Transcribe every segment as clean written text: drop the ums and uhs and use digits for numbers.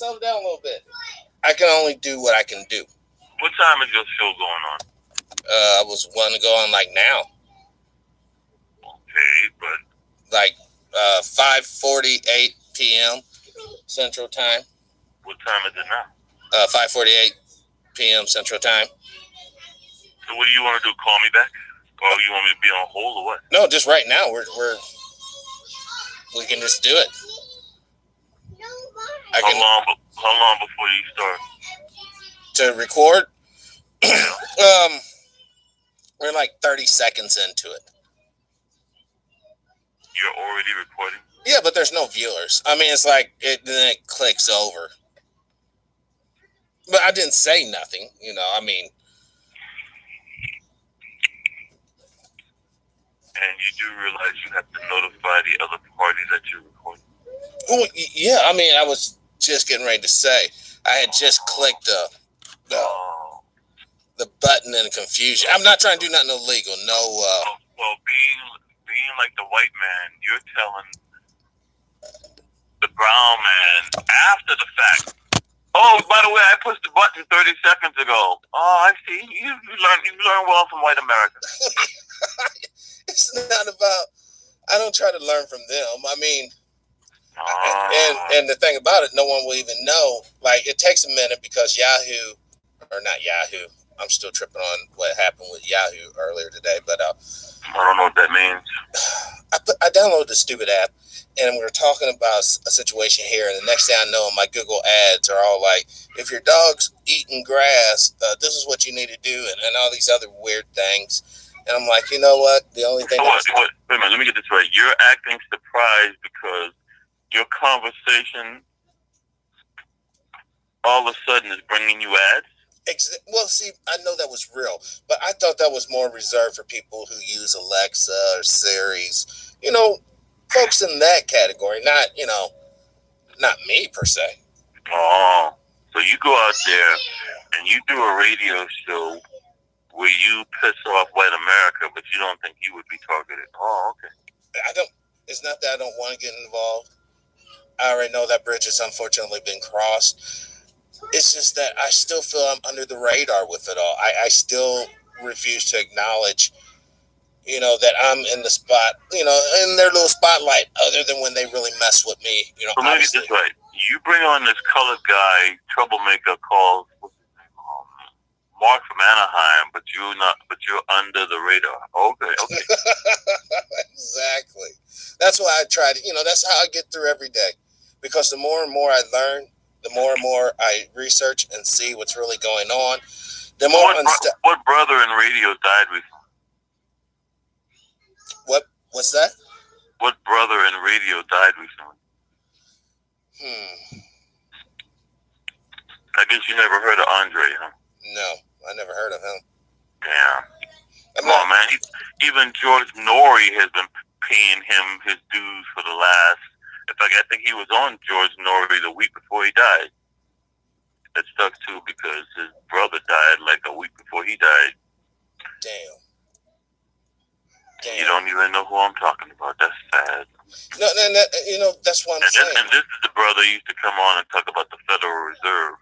settle down a little bit. I can only do what I can do. What time is your show going on? I was wanting to go on like now. Okay, but like 5:48 p.m. Central Time. What time is it now? 5:48 p.m. Central Time. So what do you want to do? Call me back, or you want me to be on hold, or what? No, just right now. We can just do it. How long before you start? To record? We're like 30 seconds into it. You're already recording? Yeah, but there's no viewers. I mean, it's like then it clicks over. But I didn't say nothing, I mean. And you do realize you have to notify the other party that you're recording? Oh, yeah, I mean, I was just getting ready to say. I had just clicked the button in confusion. I'm not trying to do nothing illegal. No. Well, being like the white man, you're telling the brown man after the fact. Oh, by the way, I pushed the button 30 seconds ago. Oh, I see. You learn well from white America. It's not about. I don't try to learn from them. I mean, and the thing about it, no one will even know. Like, it takes a minute because Yahoo, or not Yahoo. I'm still tripping on what happened with Yahoo earlier today, but I don't know what that means. I downloaded the stupid app, and we were talking about a situation here, and the next thing I know, my Google ads are all like, if your dog's eating grass, this is what you need to do, and all these other weird things. And I'm like, you know what? The only thing. Wait a minute, let me get this right. You're acting surprised because your conversation all of a sudden is bringing you ads? Well, see, I know that was real, but I thought that was more reserved for people who use Alexa or Siri's. Folks in that category, not me per se. Oh, so you go out there and you do a radio show where you piss off white America, but you don't think you would be targeted. Oh, okay. It's not that I don't want to get involved. I already know that bridge has unfortunately been crossed. It's just that I still feel I'm under the radar with it all. I still refuse to acknowledge, that I'm in the spot, in their little spotlight, other than when they really mess with me. So let me get this right. You bring on this colored guy, troublemaker called Mark from Anaheim, but you're under the radar. Okay. Exactly. That's why I try to, that's how I get through every day. Because the more and more I learn, the more and more I research and see what's really going on, the more what brother in radio died recently? What's that? What brother in radio died recently? I guess you never heard of Andre, huh? No, I never heard of him. Damn. Come on, man. Even George Norrie has been paying him his dues for the last. In fact, I think he was on George Norrie the week before he died. That stuck too because his brother died like a week before he died. Damn. You don't even know who I'm talking about. That's sad. No, that's what I'm saying. And this is the brother who used to come on and talk about the Federal Reserve.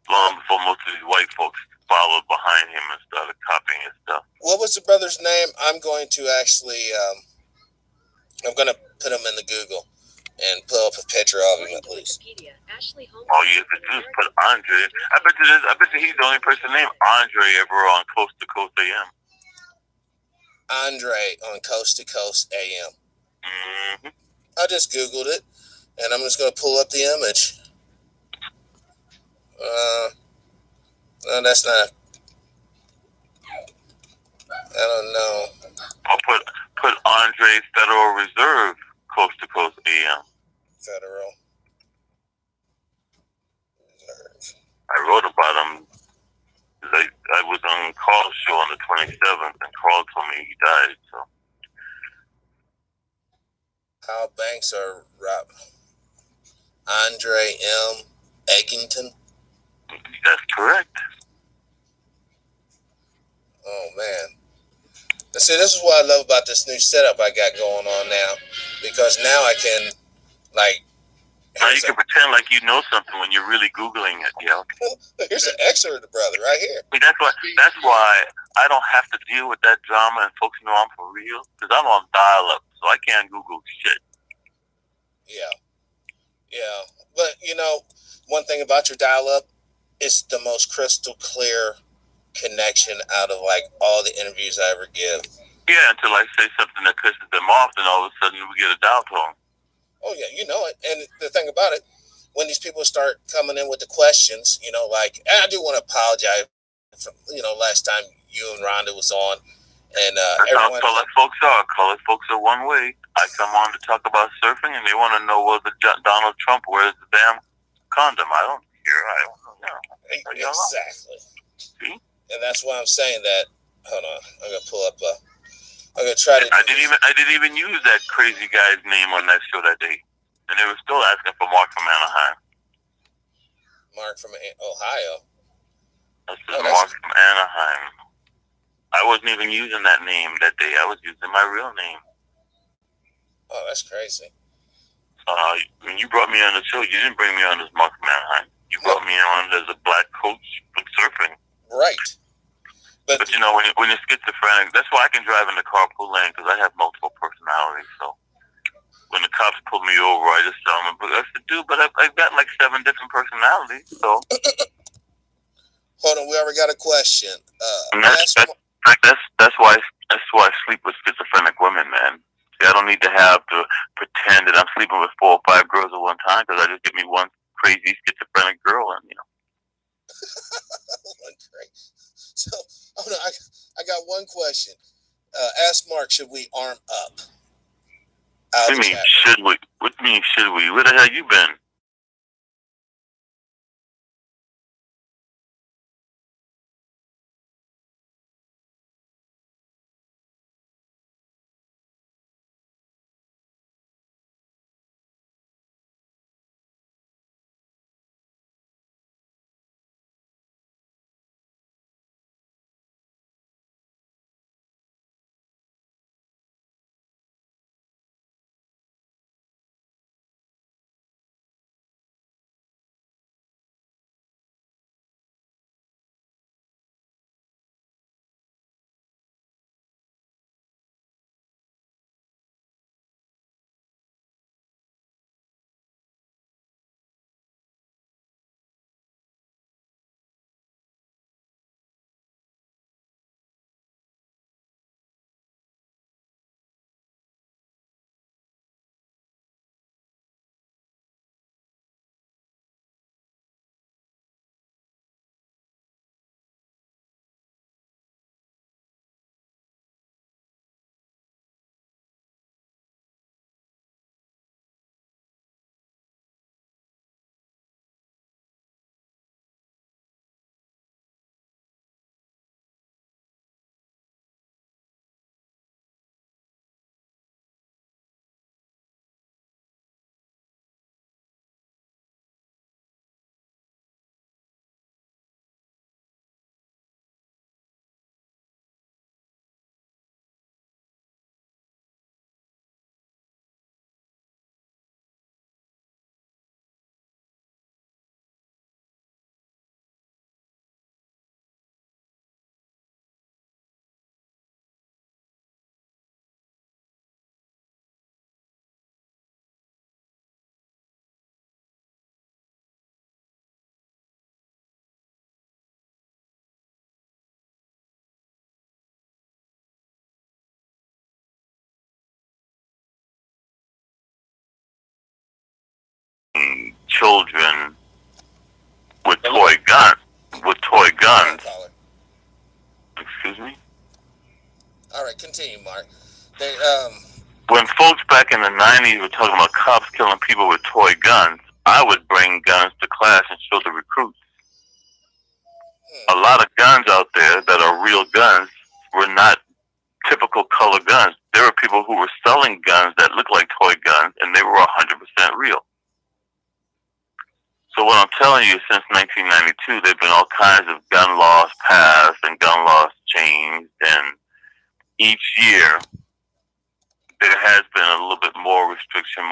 Long before most of these white folks followed behind him and started copying his stuff. What was the brother's name? I'm going to actually, I'm going to put him in the Google and pull up a picture of him at least. All you have to do is put Andre. I bet you he's the only person named Andre ever on Coast to Coast AM. Andre on Coast to Coast AM. Mm-hmm. I just Googled it, and I'm just going to pull up the image. No, that's not. I don't know. I'll put Andre Federal Reserve Coast to Coast AM. Federal Reserve. I wrote about him. I was on Carl's show on the 27th, and Carl told me he died. So how banks are robbed. Andre M. Eggington. That's correct. Oh man. See, this is what I love about this new setup I got going on now, because now I can Now you can pretend like you know something when you're really Googling it, Here's an excerpt of the brother right here. I mean, that's why I don't have to deal with that drama, and folks know I'm for real, because I'm on dial-up, so I can't Google shit. Yeah. But, one thing about your dial-up, it's the most crystal clear connection out of, all the interviews I ever give. Yeah, until I say something that pisses them off, then all of a sudden we get a dial tone. Oh, yeah, you know it. And the thing about it, when these people start coming in with the questions, and I do want to apologize for, last time you and Rhonda was on. And that's how colored folks are. Colored folks are one way. I come on to talk about surfing, and they want to know whether Donald Trump wears the damn condom. I don't care. I don't know. Exactly. See? And that's why I'm saying that. Hold on. I'm going to pull up I'm going to try to... I didn't even use that crazy guy's name on that show that day. And they were still asking for Mark from Anaheim. Mark from Ohio? I said Mark from Anaheim. I wasn't even using that name that day. I was using my real name. Oh, that's crazy. When you brought me on the show, you didn't bring me on as Mark from Anaheim. You brought me on as a black coach from surfing. Right. But when you're schizophrenic, that's why I can drive in the carpool lane, because I have multiple personalities. So when the cops pull me over, I just tell them, I said, dude, but I've got like 7 different personalities. So hold on, we already got a question. That's why I sleep with schizophrenic women, man. See, I don't need to have to pretend that I'm sleeping with 4 or 5 girls at one time, because I just get me one crazy schizophrenic girl, and One crazy. So, I got one question. Ask Mark, should we arm up? What do you mean, should we? What do you mean, should we? Where the hell you been? Children with toy guns. Excuse me? All right, continue, Mark. When folks back in the 90s were talking about cops killing people with toy guns, I would bring guns to class and show the recruits. A lot of guns out there that are real guns were not typical color guns. There were people who were selling guns that looked like toy guns, and they were 100% real. So what I'm telling you, since 1992, there have been all kinds of gun laws passed and gun laws changed, and each year there has been a little bit more restriction.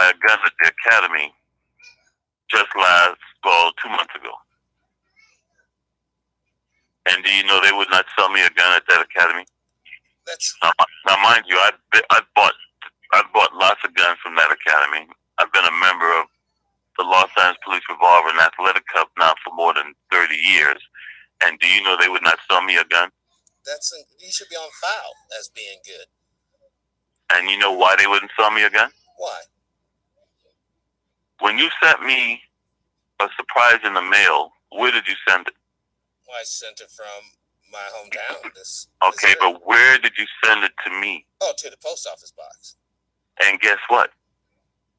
buy a gun at the academy just 2 months ago. And do you know they would not sell me a gun at that academy? Now mind you, I've bought lots of guns from that academy. I've been a member of the Los Angeles Police Revolver and Athletic Club now for more than 30 years. And do you know they would not sell me a gun? You should be on file as being good. And you know why they wouldn't sell me a gun? Why? When you sent me a surprise in the mail, where did you send it? Well, I sent it from my hometown. Okay, but where did you send it to me? Oh, to the post office box. And guess what?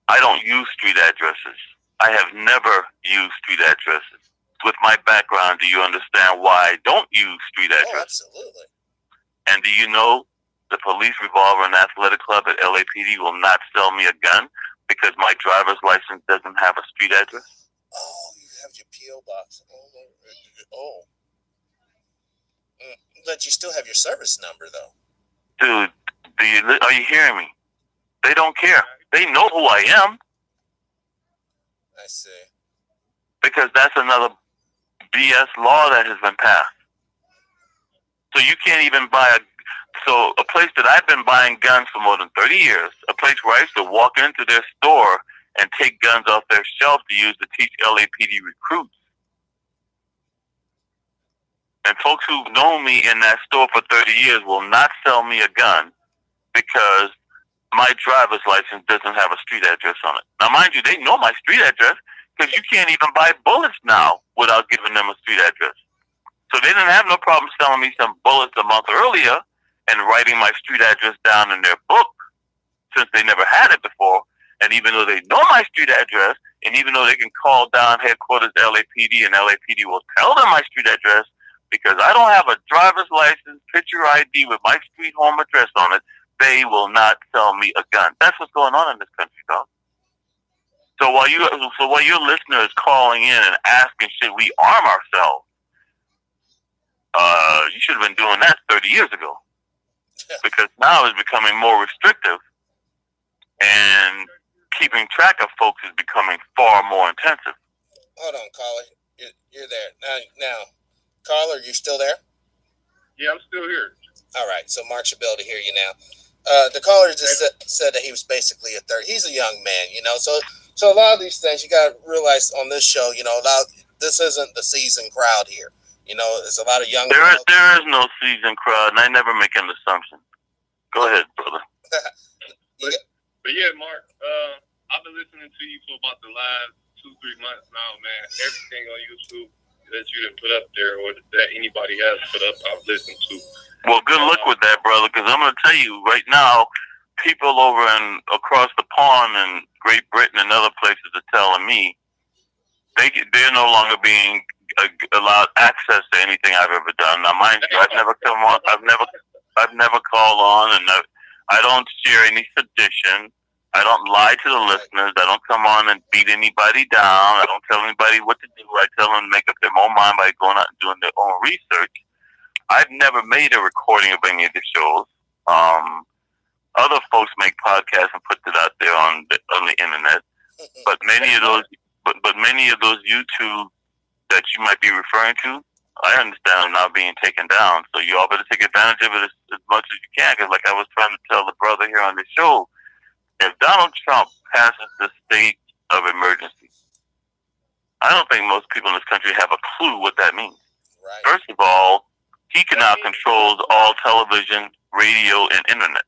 I don't use street addresses. I have never used street addresses. With my background, do you understand why I don't use street addresses? Oh, absolutely. And do you know the Police Revolver and Athletic Club at LAPD will not sell me a gun because my driver's license doesn't have a street address? Oh, you have your P.O. box. Oh. But you still have your service number, though. Dude, are you hearing me? They don't care. They know who I am. I see. Because that's another BS law that has been passed. So you can't even buy a place that I've been buying guns for more than 30 years, a place where I used to walk into their store and take guns off their shelf to use to teach LAPD recruits. And folks who've known me in that store for 30 years will not sell me a gun because my driver's license doesn't have a street address on it. Now, mind you, they know my street address because you can't even buy bullets now without giving them a street address. So they didn't have no problem selling me some bullets a month earlier and writing my street address down in their book since they never had it before. And even though they know my street address, and even though they can call down headquarters to LAPD and LAPD will tell them my street address, because I don't have a driver's license, picture ID with my street home address on it, they will not sell me a gun. That's what's going on in this country, dog. So while your listener is calling in and asking, should we arm ourselves? You should have been doing that 30 years ago. Because now it's becoming more restrictive, and keeping track of folks is becoming far more intensive. Hold on, caller. You're there. Now, caller, you still there? Yeah, I'm still here. All right, so Mark should be able to hear you now. The caller just said that he was basically a third. He's a young man, So a lot of these things you got to realize on this show, this isn't the seasoned crowd here. There's a lot of young. There is no seasoned crowd, and I never make an assumption. Go ahead, brother. But yeah, Mark, I've been listening to you for about the last 2-3 months now, man. Everything on YouTube that you didn't put up there or that anybody has put up, I've listened to. Well, good luck with that, brother, because I'm going to tell you right now, people over across the pond in Great Britain and other places are telling me they're no longer being allowed access to anything I've ever done. Now, mind you, I've never come on. I've never called on, and I don't share any sedition. I don't lie to the listeners. I don't come on and beat anybody down. I don't tell anybody what to do. I tell them to make up their own mind by going out and doing their own research. I've never made a recording of any of the shows. Other folks make podcasts and put it out there on the internet. But many of those YouTube that you might be referring to, I understand now being taken down. So you all better take advantage of it as much as you can. Because like I was trying to tell the brother here on the show, if Donald Trump passes the state of emergency, I don't think most people in this country have a clue what that means. Right. First of all, he can now control all television, radio, and internet.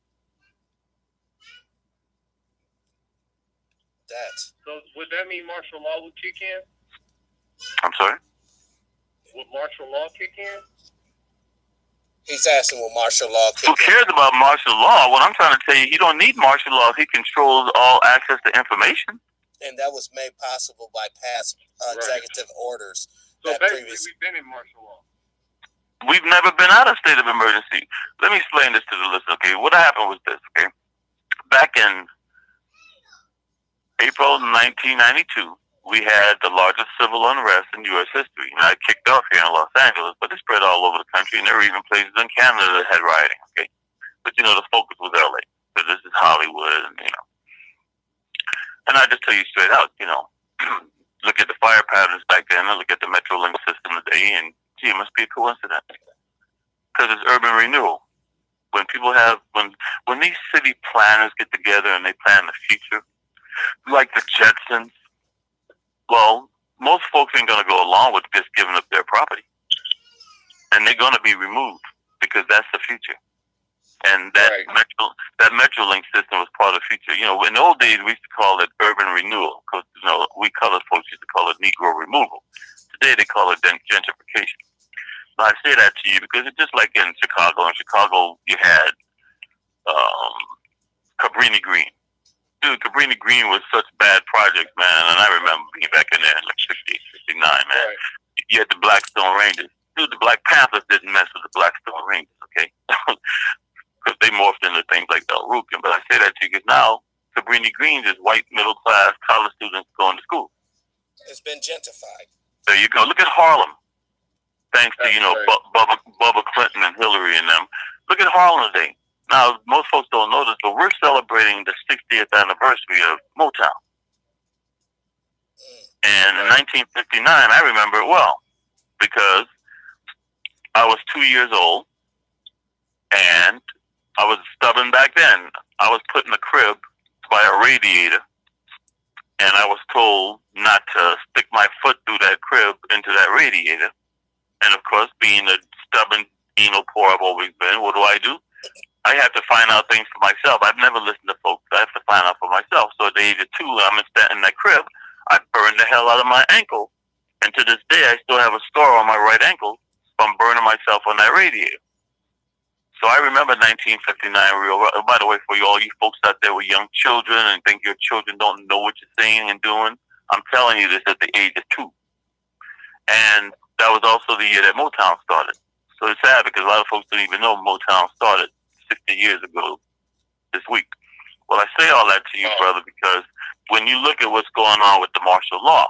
So would that mean martial law would kick in? I'm sorry? Would martial law kick in? He's asking, will martial law kick in? Who cares about martial law? What I'm trying to tell you, he don't need martial law if he controls all access to information. And that was made possible by past executive orders. So basically, we've been in martial law. We've never been out of state of emergency. Let me explain this to the listener, okay? What happened was this, okay? Back in April 1992, we had the largest civil unrest in U.S. history. Now, it kicked off here in Los Angeles, but it spread all over the country, and there were even places in Canada that had rioting, okay? But, the focus was L.A., because this is Hollywood, and. And just tell you straight out, look at the fire patterns back then and look at the Metrolink system today, and gee, it must be a coincidence. Because it's urban renewal. When people when these city planners get together and they plan the future, like the Jetsons, well, most folks ain't going to go along with just giving up their property. And they're going to be removed because that's the future. And that that Metrolink system was part of the future. In the old days, we used to call it urban renewal because, we colored folks used to call it Negro removal. Today, they call it gentrification. Now, I say that to you because it's just like in Chicago. In Chicago, you had Cabrini Green. Dude, Cabrini Green was such bad projects, man. And I remember being back in there in like 68, 69, man. Right. You had the Blackstone Rangers. Dude, the Black Panthers didn't mess with the Blackstone Rangers, okay? Because they morphed into things like El Rukin. But I say that to you because now Cabrini Greens is white, middle-class college students going to school. It's been gentrified. There you go. Look at Harlem. Thanks to, Bubba Clinton and Hillary and them. Look at Harlem today. Now, most folks don't know this, but we're celebrating the 60th anniversary of Motown. And in 1959, I remember it well because I was 2 years old and I was stubborn back then. I was put in a crib by a radiator and I was told not to stick my foot through that crib into that radiator. And of course, being a stubborn, poor I've always been, what do? I have to find out things for myself. I've never listened to folks. I have to find out for myself. So at the age of 2, I'm in that crib. I burned the hell out of my ankle. And to this day, I still have a scar on my right ankle from burning myself on that radiator. So I remember 1959 real well. By the way, for all you folks out there with young children and think your children don't know what you're saying and doing, I'm telling you this at the age of 2. And that was also the year that Motown started. So it's sad because a lot of folks don't even know Motown started 60 years ago this week. Well, I say all that to you, brother, because when you look at what's going on with the martial law,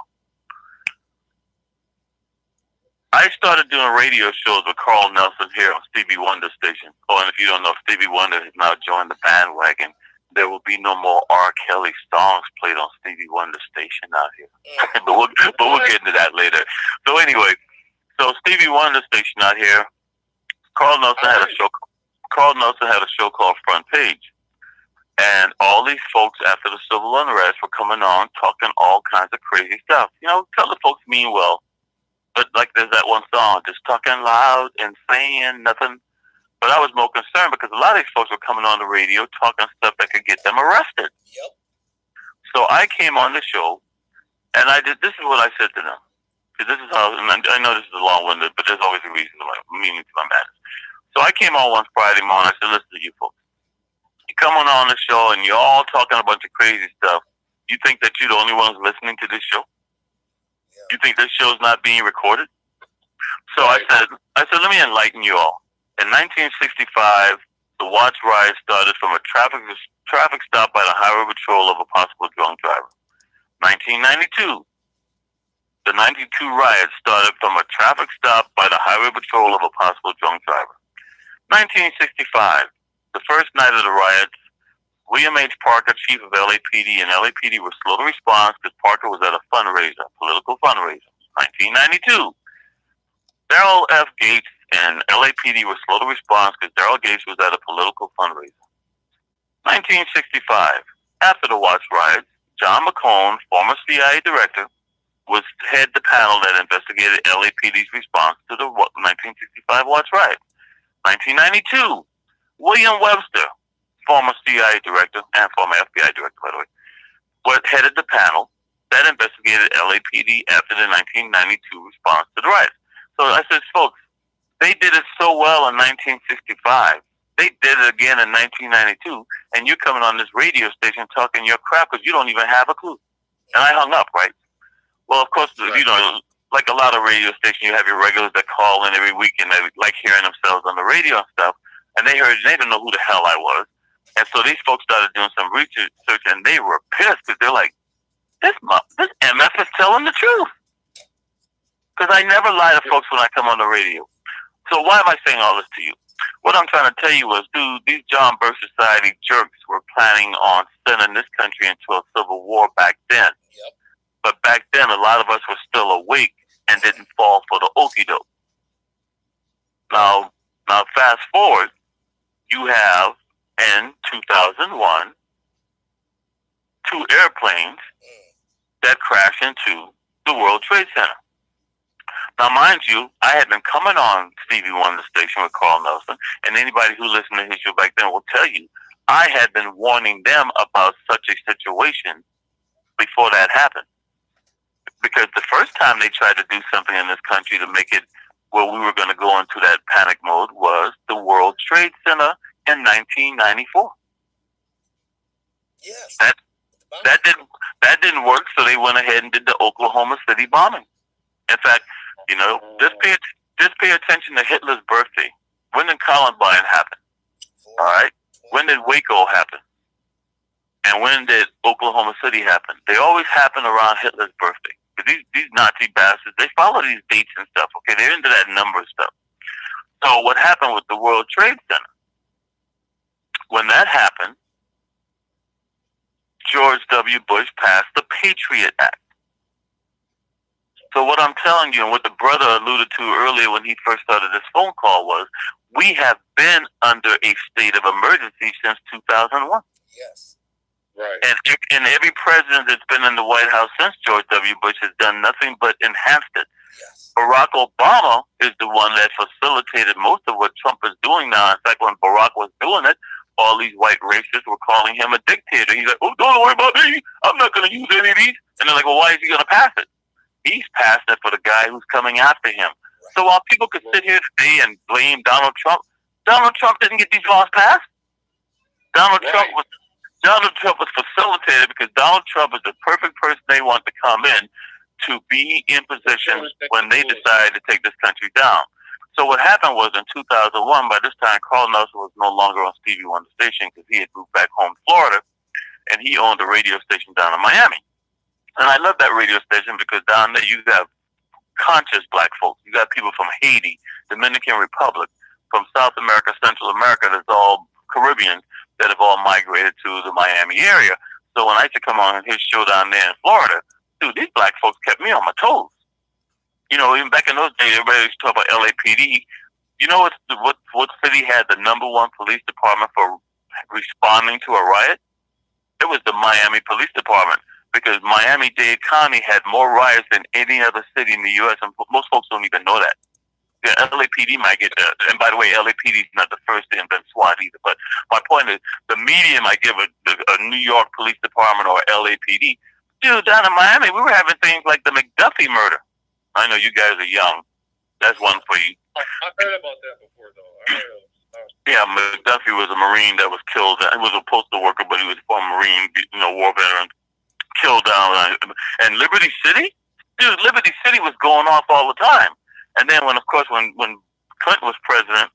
I started doing radio shows with Carl Nelson here on Stevie Wonder station. Oh, and if you don't know, Stevie Wonder has now joined the bandwagon. There will be no more R. Kelly songs played on Stevie Wonder station out here. but we'll get into that later. So anyway, Stevie Wonder station out here, Carl Nelson had a show called Front Page. And all these folks after the civil unrest were coming on talking all kinds of crazy stuff. Tell the folks mean well. But like there's that one song, just talking loud and saying nothing. But I was more concerned because a lot of these folks were coming on the radio talking stuff that could get them arrested. Yep. So I came on the show and this is what I said to them. This is how, and I know this is long-winded, but there's always a reason to meaning to my madness. So I came on one Friday morning. I said, listen to you folks. You come on the show and you're all talking a bunch of crazy stuff. You think that you're the only ones listening to this show? Yeah. You think this show's not being recorded? So I said, let me enlighten you all. In 1965, the Watts riot started from a traffic stop by the Highway Patrol of a possible drunk driver. 1992. The 92 riot started from a traffic stop by the Highway Patrol of a possible drunk driver. 1965, the first night of the riots, William H. Parker, chief of LAPD, and LAPD were slow to respond because Parker was at a fundraiser, political fundraiser. 1992, Daryl F. Gates and LAPD were slow to respond because Daryl Gates was at a political fundraiser. 1965, after the Watts riots, John McCone, former CIA director, was head the panel that investigated LAPD's response to the 1965 Watts riot. 1992, William Webster, former CIA director and former FBI director, by the way, headed the panel that investigated LAPD after the 1992 response to the riots. So I said, folks, they did it so well in 1965. They did it again in 1992, and you're coming on this radio station talking your crap because you don't even have a clue. And I hung up, right? Well, of course, like a lot of radio stations, you have your regulars that call in every week and they like hearing themselves on the radio and stuff. And they didn't know who the hell I was. And so these folks started doing some research and they were pissed because they're like, this MF is telling the truth. Because I never lie to folks when I come on the radio. So why am I saying all this to you? What I'm trying to tell you was, dude, these John Birch Society jerks were planning on sending this country into a civil war back then. Yep. But back then, a lot of us were still awake and didn't fall for the okie doke. Now, fast forward, you have in 2001 two airplanes that crashed into the World Trade Center. Now, mind you, I had been coming on Stevie Wonder Station with Carl Nelson, and anybody who listened to his show back then will tell you, I had been warning them about such a situation before that happened. Because the first time they tried to do something in this country to make it where we were going to go into that panic mode was the World Trade Center in 1994. Yes. That didn't work, so they went ahead and did the Oklahoma City bombing. In fact, you know, just pay attention to Hitler's birthday. When did Columbine happen? All right. When did Waco happen? And when did Oklahoma City happen? They always happen around Hitler's birthday. These Nazi bastards, they follow these dates and stuff. Okay, they're into that number stuff. So what happened with the World Trade Center? When that happened, George W. Bush passed the Patriot Act. So what I'm telling you, and what the brother alluded to earlier when he first started this phone call was, we have been under a state of emergency since 2001. Yes. Right. And every president that's been in the White House since George W. Bush has done nothing but enhanced it. Yes. Barack Obama is the one that facilitated most of what Trump is doing now. In fact, when Barack was doing it, all these white racists were calling him a dictator. He's like, oh, don't worry about me. I'm not going to use any of these. And they're like, well, why is he going to pass it? He's passed it for the guy who's coming after him. Right. So while people could sit here today and blame Donald Trump didn't get these laws passed. Donald Trump was facilitated because Donald Trump is the perfect person they want to come in to be in position when they decide to take this country down. So what happened was in 2001, by this time, Carl Nelson was no longer on Stevie Wonder Station because he had moved back home to Florida, and he owned a radio station down in Miami. And I love that radio station because down there you have conscious black folks. You got people from Haiti, Dominican Republic, from South America, Central America, that's all Caribbean, that have all migrated to the Miami area. So when I used to come on his show down there in Florida, dude, these black folks kept me on my toes. You know, even back in those days, everybody used to talk about LAPD. You know what city had the #1 police department for responding to a riot? It was the Miami Police Department, because Miami-Dade County had more riots than any other city in the U.S., and most folks don't even know that. Yeah, LAPD might get that. And by the way, LAPD is not the first to invent SWAT either. But my point is, the media might give a New York Police Department or LAPD. Dude, down in Miami, we were having things like the McDuffie murder. I know you guys are young. That's one for you. I've heard about that before, though. Yeah, McDuffie was a Marine that was killed. He was a postal worker, but he was a former Marine, war veteran, killed down. And Liberty City? Dude, Liberty City was going off all the time. And then when Clinton was president,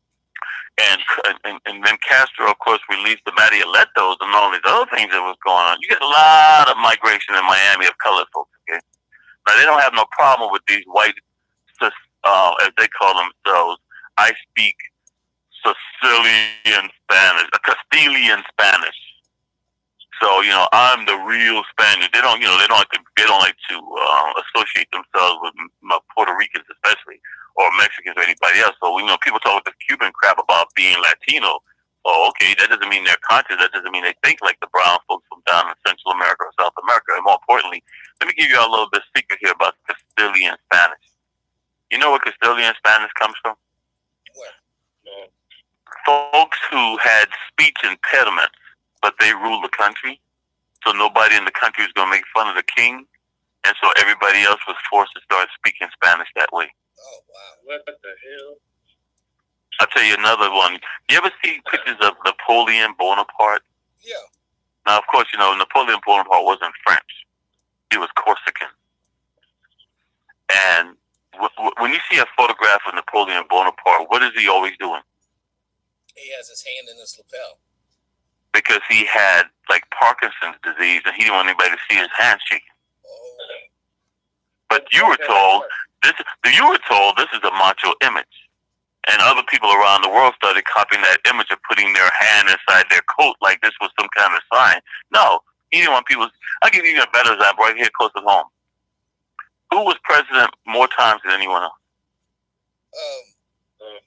and then Castro, of course, released the Mariolettos and all these other things that was going on, you get a lot of migration in Miami of colored folks, okay? Now, they don't have no problem with these white, as they call themselves, I speak Sicilian Spanish, Castilian Spanish. So, I'm the real Spaniard. They don't like to associate themselves with Puerto Ricans, especially, or Mexicans or anybody else. So, people talk with this Cuban crap about being Latino. Oh, okay, that doesn't mean they're conscious. That doesn't mean they think like the brown folks from down in Central America or South America. And more importantly, let me give you a little bit of secret here about Castilian Spanish. You know where Castilian Spanish comes from? Where? No. Folks who had speech impediments, but they ruled the country, so nobody in the country was going to make fun of the king, and so everybody else was forced to start speaking Spanish that way. Oh, wow. What the hell? I'll tell you another one. You ever see pictures of Napoleon Bonaparte? Yeah. Now, of course, Napoleon Bonaparte wasn't French. He was Corsican. And when you see a photograph of Napoleon Bonaparte, what is he always doing? He has his hand in his lapel. Because he had Parkinson's disease, and he didn't want anybody to see his hand shaking. Oh. But you were told this is a macho image, And other people around the world started copying that image of putting their hand inside their coat like this was some kind of sign. No, he didn't want people. I'll give you a better example right here close to home. Who was president more times than anyone else?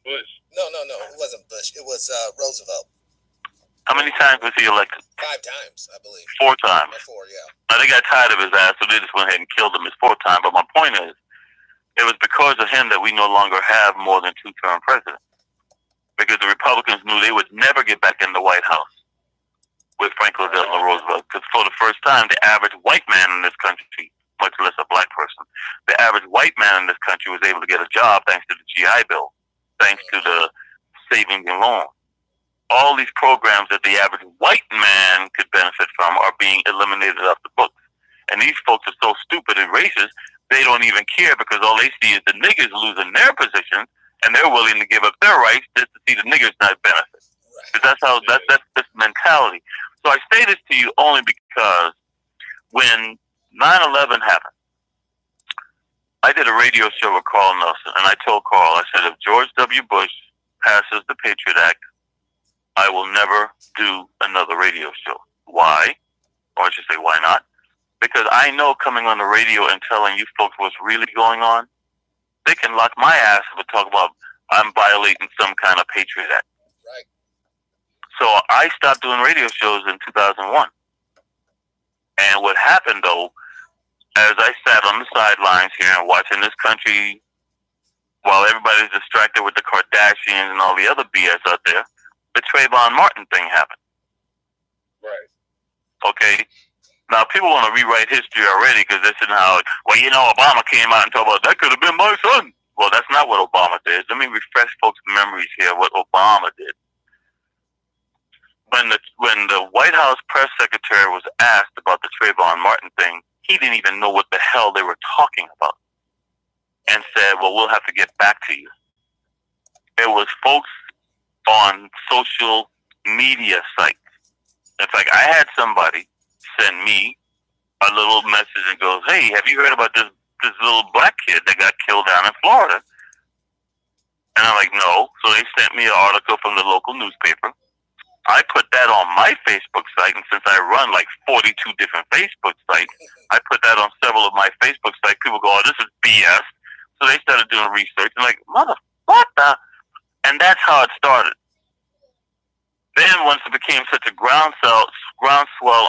Bush. No. It wasn't Bush. It was Roosevelt. How many times was he elected? 5 times, I believe. 4 times. Or 4, yeah. Now, they got tired of his ass, so they just went ahead and killed him his 4th time. But my point is, it was because of him that we no longer have more than 2-term presidents. Because the Republicans knew they would never get back in the White House with Franklin Delano Roosevelt. Because for the first time, the average white man in this country, much less a black person, the average white man in this country was able to get a job thanks to the GI Bill, thanks to the savings and loan. All these programs that the average white man could benefit from are being eliminated off the books. And these folks are so stupid and racist, they don't even care because all they see is the niggers losing their positions, and they're willing to give up their rights just to see the niggers not benefit. Because that's this mentality. So I say this to you only because when 9/11 happened, I did a radio show with Carl Nelson, and I told Carl, I said, if George W. Bush passes the Patriot Act, I will never do another radio show. Why? Or I should say, why not? Because I know coming on the radio and telling you folks what's really going on, they can lock my ass up and talk about I'm violating some kind of Patriot Act. Right. So I stopped doing radio shows in 2001. And what happened, though, as I sat on the sidelines here and watching this country while everybody's distracted with the Kardashians and all the other BS out there, the Trayvon Martin thing happened. Right. Okay? Now, people want to rewrite history already because this is how, well, you know, Obama came out and talked about, that could have been my son. Well, that's not what Obama did. Let me refresh folks' memories here of what Obama did. When the White House press secretary was asked about the Trayvon Martin thing, he didn't even know what the hell they were talking about and said, well, we'll have to get back to you. It was folks on social media sites. In fact, I had somebody send me a little message and goes, hey, have you heard about this little black kid that got killed down in Florida? And I'm like, no. So they sent me an article from the local newspaper. I put that on my Facebook site, and since I run like 42 different Facebook sites, I put that on several of my Facebook sites. People go, oh, this is BS. So they started doing research, and like, what the? And that's how it started. Then once it became such a groundswell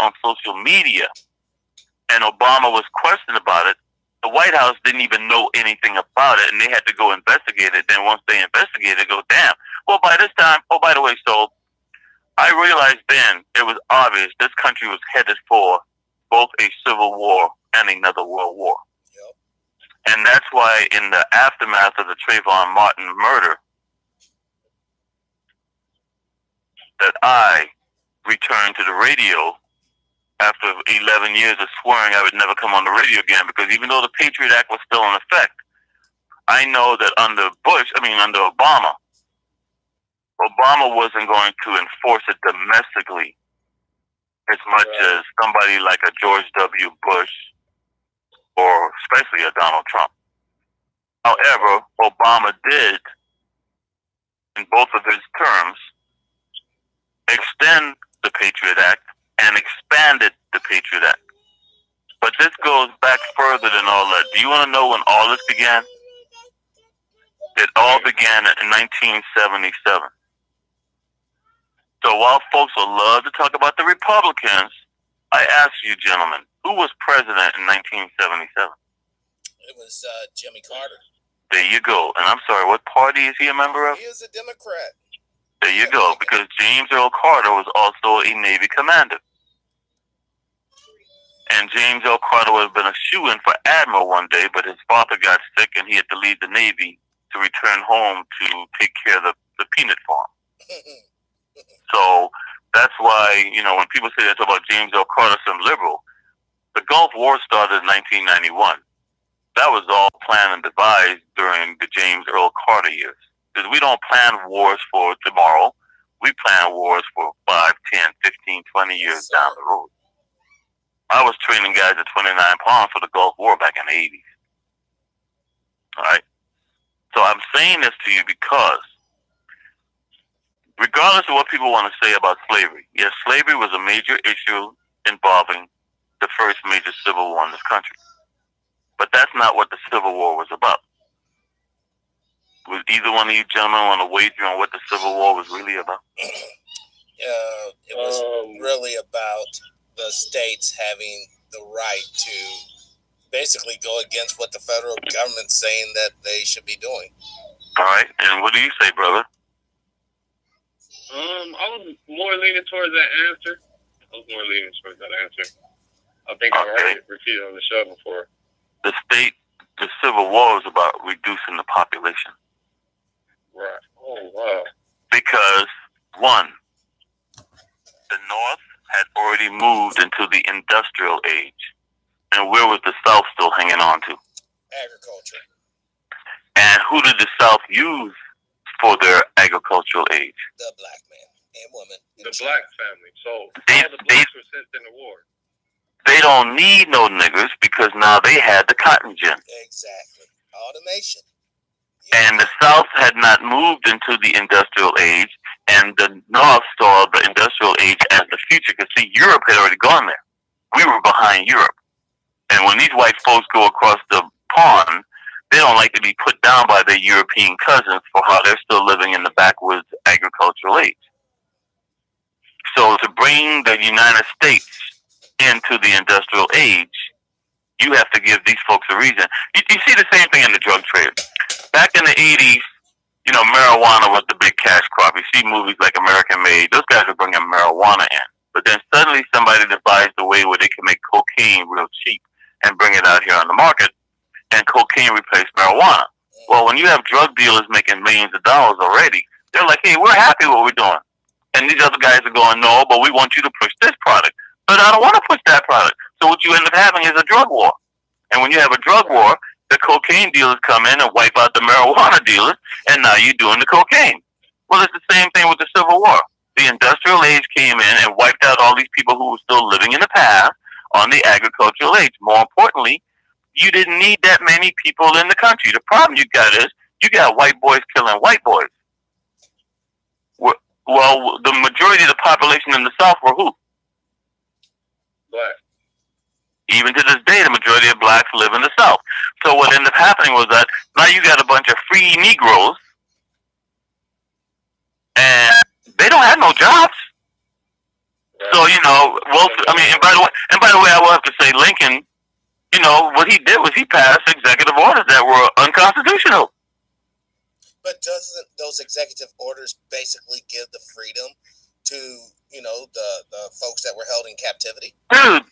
on social media, and Obama was questioned about it, the White House didn't even know anything about it, and they had to go investigate it. Then once they investigated, go, damn. Well, by this time, oh, by the way, so I realized then it was obvious this country was headed for both a civil war and another world war. Yep. And that's why in the aftermath of the Trayvon Martin murder, that I returned to the radio after 11 years of swearing I would never come on the radio again, because even though the Patriot Act was still in effect, I know that under Obama wasn't going to enforce it domestically as much as somebody like a George W. Bush or especially a Donald Trump. However, Obama did, in both of his terms, extend the Patriot Act and expanded the Patriot Act. But this goes back further than all that. Do you want to know when all this began? It all began in 1977. So while folks will love to talk about the Republicans, I ask you, gentlemen, who was president in 1977? It was Jimmy Carter. There you go. And I'm sorry, what party is he a member of? He is a Democrat. There you go, because James Earl Carter was also a Navy commander. And James Earl Carter would have been a shoo-in for Admiral one day, but his father got sick and he had to leave the Navy to return home to take care of the peanut farm. So that's why, when people say they talk about James Earl Carter, some liberal, the Gulf War started in 1991. That was all planned and devised during the James Earl Carter years. Because we don't plan wars for tomorrow. We plan wars for 5, 10, 15, 20 years down the road. I was training guys at 29 pounds for the Gulf War back in the 80s. All right? So I'm saying this to you because regardless of what people want to say about slavery, yes, slavery was a major issue involving the first major civil war in this country. But that's not what the Civil War was about. Was either one of you gentlemen want to wager on what the Civil War was really about? It was really about the states having the right to basically go against what the federal government's saying that they should be doing. All right, and what do you say, brother? I was more leaning towards that answer. I think I've heard it repeated on the show before. The Civil War was about reducing the population. Right. Oh, wow. Because, one, the North had already moved into the industrial age. And where was the South still hanging on to? Agriculture. And who did the South use for their agricultural age? The black man and woman. The black family. So all the blacks were sent in the war. They don't need no niggers because now they had the cotton gin. Exactly. Automation. And the South had not moved into the industrial age, and the North saw the industrial age as the future. Because, see, Europe had already gone there. We were behind Europe. And when these white folks go across the pond, they don't like to be put down by their European cousins for how they're still living in the backwoods agricultural age. So to bring the United States into the industrial age, you have to give these folks a reason. You see the same thing in the drug trade. Back in the 80s, you know, marijuana was the big cash crop. You see movies like American Made. Those guys are bringing marijuana in. But then suddenly somebody devised a way where they can make cocaine real cheap and bring it out here on the market, and cocaine replaced marijuana. Well, when you have drug dealers making millions of dollars already, they're like, hey, we're happy with what we're doing. And these other guys are going, no, but we want you to push this product. But I don't want to push that product. So what you end up having is a drug war. And when you have a drug war, the cocaine dealers come in and wipe out the marijuana dealers, and now you're doing the cocaine. Well, it's the same thing with the Civil War. The industrial age came in and wiped out all these people who were still living in the past on the agricultural age. More importantly, you didn't need that many people in the country. The problem you got is you got white boys killing white boys. Well, the majority of the population in the South were who? Black. Even to this day, the majority of blacks live in the South. So what ended up happening was that now you got a bunch of free Negroes, and they don't have no jobs. So, you know, Wilson, I mean, and by the way, I will have to say Lincoln, you know, what he did was he passed executive orders that were unconstitutional. But doesn't those executive orders basically give the freedom to, you know, the folks that were held in captivity? Dude,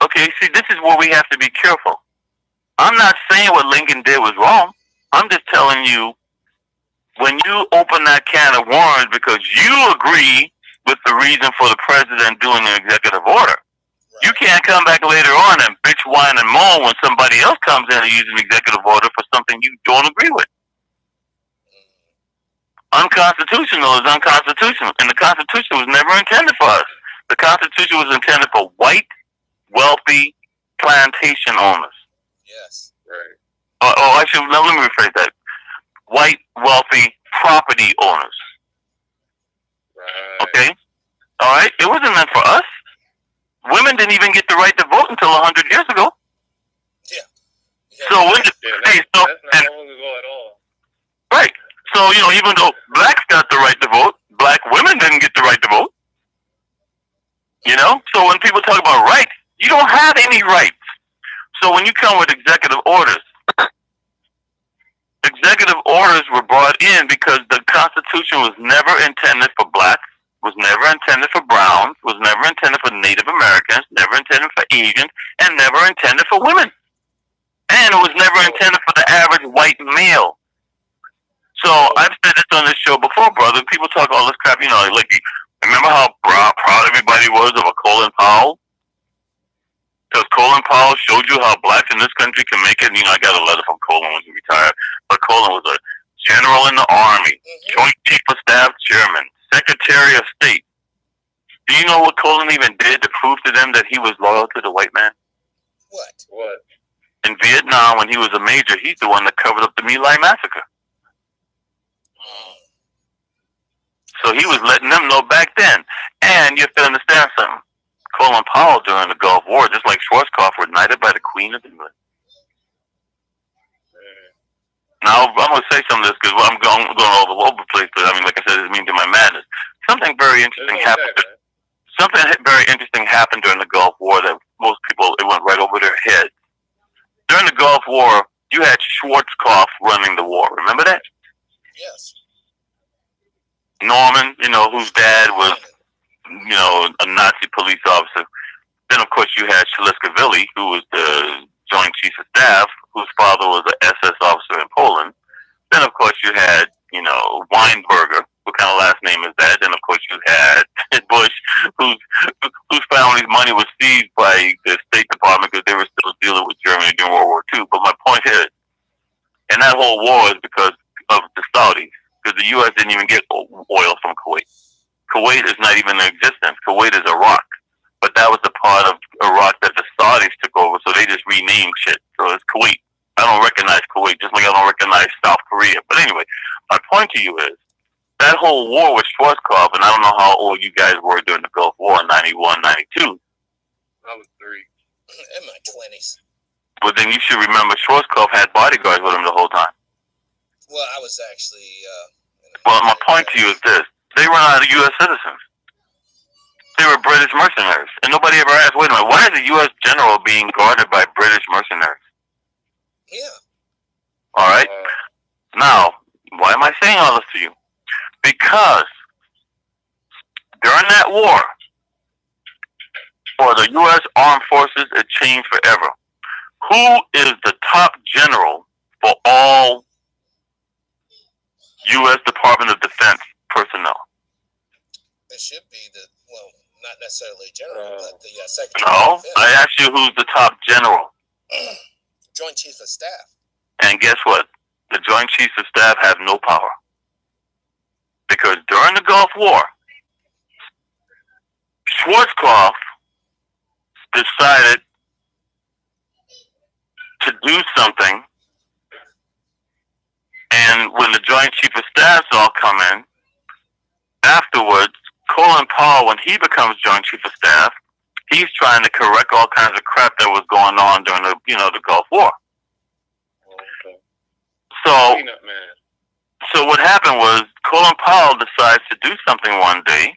okay, see, this is where we have to be careful. I'm not saying what Lincoln did was wrong. I'm just telling you, when you open that can of worms because you agree with the reason for the president doing an executive order, you can't come back later on and bitch, whine, and moan when somebody else comes in and uses an executive order for something you don't agree with. Unconstitutional is unconstitutional, and the Constitution was never intended for us. The Constitution was intended for white, wealthy plantation owners. Yes. Right. Let me rephrase that. White, wealthy property owners. Right. Okay? All right? It wasn't meant for us. Women didn't even get the right to vote until 100 years ago. Yeah. So when that's not long ago at all. Right. So, you know, even though blacks got the right to vote, black women didn't get the right to vote. You know? So when people talk about rights, you don't have any rights. So when you come with executive orders were brought in because the Constitution was never intended for blacks, was never intended for browns, was never intended for Native Americans, never intended for Asians, and never intended for women. And it was never intended for the average white male. So I've said this on this show before, brother. People talk all this crap, you know, like, remember how proud everybody was of a Colin Powell? Because Colin Powell showed you how blacks in this country can make it. You know, I got a letter from Colin when he retired. But Colin was a general in the Army, Joint Chief of Staff Chairman, Secretary of State. Do you know what Colin even did to prove to them that he was loyal to the white man? What? In Vietnam, when he was a major, he's the one that covered up the My Lai massacre. So he was letting them know back then. And you have to understand something. Colin Powell during the Gulf War, just like Schwarzkopf, were knighted by the Queen of England. Now, I'm going to say some of this because I'm going all over the place, but I mean, like I said, it means to my madness. Something very interesting happened. Something very interesting happened during the Gulf War that most people, it went right over their heads. During the Gulf War, you had Schwarzkopf running the war. Remember that? Yes. Norman, whose dad was, a Nazi police officer. Then, of course, you had Szeliszkiewicz, who was the Joint Chief of Staff, whose father was an SS officer in Poland. Then, of course, you had, Weinberger. What kind of last name is that? Then, of course, you had Bush, whose family's money was seized by the State Department because they were still dealing with Germany during World War II. But my point is, and that whole war is because of the Saudis, because the U.S. didn't even get oil from Kuwait. Kuwait is not even in existence. Kuwait is Iraq. But that was the part of Iraq that the Saudis took over, so they just renamed shit. So it's Kuwait. I don't recognize Kuwait, just like I don't recognize South Korea. But anyway, my point to you is, that whole war with Schwarzkopf, and I don't know how old you guys were during the Gulf War in 91, 92. I was 3. In my 20s. But then you should remember Schwarzkopf had bodyguards with him the whole time. Well, I was actually... well, my point to you is this. They were not U.S. citizens. They were British mercenaries. And nobody ever asked, wait a minute, why is a U.S. general being guarded by British mercenaries? Yeah. All right? Now, why am I saying all this to you? Because during that war, for the U.S. Armed Forces, it changed forever. Who is the top general for all U.S. Department of Defense personnel? It should be not necessarily general, but the Secretary of Defense. No, I asked you who's the top general. Joint Chief of Staff. And guess what? The Joint Chiefs of Staff have no power. Because during the Gulf War, Schwarzkopf decided to do something, and when the Joint Chief of Staffs all come in, afterwards, Colin Powell, when he becomes Joint Chief of Staff, he's trying to correct all kinds of crap that was going on during the Gulf War. Okay. So what happened was Colin Powell decides to do something one day,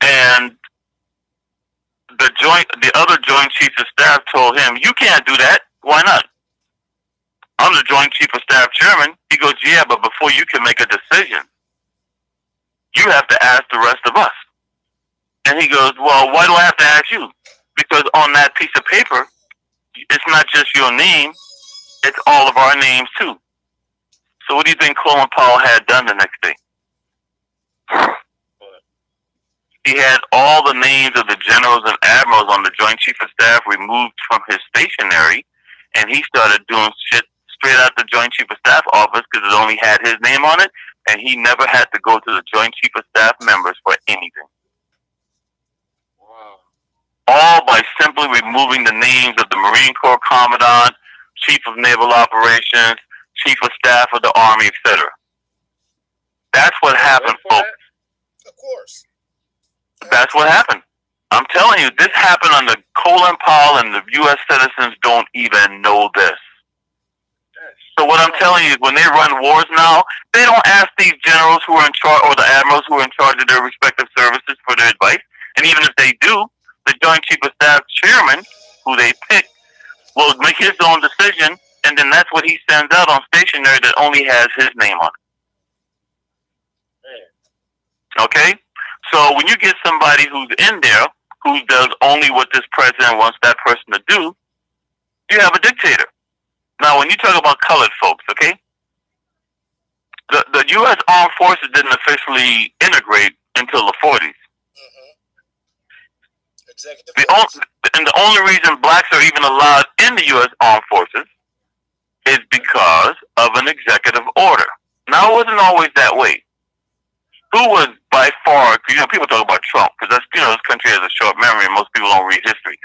and the other Joint Chiefs of Staff told him, "You can't do that. Why not? I'm the Joint Chief of Staff Chairman." He goes, "Yeah, but before you can make a decision, you have to ask the rest of us." And he goes, "Well, why do I have to ask you? Because on that piece of paper, it's not just your name, it's all of our names too." So what do you think Colin Powell had done the next day? He had all the names of the generals and admirals on the Joint Chief of Staff removed from his stationery, and he started doing shit straight out the Joint Chief of Staff office because it only had his name on it, and he never had to go to the Joint Chief of Staff members for anything. Wow. All by simply removing the names of the Marine Corps Commandant, Chief of Naval Operations, Chief of Staff of the Army, etc. That's what happened, folks. Of course. That's what happened. I'm telling you, this happened under Colin Powell, and the U.S. citizens don't even know this. So what I'm telling you, when they run wars now, they don't ask these generals who are in charge, or the admirals who are in charge of their respective services for their advice. And even if they do, the Joint Chief of Staff Chairman, who they pick, will make his own decision, and then that's what he sends out on stationery that only has his name on it. Okay? So when you get somebody who's in there, who does only what this president wants that person to do, you have a dictator. Now, when you talk about colored folks, okay, the U.S. Armed Forces didn't officially integrate until the 40s. And the only reason blacks are even allowed in the U.S. Armed Forces is because of an executive order. Now, it wasn't always that way. Who was by far, people talk about Trump, because that's, this country has a short memory and most people don't read history.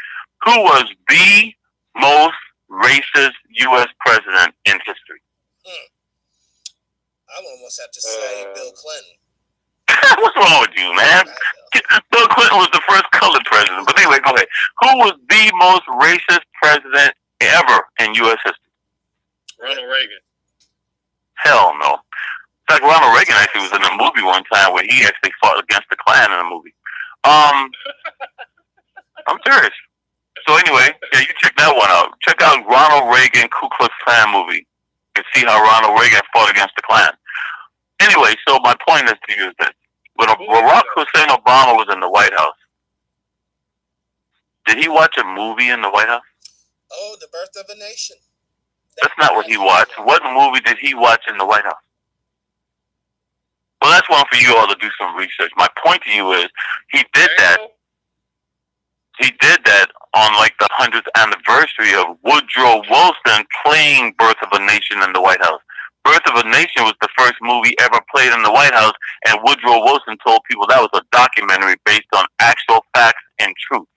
Who was the most racist U.S. president in history? I don't almost have to say Bill Clinton. What's wrong with you, man? Bill Clinton was the first colored president. But anyway, go ahead. Who was the most racist president ever in U.S. history? Ronald Reagan. Hell no. In fact, Ronald Reagan actually was in a movie one time where he actually fought against the Klan in a movie. I'm serious. So anyway, yeah, you check that one out. Check out Ronald Reagan Ku Klux Klan movie. You can see how Ronald Reagan fought against the Klan. Anyway, so my point is to you is this. When Barack Hussein Obama was in the White House, did he watch a movie in the White House? Oh, The Birth of a Nation. That's not what he watched. What movie did he watch in the White House? Well, that's one for you all to do some research. My point to you is he did that. He did that on like the 100th anniversary of Woodrow Wilson playing Birth of a Nation in the White House. Birth of a Nation was the first movie ever played in the White House, and Woodrow Wilson told people that was a documentary based on actual facts and truth.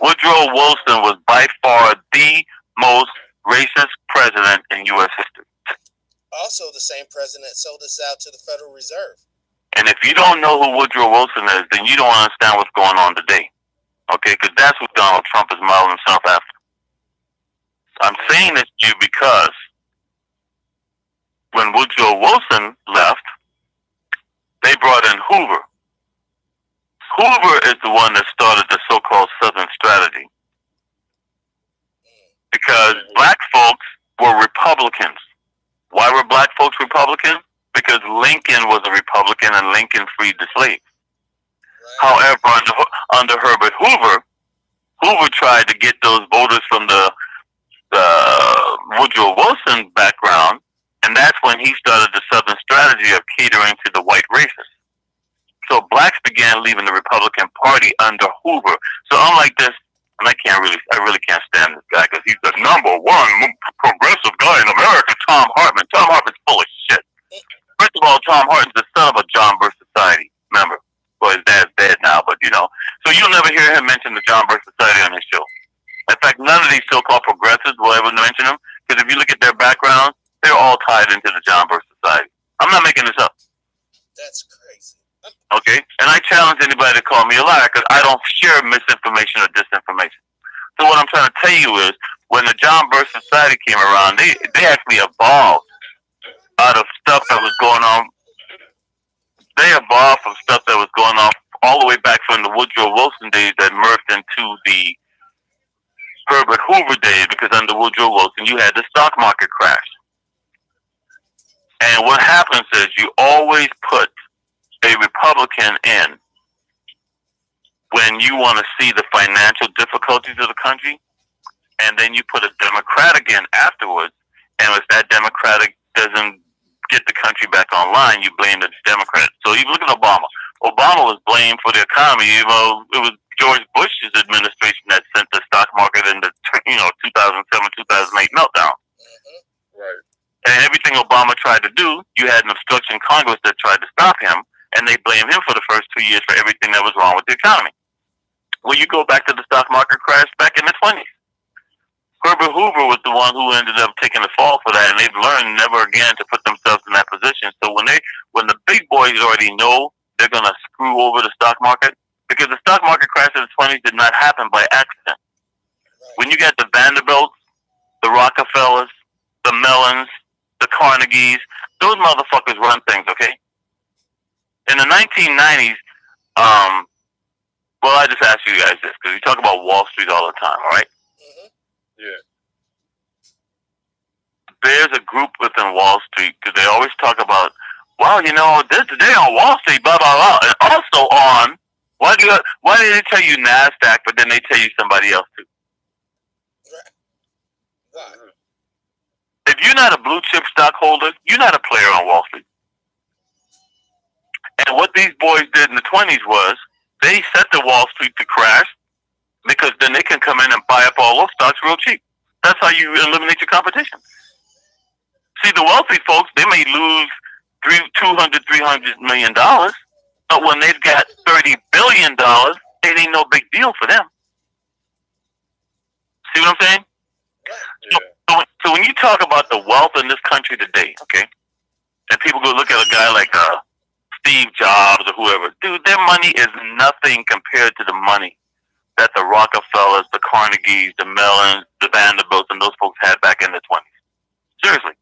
Woodrow Wilson was by far the most racist president in U.S. history. Also, the same president sold us out to the Federal Reserve. And if you don't know who Woodrow Wilson is, then you don't understand what's going on today. Okay, because that's what Donald Trump is modeling himself after. I'm saying this to you because when Woodrow Wilson left, they brought in Hoover. Hoover is the one that started the so-called Southern strategy. Because black folks were Republicans. Why were black folks Republicans? Because Lincoln was a Republican and Lincoln freed the slaves. However, under Herbert Hoover, Hoover tried to get those voters from the Woodrow Wilson background, and that's when he started the Southern strategy of catering to the white racists. So blacks began leaving the Republican Party under Hoover. So unlike this, and I really can't stand this guy because he's the number one progressive guy in America, Thom Hartman. Thom Hartman's full of shit. First of all, Thom Hartman's the son of a John Birch Society member. Well, his dad's dead now, but you know. So you'll never hear him mention the John Birch Society on his show. In fact, none of these so-called progressives will ever mention them because if you look at their background, they're all tied into the John Birch Society. I'm not making this up. That's crazy. Okay? And I challenge anybody to call me a liar because I don't share misinformation or disinformation. So what I'm trying to tell you is when the John Birch Society came around, they actually evolved out of stuff that was going on. They evolved from stuff that was going on all the way back from the Woodrow Wilson days that merged into the Herbert Hoover days because under Woodrow Wilson you had the stock market crash. And what happens is you always put a Republican in when you want to see the financial difficulties of the country, and then you put a Democratic in afterwards, and if that Democratic doesn't get the country back online, you blame the Democrat. So you look at Obama. Obama was blamed for the economy. You know, it was George Bush's administration that sent the stock market into 2007, 2008 meltdown. Right. And everything Obama tried to do, you had an obstruction Congress that tried to stop him, and they blamed him for the first 2 years for everything that was wrong with the economy. Well, you go back to the stock market crash back in the 20s. Herbert Hoover was the one who ended up taking the fall for that, and they've learned never again to put themselves in that position. So when the big boys already know they're going to screw over the stock market, because the stock market crash in the 20s did not happen by accident. When you got the Vanderbilts, the Rockefellers, the Mellons, the Carnegies, those motherfuckers run things, okay? In the 1990s, well, I just asked you guys this, because we talk about Wall Street all the time, all right? Yeah. There's a group within Wall Street, because they always talk about, well, you know, this today on Wall Street, blah, blah, blah. And also on, why do they tell you NASDAQ, but then they tell you somebody else too? Why? If you're not a blue chip stockholder, you're not a player on Wall Street. And what these boys did in the 20s was, they set the Wall Street to crash, because then they can come in and buy up all those stocks real cheap. That's how you eliminate your competition. See, the wealthy folks, they may lose $300 million, but when they've got $30 billion, it ain't no big deal for them. See what I'm saying? Yeah. So when you talk about the wealth in this country today, okay, And people go look at a guy like Steve Jobs or whoever. Dude, their money is nothing compared to the money that the Rockefellers, the Carnegies, the Mellons, the Vanderbilts, and those folks had back in the 20s. Seriously. Man.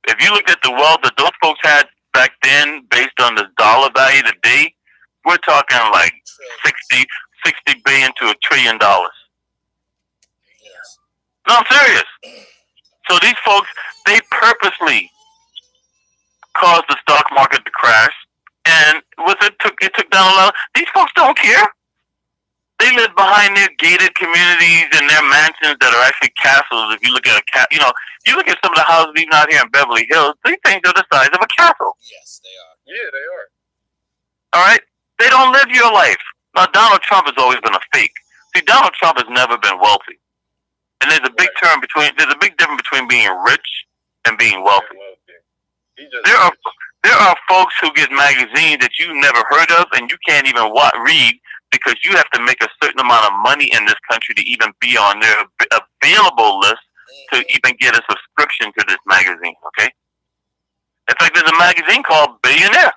If you look at the wealth that those folks had back then based on the dollar value today, we're talking like 60 billion to $1 trillion. Yes. No, I'm serious. So these folks, they purposely caused the stock market to crash, and it took down a lot. These folks don't care. They live behind their gated communities and their mansions that are actually castles. If you look at you look at some of the houses even out here in Beverly Hills, these things are the size of a castle. Yes, they are. Yeah, they are. All right, they don't live your life. Now, Donald Trump has always been a fake. See, Donald Trump has never been wealthy, and there's a big difference between being rich and being wealthy. There are folks who get magazines that you've never heard of and you can't even read because you have to make a certain amount of money in this country to even be on their available list to even get a subscription to this magazine, okay? In fact, there's a magazine called Billionaire.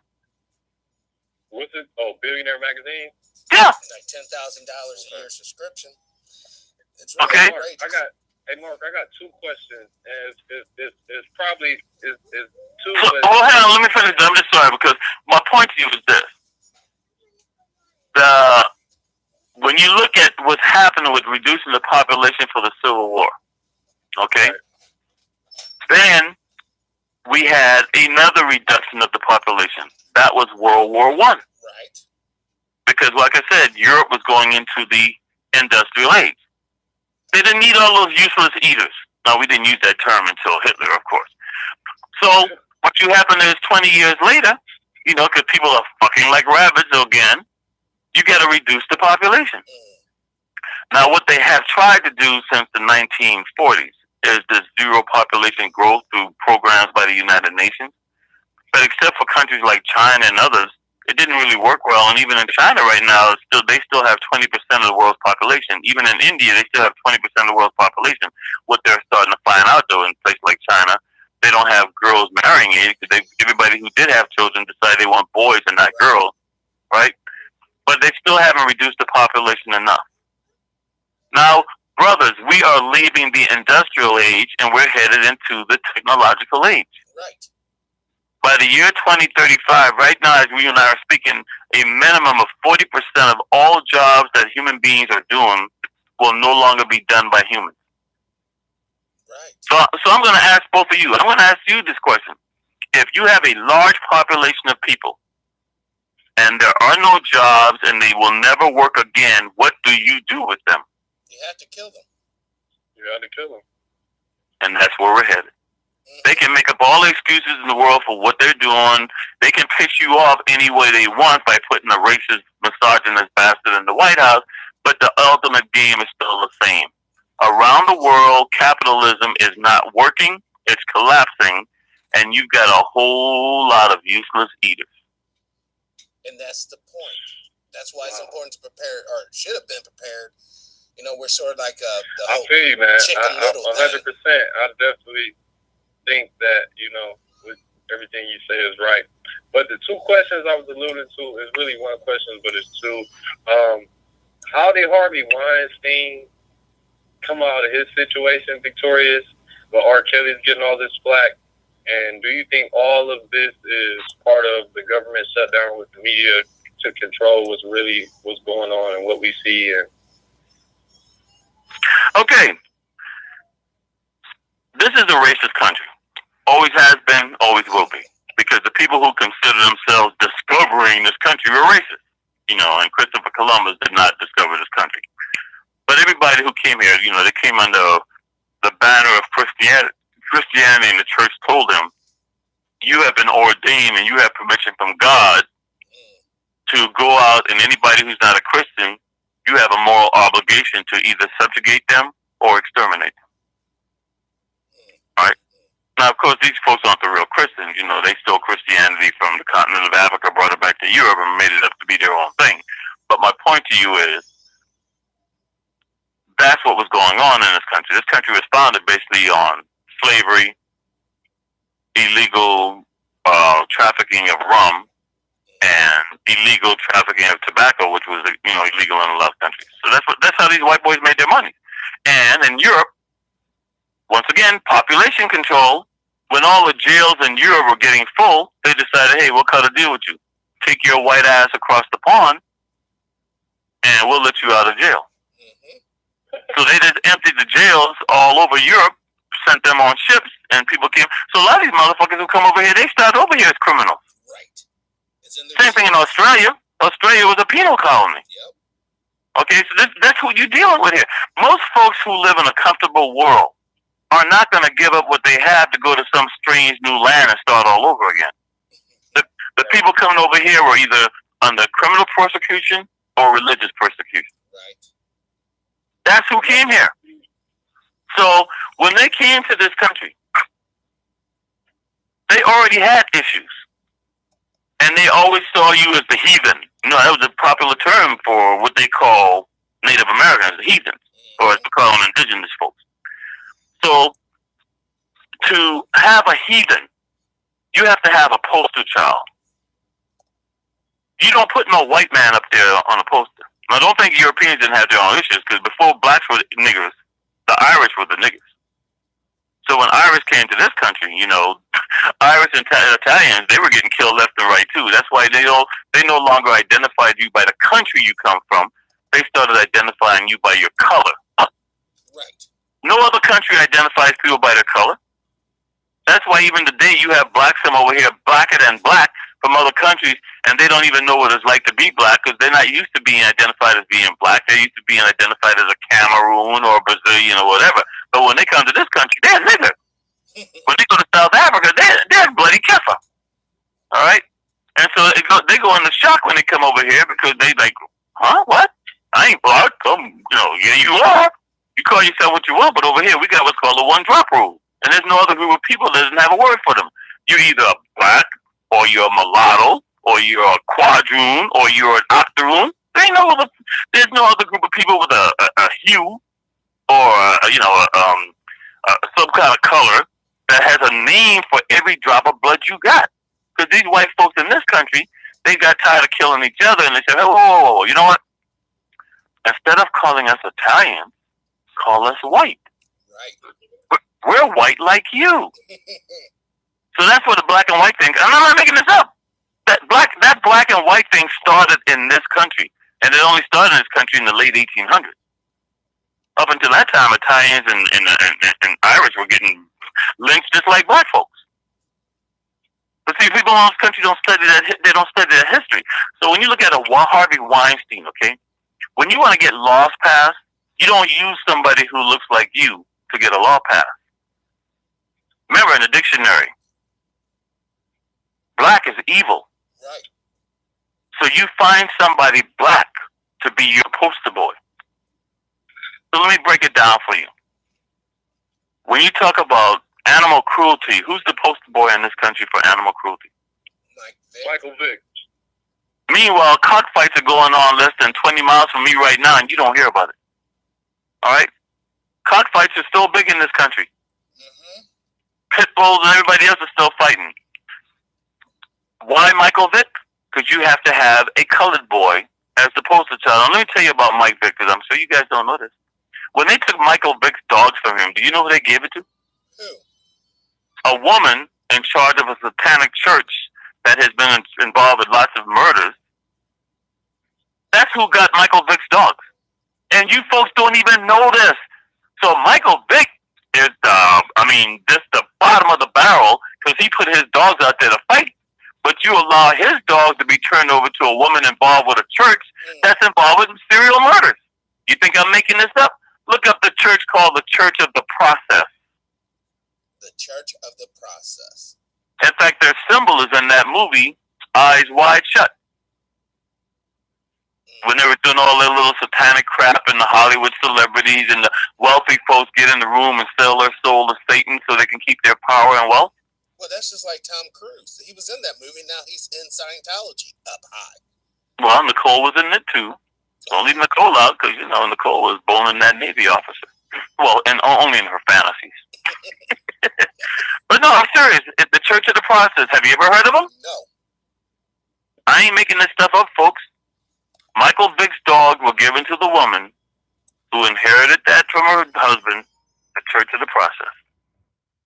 What's it? Oh, Billionaire magazine? Yeah. Like $10,000 a year subscription. It's really okay. Mark, I got two questions. It's probably two. Hold on, let me finish. I'm just sorry because my point to you is this: when you look at what's happening with reducing the population for the Civil War, okay, then we had another reduction of the population. That was World War I. Right. Because, like I said, Europe was going into the industrial age. They didn't need all those useless eaters. Now, we didn't use that term until Hitler, of course. So, what you happen is 20 years later, because people are fucking like rabbits again, you got to reduce the population. Now, what they have tried to do since the 1940s is this zero population growth through programs by the United Nations. But except for countries like China and others, it didn't really work well. And even in China right now, they still have 20% of the world's population. Even in India, they still have 20% of the world's population. What they're starting to find out, though, in places like China, they don't have girls marrying age because everybody who did have children decided they want boys and not girls, right? But they still haven't reduced the population enough. Now, brothers, we are leaving the industrial age and we're headed into the technological age. Right. By the year 2035, right now, as we and I are speaking, a minimum of 40% of all jobs that human beings are doing will no longer be done by humans. Right. So I'm going to ask both of you. I'm going to ask you this question. If you have a large population of people and there are no jobs and they will never work again, what do you do with them? You have to kill them. You have to kill them. And that's where we're headed. They can make up all the excuses in the world for what they're doing. They can piss you off any way they want by putting a racist, misogynist bastard in the White House, but the ultimate game is still the same. Around the world, capitalism is not working, it's collapsing, and you've got a whole lot of useless eaters. And that's the point. That's why it's important to prepare, or should have been prepared. We're sort of like the whole I feel you, man. Chicken Little 100%. I definitely think that, with everything you say is right. But the two questions I was alluding to is really one question, but it's two. How did Harvey Weinstein come out of his situation victorious, but R. Kelly's getting all this flack? And do you think all of this is part of the government shutdown with the media to control what's going on and what we see? Okay. This is a racist country. Always has been, always will be. Because the people who consider themselves discovering this country were racist. And Christopher Columbus did not discover this country. But everybody who came here, they came under the banner of Christianity, and the church told them, you have been ordained and you have permission from God to go out, and anybody who's not a Christian, you have a moral obligation to either subjugate them or exterminate them. All right? Now, of course, these folks aren't the real Christians. They stole Christianity from the continent of Africa, brought it back to Europe, and made it up to be their own thing. But my point to you is, that's what was going on in this country. This country responded basically on slavery, illegal trafficking of rum and illegal trafficking of tobacco, which was illegal in a lot of countries. So that's how these white boys made their money. And in Europe, once again, population control. When all the jails in Europe were getting full, they decided, hey, we'll cut a deal with you. Take your white ass across the pond, and we'll let you out of jail. So they just emptied the jails all over Europe, sent them on ships, and people came. So a lot of these motherfuckers who come over here, they started over here as criminals. Right. Same thing in Australia. Australia was a penal colony. Yep. Okay, so that's who you're dealing with here. Most folks who live in a comfortable world are not going to give up what they have to go to some strange new land and start all over again. The people coming over here were either under criminal persecution or religious persecution. Right. That's who came here. So when they came to this country, they already had issues. And they always saw you as the heathen. That was a popular term for what they call Native Americans, the heathens, or as we call them, indigenous folks. So to have a heathen, you have to have a poster child. You don't put no white man up there on a poster. Now, don't think Europeans didn't have their own issues, because before blacks were niggers, the Irish were the niggers. So when Irish came to this country, Irish and Italians, they were getting killed left and right too. That's why they no longer identified you by the country you come from. They started identifying you by your color. Right. No other country identifies people by their color. That's why even today you have blacks come over here blacker than black from other countries, and they don't even know what it's like to be black, because they're not used to being identified as being black. They're used to being identified as a Cameroon or a Brazilian or whatever. But when they come to this country, they're nigger. When they go to South Africa, they're bloody keffa. All right? And so they go into shock when they come over here, because they like, huh? What? I ain't black. Yeah, you are. You call yourself what you want, but over here we got what's called a one-drop rule. And there's no other group of people that doesn't have a word for them. You're either a black, or you're a mulatto, or you're a quadroon, or you're an octoroon. There's no other group of people with a hue, or some kind of color that has a name for every drop of blood you got. Because these white folks in this country, they got tired of killing each other, and they said, whoa, you know what? Instead of calling us Italian, call us white. Right. We're white like you. So that's what the black and white thing. I'm not making this up. That black and white thing started in this country, and it only started in this country in the late 1800s. Up until that time, Italians and Irish were getting lynched just like black folks. But see, people in this country don't study that. They don't study that history. So when you look at a Harvey Weinstein, okay, when you want to get laws passed, you don't use somebody who looks like you to get a law passed. Remember, in the dictionary, black is evil. Right. So you find somebody black to be your poster boy. So let me break it down for you. When you talk about animal cruelty, who's the poster boy in this country for animal cruelty? Michael Vick. Meanwhile, cockfights are going on less than 20 miles from me right now, and you don't hear about it. All right? Cockfights are still big in this country. Mm-hmm. Pit bulls and everybody else is still fighting. Why Michael Vick? Because you have to have a colored boy as the poster child. Now, let me tell you about Mike Vick, because I'm sure you guys don't know this. When they took Michael Vick's dogs from him, do you know who they gave it to? Who? A woman in charge of a satanic church that has been involved with lots of murders. That's who got Michael Vick's dogs. And you folks don't even know this. So Michael Vick is, just the bottom of the barrel, because he put his dogs out there to fight. But you allow his dogs to be turned over to a woman involved with a church that's involved with serial murders. You think I'm making this up? Look up the church called the Church of the Process. The Church of the Process. In fact, their symbol is in that movie, Eyes Wide Shut. When they were doing all their little satanic crap and the Hollywood celebrities and the wealthy folks get in the room and sell their soul to Satan so they can keep their power and wealth. Well, that's just like Tom Cruise. He was in that movie. Now he's in Scientology, up high. Well, Nicole was in it too. Don't leave Nicole out, because Nicole was boning that Navy officer. Well, and only in her fantasies. But no, I'm serious. It's the Church of the Process. Have you ever heard of them? No. I ain't making this stuff up, folks. Michael Vick's dog was given to the woman who inherited that from her husband, the Church of the Process.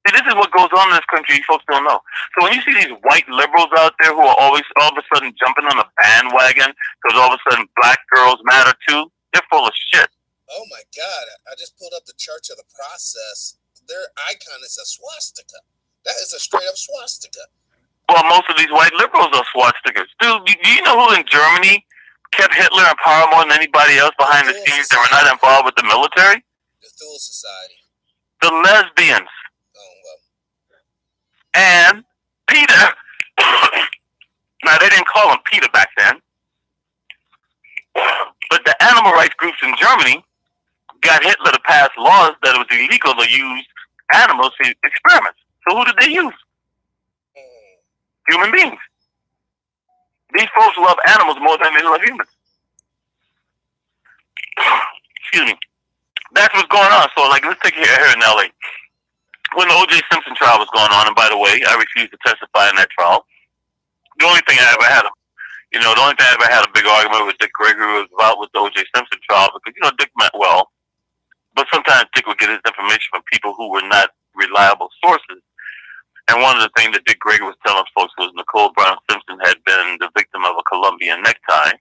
See, this is what goes on in this country. You folks don't know. So when you see these white liberals out there who are always all of a sudden jumping on a bandwagon because all of a sudden black girls matter too, they're full of shit. Oh my God! I just pulled up the Church of the Process. Their icon is a swastika. That is a straight up swastika. Well, most of these white liberals are swastikas. Dude, do you know who in Germany kept Hitler in power more than anybody else behind the scenes that were not involved with the military? The Thule Society. The lesbians. Oh, well. And Peter. Now, they didn't call him Peter back then. But the animal rights groups in Germany got Hitler to pass laws that it was illegal to use animals for experiments. So who did they use? Human beings. These folks love animals more than they love humans. Excuse me. That's what's going on. So, like, let's take it here in LA. When the O.J. Simpson trial was going on, and by the way, I refused to testify in that trial. The only thing I ever had a big argument with Dick Gregory was about with the O.J. Simpson trial, because, Dick meant well, but sometimes Dick would get his information from people who were not reliable sources. And one of the things that Dick Gregory was telling folks was Nicole Brown Simpson had been the victim of a Colombian necktie,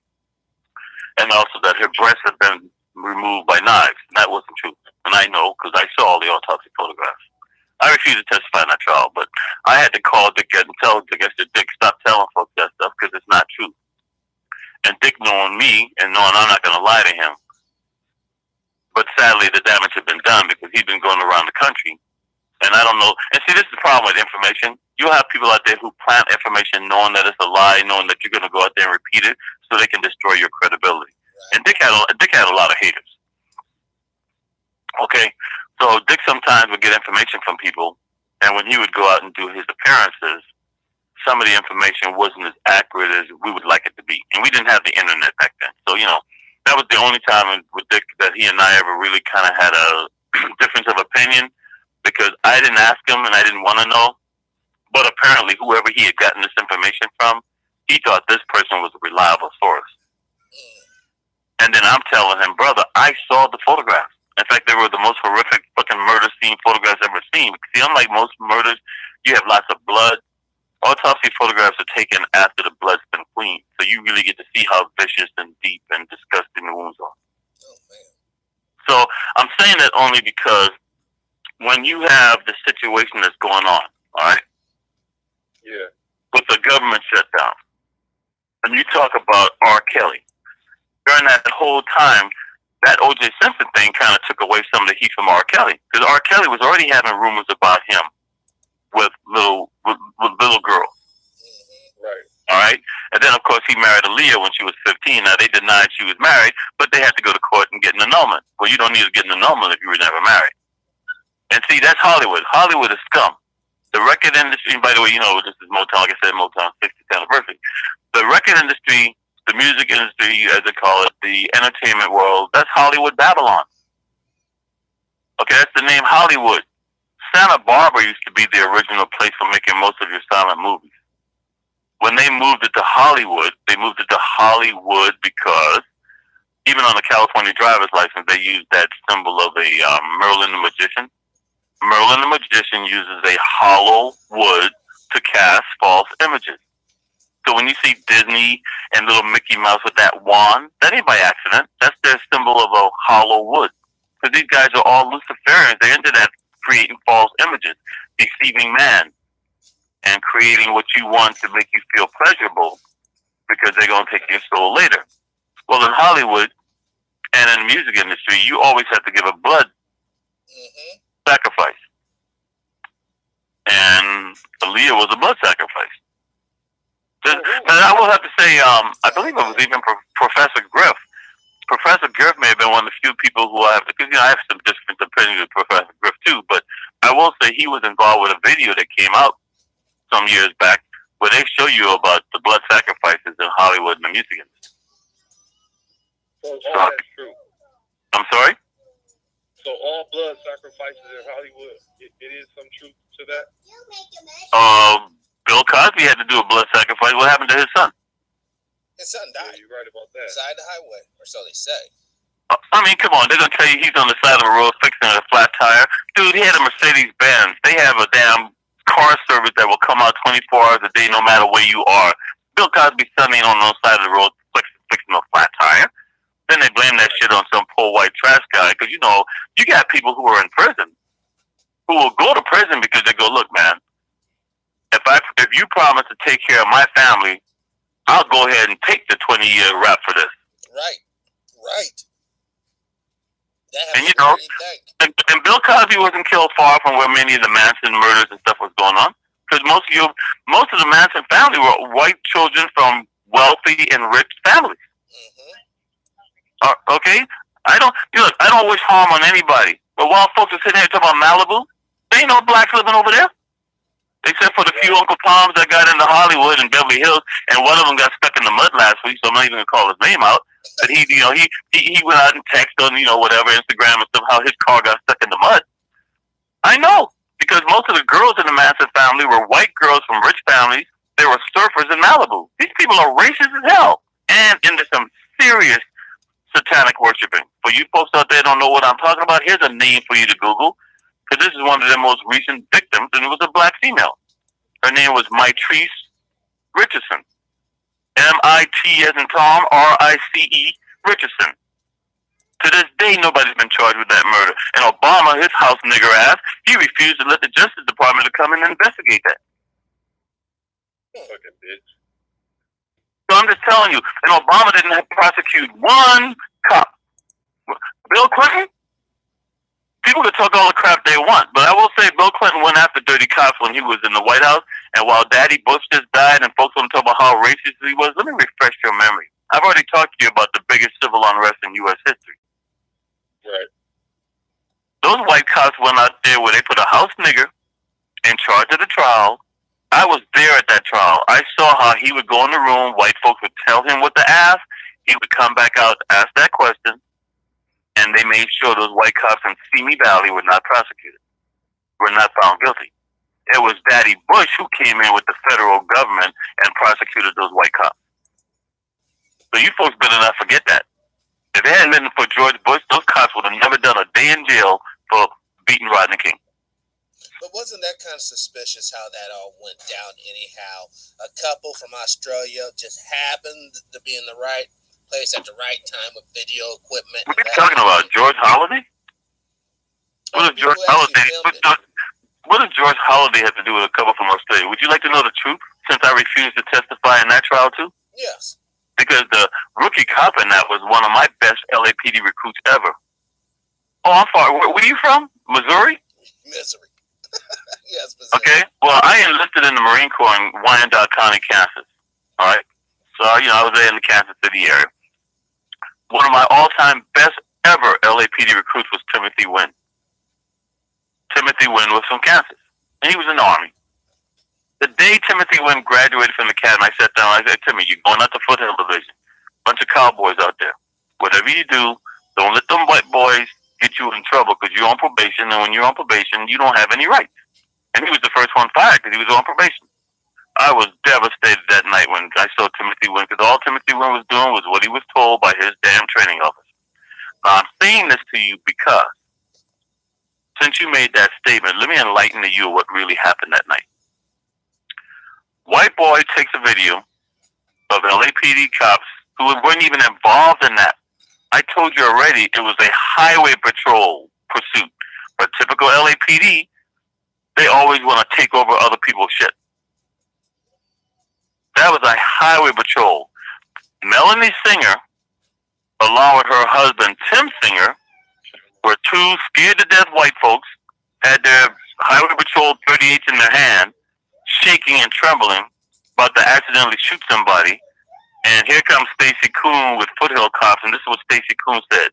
and also that her breasts had been removed by knives. And that wasn't true. And I know, because I saw all the autopsy photographs. I refused to testify in that trial, but I had to call Dick and tell Dick, I said, Dick, stop telling folks that stuff, because it's not true. And Dick, knowing me, and knowing I'm not going to lie to him, but sadly the damage had been done because he'd been going around the country. And I don't know. And see, this is the problem with information. You'll have people out there who plant information knowing that it's a lie, knowing that you're going to go out there and repeat it so they can destroy your credibility. And Dick had a lot of haters. Okay? So Dick sometimes would get information from people, and when he would go out and do his appearances, some of the information wasn't as accurate as we would like it to be. And we didn't have the internet back then. So, that was the only time with Dick that he and I ever really kind of had a difference of opinion, because I didn't ask him and I didn't want to know. But apparently whoever he had gotten this information from, he thought this person was a reliable source. And then I'm telling him, brother, I saw the photographs. In fact, they were the most horrific fucking murder scene photographs I've ever seen. See, unlike most murders, you have lots of blood. Autopsy photographs are taken after the blood's been cleaned. So you really get to see how vicious and deep and disgusting the wounds are. Oh, man. So I'm saying that only because when you have the situation that's going on, all right? Yeah. With the government shutdown, and you talk about R. Kelly, during that whole time, that O.J. Simpson thing kind of took away some of the heat from R. Kelly, because R. Kelly was already having rumors about him with little girls. Right. All right? And then, of course, he married Aaliyah when she was 15. Now, they denied she was married, but they had to go to court and get an annulment. Well, you don't need to get an annulment if you were never married. And see, that's Hollywood. Hollywood is scum. The record industry, by the way, this is Motown, like I said, Motown's 60th anniversary. The record industry, the music industry, as they call it, the entertainment world, that's Hollywood Babylon. Okay, that's the name Hollywood. Santa Barbara used to be the original place for making most of your silent movies. When they moved it to Hollywood, they moved it to Hollywood because even on the California driver's license, they used that symbol of a Merlin the Magician. Merlin the Magician uses a hollow wood to cast false images. So when you see Disney and little Mickey Mouse with that wand, that ain't by accident. That's their symbol of a hollow wood. Because these guys are all Luciferians. They're into that, creating false images, deceiving man, and creating what you want to make you feel pleasurable because they're going to take your soul later. Well, in Hollywood and in the music industry, you always have to give a blood sacrifice. And Aaliyah was a blood sacrifice. And I will have to say, I believe it was even Professor Griff. Professor Griff may have been one of the few people who I have, because I have some different opinions with Professor Griff too, but I will say he was involved with a video that came out some years back where they show you about the blood sacrifices in Hollywood and the music industry. So all that's true. I'm sorry? So all blood sacrifices sacrifices in Hollywood, it is some truth to that? Bill Cosby had to do a blood sacrifice. What happened to his son? His son died. Yeah, you're right about that. Side the highway, or so they say. I mean, come on. They're going to tell you he's on the side of the road fixing a flat tire. Dude, he had a Mercedes-Benz. They have a damn car service that will come out 24 hours a day no matter where you are. Bill Cosby's son ain't on the side of the road fixing a flat tire. Then they blame that shit on some poor white trash guy. Because, you know, you got people who are in prison who will go to prison because they go, look, man, if you promise to take care of my family, I'll go ahead and take the 20-year rap for this. Right. And you know, and Bill Cosby wasn't killed far from where many of the Manson murders and stuff was going on. Because most of the Manson family were white children from wealthy and rich families. Mm-hmm. Okay, I don't wish harm on anybody. But while folks are sitting here talking about Malibu, there ain't no blacks living over there. Except for the few Uncle Toms that got into Hollywood and Beverly Hills, and one of them got stuck in the mud last week, so I'm not even gonna call his name out. But he went out and texted on, whatever, Instagram and stuff, how his car got stuck in the mud. I know, because most of the girls in the Manson family were white girls from rich families. They were surfers in Malibu. These people are racist as hell, and into some serious satanic worshiping. For you folks out there don't know what I'm talking about, here's a name for you to Google, because this is one of their most recent victims, and it was a black female. Her name was Mitrice Richardson. M-I-T as in Tom, R-I-C-E, Richardson. To this day, nobody's been charged with that murder. And Obama, his house nigger ass, he refused to let the Justice Department to come in and investigate that. Fucking bitch. So I'm just telling you, and Obama didn't have to prosecute one cop. Bill Clinton? People can talk all the crap they want, but I will say Bill Clinton went after dirty cops when he was in the White House, and while Daddy Bush just died and folks want to talk about how racist he was, let me refresh your memory. I've already talked to you about the biggest civil unrest in U.S. history. Right. Those white cops went out there where they put a house nigger in charge of the trial. I was there at that trial. I saw how he would go in the room, white folks would tell him what to ask, he would come back out, ask that question, and they made sure those white cops in Simi Valley were not prosecuted, were not found guilty. It was Daddy Bush who came in with the federal government and prosecuted those white cops. So you folks better not forget that. If it hadn't been for George Bush, those cops would have never done a day in jail for beating Rodney King. But wasn't that kind of suspicious how that all went down anyhow? A couple from Australia just happened to be in the right place at the right time with video equipment. What are you talking about? George Holliday? What does George Holliday have to do with a couple from Australia? Would you like to know the truth, since I refused to testify in that trial too? Yes. Because the rookie cop in that was one of my best LAPD recruits ever. Oh, I'm sorry. Where are you from? Missouri? Missouri. Yes, Missouri. Okay. Well, I enlisted in the Marine Corps in Wyandotte County, Kansas. All right. So, I was there in the Kansas City area. One of my all-time best ever LAPD recruits was Timothy Wynn. Timothy Wynn was from Kansas, and he was in the Army. The day Timothy Wynn graduated from the academy, I sat down, I said, Timmy, you're going out to Foothill Division. Bunch of cowboys out there. Whatever you do, don't let them white boys get you in trouble, because you're on probation, and when you're on probation, you don't have any rights. And he was the first one fired because he was on probation. I was devastated that night when I saw Timothy Wynn, because all Timothy Wynn was doing was what he was told by his damn training officer. Now, I'm saying this to you because since you made that statement, let me enlighten you what really happened that night. White boy takes a video of LAPD cops who weren't even involved in that. I told you already, it was a highway patrol pursuit. But typical LAPD, they always want to take over other people's shit. That was a highway patrol. Melanie Singer, along with her husband Tim Singer, were two scared to death white folks, had their highway patrol 38s in their hand, shaking and trembling, about to accidentally shoot somebody. And here comes Stacy Koon with Foothill Cops, and this is what Stacy Koon said.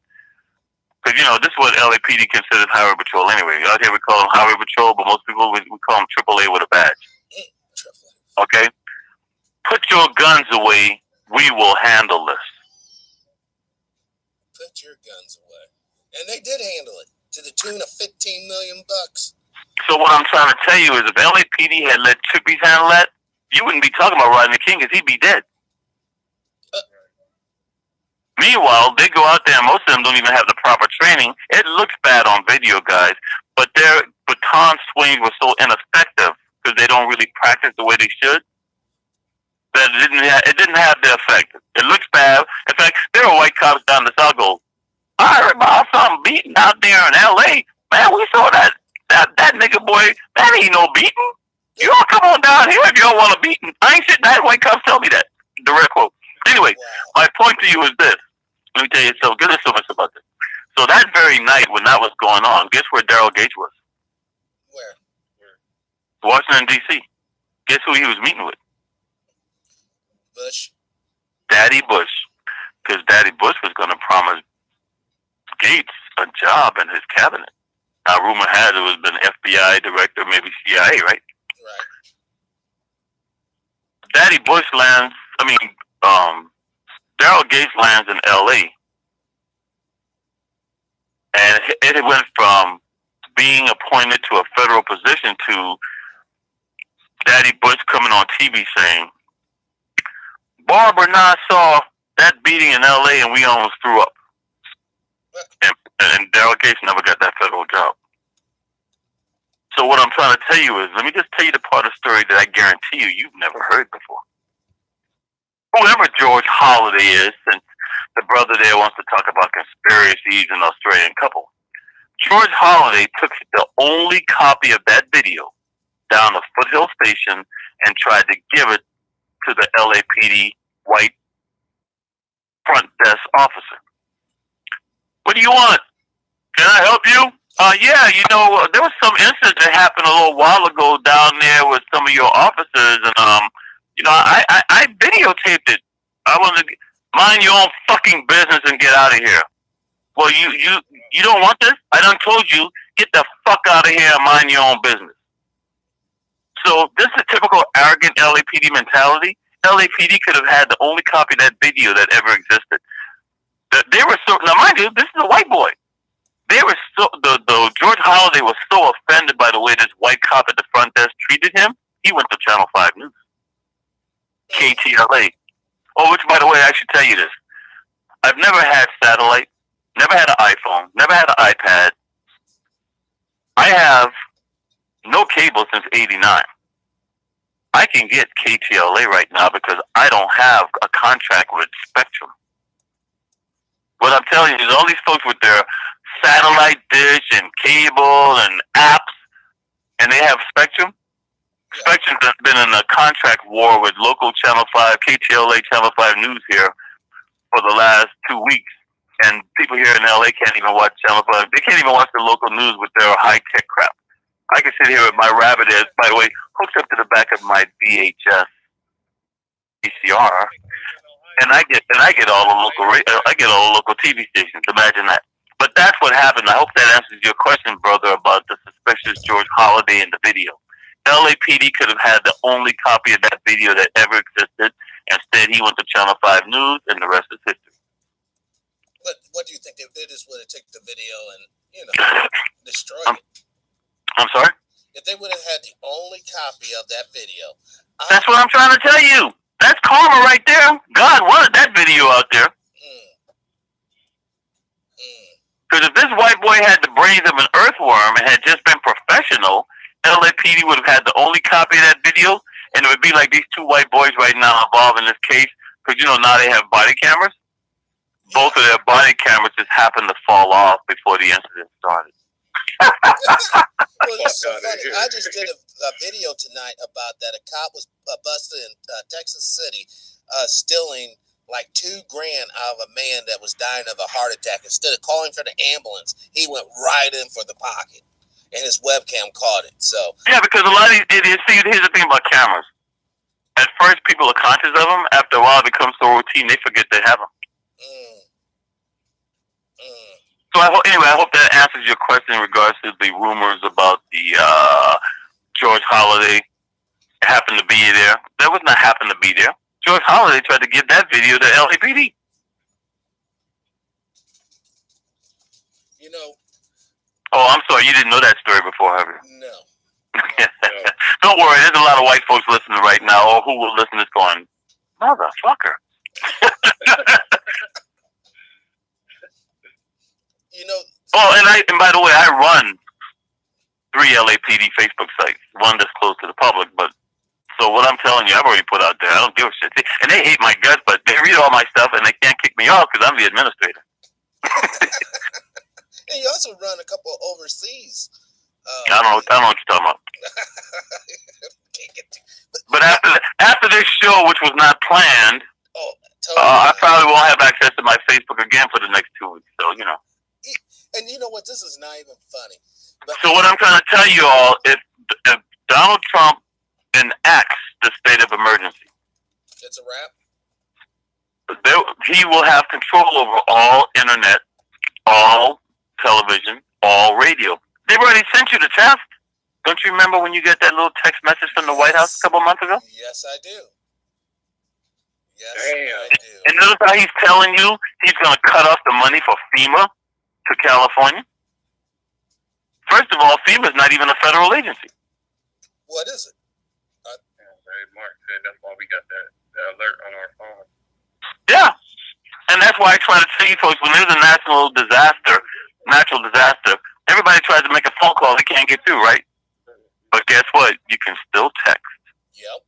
Because, this is what LAPD considers highway patrol anyway. Out here we call them highway patrol, but most people, we call them AAA with a badge. Okay? Put your guns away. We will handle this. Put your guns away. And they did handle it. to the tune of $15 million. So what I'm trying to tell you is, if LAPD had let Chippies handle that, you wouldn't be talking about Rodney King, because he'd be dead. Meanwhile, they go out there, and most of them don't even have the proper training. It looks bad on video, guys, but their baton swing was so ineffective because they don't really practice the way they should, that it didn't have the effect. It looks bad. In fact, there are white cops down the south go, I heard about something beating out there in L.A. Man, we saw that nigga boy, that ain't no beating. You all come on down here if you don't want a beating. I ain't sitting there. White cops tell me that. Direct quote. Anyway, my point to you is this. Let me tell you, there's so much about this. So that very night when that was going on, guess where Daryl Gates was? Where? Washington, D.C. Guess who he was meeting with? Bush. Daddy Bush. Because Daddy Bush was going to promise Gates a job in his cabinet. Now, rumor had it was been FBI director, maybe CIA, right? Right. Daddy Bush lands, Daryl Gates lands in L.A. And it went from being appointed to a federal position to Daddy Bush coming on TV saying, Barbara and I saw that beating in L.A. and we almost threw up. And Daryl Gates never got that federal job. So what I'm trying to tell you is, let me just tell you the part of the story that I guarantee you've never heard before. Whoever George Holliday is, since the brother there wants to talk about conspiracies and Australian couple, George Holliday took the only copy of that video down to Foothill Station and tried to give it to the LAPD white front desk officer. What do you want? Can I help you? Yeah, there was some incident that happened a little while ago down there with some of your officers, and I videotaped it. I want to mind your own fucking business and get out of here. Well, you don't want this? I done told you, get the fuck out of here and mind your own business. So this is a typical arrogant LAPD mentality. LAPD could have had the only copy of that video that ever existed. They were so, now mind you, this is a white boy. They were so, the George Holliday was so offended by the way this white cop at the front desk treated him, he went to Channel 5 News. KTLA. Oh, which, by the way, I should tell you this. I've never had satellite, never had an iPhone, never had an iPad. I have no cable since '89. I can get KTLA right now because I don't have a contract with Spectrum. What I'm telling you is all these folks with their satellite dish and cable and apps, and they have Spectrum. Spectrum's been in a contract war with local Channel 5, KTLA Channel 5 News here for the last 2 weeks. And people here in LA can't even watch Channel 5. They can't even watch the local news with their high-tech crap. I can sit here with my rabbit ears, by the way, hooked up to the back of my VHS VCR, and I get all the local TV stations. Imagine that. But that's what happened. I hope that answers your question, brother, about the suspicious George Holliday in the video. LAPD could have had the only copy of that video that ever existed. Instead, he went to Channel 5 News, and the rest is history. But what do you think? They just would have taken the video and, destroyed it. I'm sorry? If they would have had the only copy of that video. That's what I'm trying to tell you. That's karma right there. God wanted that video out there. Because if this white boy had the brains of an earthworm and had just been professional, LAPD would have had the only copy of that video, and it would be like these two white boys right now involved in this case, because, now they have body cameras. Both of their body cameras just happened to fall off before the incident started. Well, it's so funny. I just did a video tonight about that. A cop was busted in Texas City stealing like $2,000 out of a man that was dying of a heart attack. Instead of calling for the ambulance, he went right in for the pocket. And his webcam caught it. So yeah, because a lot of these idiots. See, here's the thing about cameras. At first, people are conscious of them. After a while, it becomes so routine they forget they have them. So I hope that answers your question in regards to the rumors about the George Holliday happened to be there. That was not happened to be there. George Holliday tried to give that video to LAPD. Oh, I'm sorry. You didn't know that story before, have you? No. Don't worry. There's a lot of white folks listening right now, or who will listen to this going, motherfucker. You know. Oh, and by the way, I run 3 LAPD Facebook sites, one that's close to the public, but so what I'm telling you, I've already put out there. I don't give a shit. And they hate my guts, but they read all my stuff and they can't kick me off because I'm the administrator. And you also run a couple overseas. I don't know what you're talking about. But after this show, which was not planned, I probably won't have access to my Facebook again for the next 2 weeks. So, you know. And you know what? This is not even funny. But so what I'm trying to tell you all, if Donald Trump enacts the state of emergency, it's a wrap. He will have control over all internet, all television, all radio. They've already sent you the test. Don't you remember when you get that little text message from the White House a couple months ago? Yes, I do. Yes, Damn. I do. And notice how he's telling you he's going to cut off the money for FEMA to California? First of all, FEMA is not even a federal agency. What is it? Mark said that's why we got that alert on our phone. Yeah. And that's why I try to tell you folks, when there's a natural disaster, everybody tries to make a phone call. They can't get through, right? But guess what? You can still text. Yep.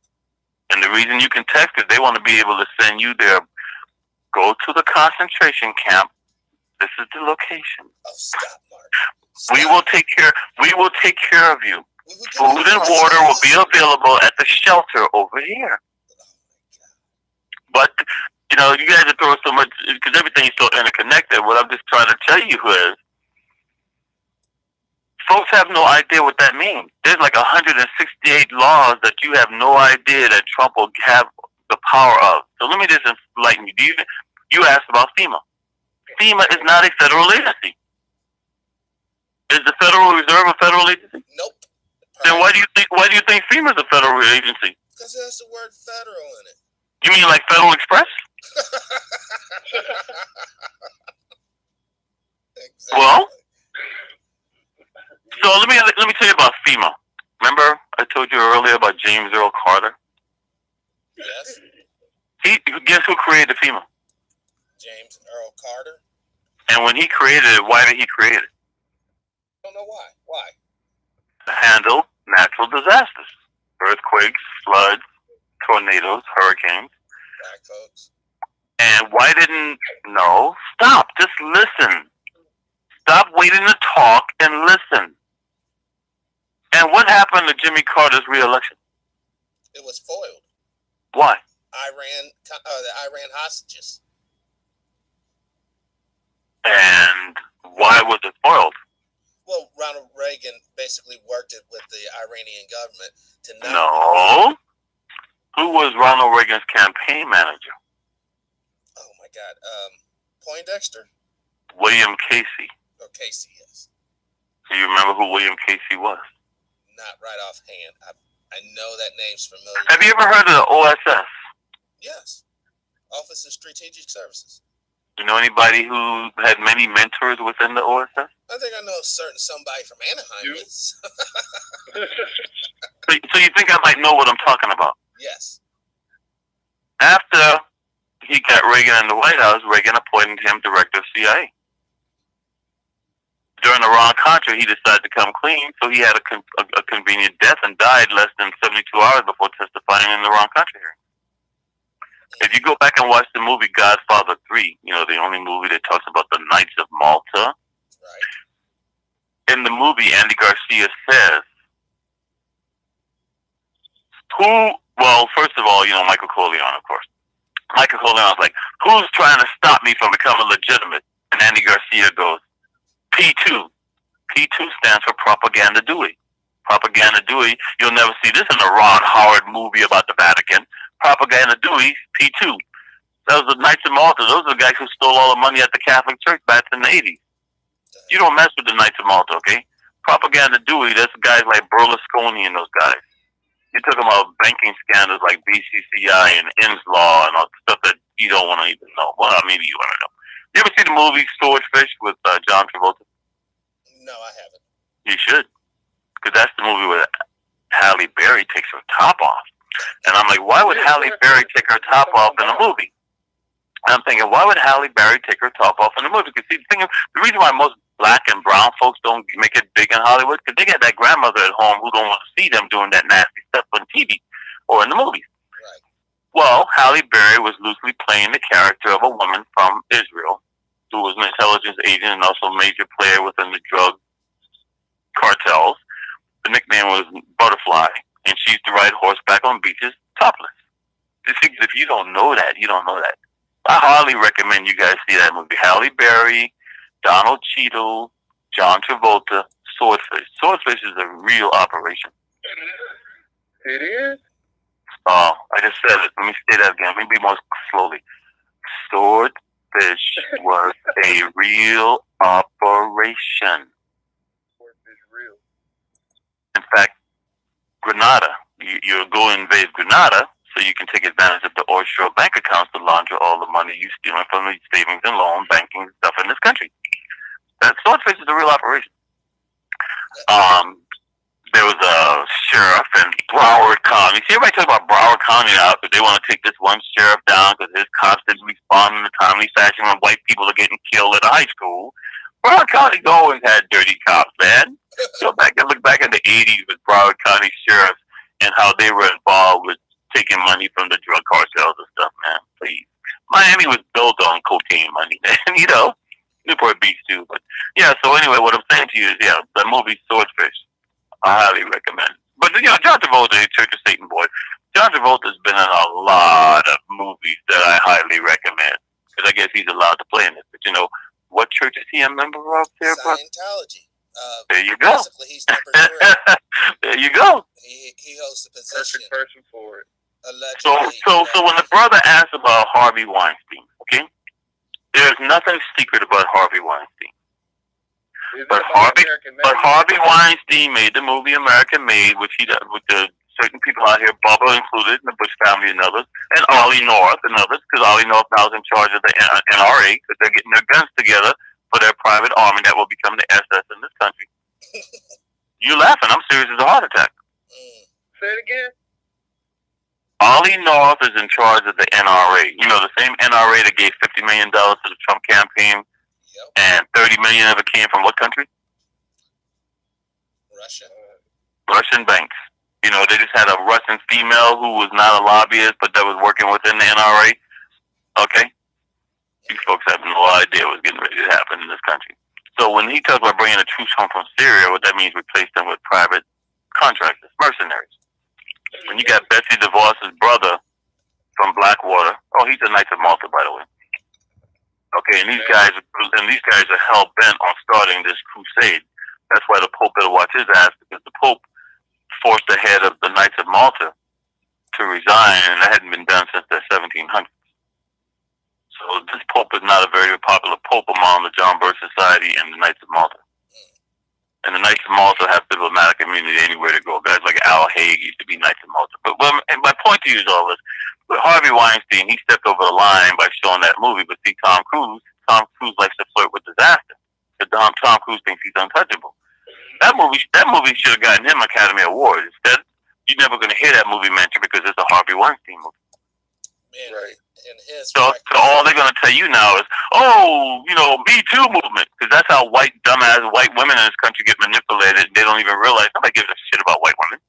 And the reason you can text is they want to be able to send you there. Go to the concentration camp. This is the location. Oh, stop, Mark. Stop. We will take care of you. Food and water will be available at the shelter over here. But, you know, you guys are throwing so much, because everything is so interconnected. What I'm just trying to tell you is, folks have no idea what that means. There's like 168 laws that you have no idea that Trump will have the power of. So let me just enlighten you. You asked about FEMA. FEMA is not a federal agency. Is the Federal Reserve a federal agency? Nope. Then why do you think FEMA is a federal agency? Because it has the word federal in it. You mean like Federal Express? Exactly. Well, so let me tell you about FEMA. Remember I told you earlier about James Earl Carter? Yes. Guess who created FEMA? James Earl Carter. And when he created it, why did he create it? I don't know why. Why? To handle natural disasters. Earthquakes, floods, tornadoes, hurricanes. Black folks. And why didn't... No, stop. Just listen. Stop waiting to talk and listen. And what happened to Jimmy Carter's re-election? It was foiled. Why? The Iran hostages. And why was it foiled? Well, Ronald Reagan basically worked it with the Iranian government to not... No. Who was Ronald Reagan's campaign manager? Oh, my God. Poindexter? William Casey. Oh, Casey, yes. Do you remember who William Casey was? Not right offhand. I know that name's familiar. Have you ever heard of the OSS? Yes. Office of Strategic Services. You know anybody who had many mentors within the OSS? I think I know somebody from Anaheim. So you think I might know what I'm talking about? Yes. After he got Reagan in the White House, Reagan appointed him director of CIA. During the Iran-Contra, he decided to come clean, so he had a convenient death and died less than 72 hours before testifying in the Iran-Contra hearing. If you go back and watch the movie Godfather 3, you know, the only movie that talks about the Knights of Malta. Right. In the movie, Andy Garcia says, first of all, you know, Michael Corleone, of course. Michael Corleone's like, who's trying to stop me from becoming legitimate? And Andy Garcia goes, P2. P2 stands for Propaganda Dewey. Propaganda Dewey, you'll never see this in a Ron Howard movie about the Vatican. Propaganda Dewey, P2. Those are the Knights of Malta. Those are the guys who stole all the money at the Catholic Church back in the 80s. You don't mess with the Knights of Malta, okay? Propaganda Dewey, that's guys like Berlusconi and those guys. You're talking about banking scandals like BCCI and Inslaw and all the stuff that you don't want to even know. Well, maybe you want to know. You ever see the movie Swordfish with John Travolta? No, I haven't. He should, because that's the movie where Halle Berry takes her top off. And I'm like, why would Halle Berry take her top off in a movie? And I'm thinking, why would Halle Berry take her top off in a movie? Because the reason why most black and brown folks don't make it big in Hollywood, because they got that grandmother at home who don't want to see them doing that nasty stuff on TV or in the movies. Right. Well, Halle Berry was loosely playing the character of a woman from Israel who was an intelligence agent and also a major player within the drug cartels. The nickname was Butterfly, and she used to ride horseback on beaches topless. If you don't know that, you don't know that. I highly recommend you guys see that movie. Halle Berry, Donald Cheadle, John Travolta, Swordfish. Swordfish is a real operation. It is? Oh, I just said it. Let me say that again. Let me be more slowly. Swordfish was a real operation. Swordfish real. In fact, Grenada, you go invade Grenada so you can take advantage of the offshore bank accounts to launder all the money you stealing from the savings and loan banking stuff in this country. That Swordfish is a real operation. There was a sheriff in Broward County. See, everybody talk about Broward County now because they want to take this one sheriff down because his cops didn't respond in a timely fashion when white people are getting killed at a high school. Broward County's always had dirty cops, man. Go back and look back in the 80s with Broward County sheriffs and how they were involved with taking money from the drug cartels and stuff, man. Please. Miami was built on cocaine money, man. You know, Newport Beach too. But yeah, so anyway, what I'm saying to you is, yeah, the movie Swordfish, I highly recommend. But you know, John Travolta, Church of Satan boy. John Travolta's been in a lot of movies that I highly recommend because I guess he's allowed to play in it. But you know, what church is he a member of? There, Scientology. There you go. Basically, he's number 3. There you go. He holds the position. Perfect person for it. Allegedly, so when the brother asked about Harvey Weinstein, okay, there's nothing secret about Harvey Weinstein. But Harvey Weinstein made the movie American Made, which he did with the certain people out here, Bubba included, and the Bush family and others, and Ollie North and others, because Ollie North now is in charge of the NRA, because they're getting their guns together for their private army that will become the SS in this country. You laughing? I'm serious as a heart attack. Say it again. Ollie North is in charge of the NRA. You know, the same NRA that gave $50 million to the Trump campaign. Yep. And $30 million of it came from what country? Russia. Russian banks. You know, they just had a Russian female who was not a lobbyist, but that was working within the NRA. Okay? These folks have no idea what's getting ready to happen in this country. So when he talks about bringing the troops home from Syria, what that means, replace them with private contractors, mercenaries. When you got Betsy DeVos's brother from Blackwater, oh, he's a Knight of Malta, by the way. Okay, and these guys are hell bent on starting this crusade. That's why the Pope better watch his ass, because the Pope forced the head of the Knights of Malta to resign, and that hadn't been done since the 1700s. So this Pope is not a very popular Pope among the John Birch Society and the Knights of Malta. And the Knights of Malta have diplomatic immunity anywhere to go. Guys like Al Haig used to be Knights of Malta. But and my point to you is all this. With Harvey Weinstein, he stepped over the line by showing that movie. But see, Tom Cruise likes to flirt with disaster. But Tom Cruise thinks he's untouchable. That movie should have gotten him an Academy Award. Instead, you're never going to hear that movie mentioned because it's a Harvey Weinstein movie. Man, right. So all they're going to tell you now is, oh, you know, Me Too movement. Because that's how dumbass white women in this country get manipulated. They don't even realize nobody gives a shit about white women.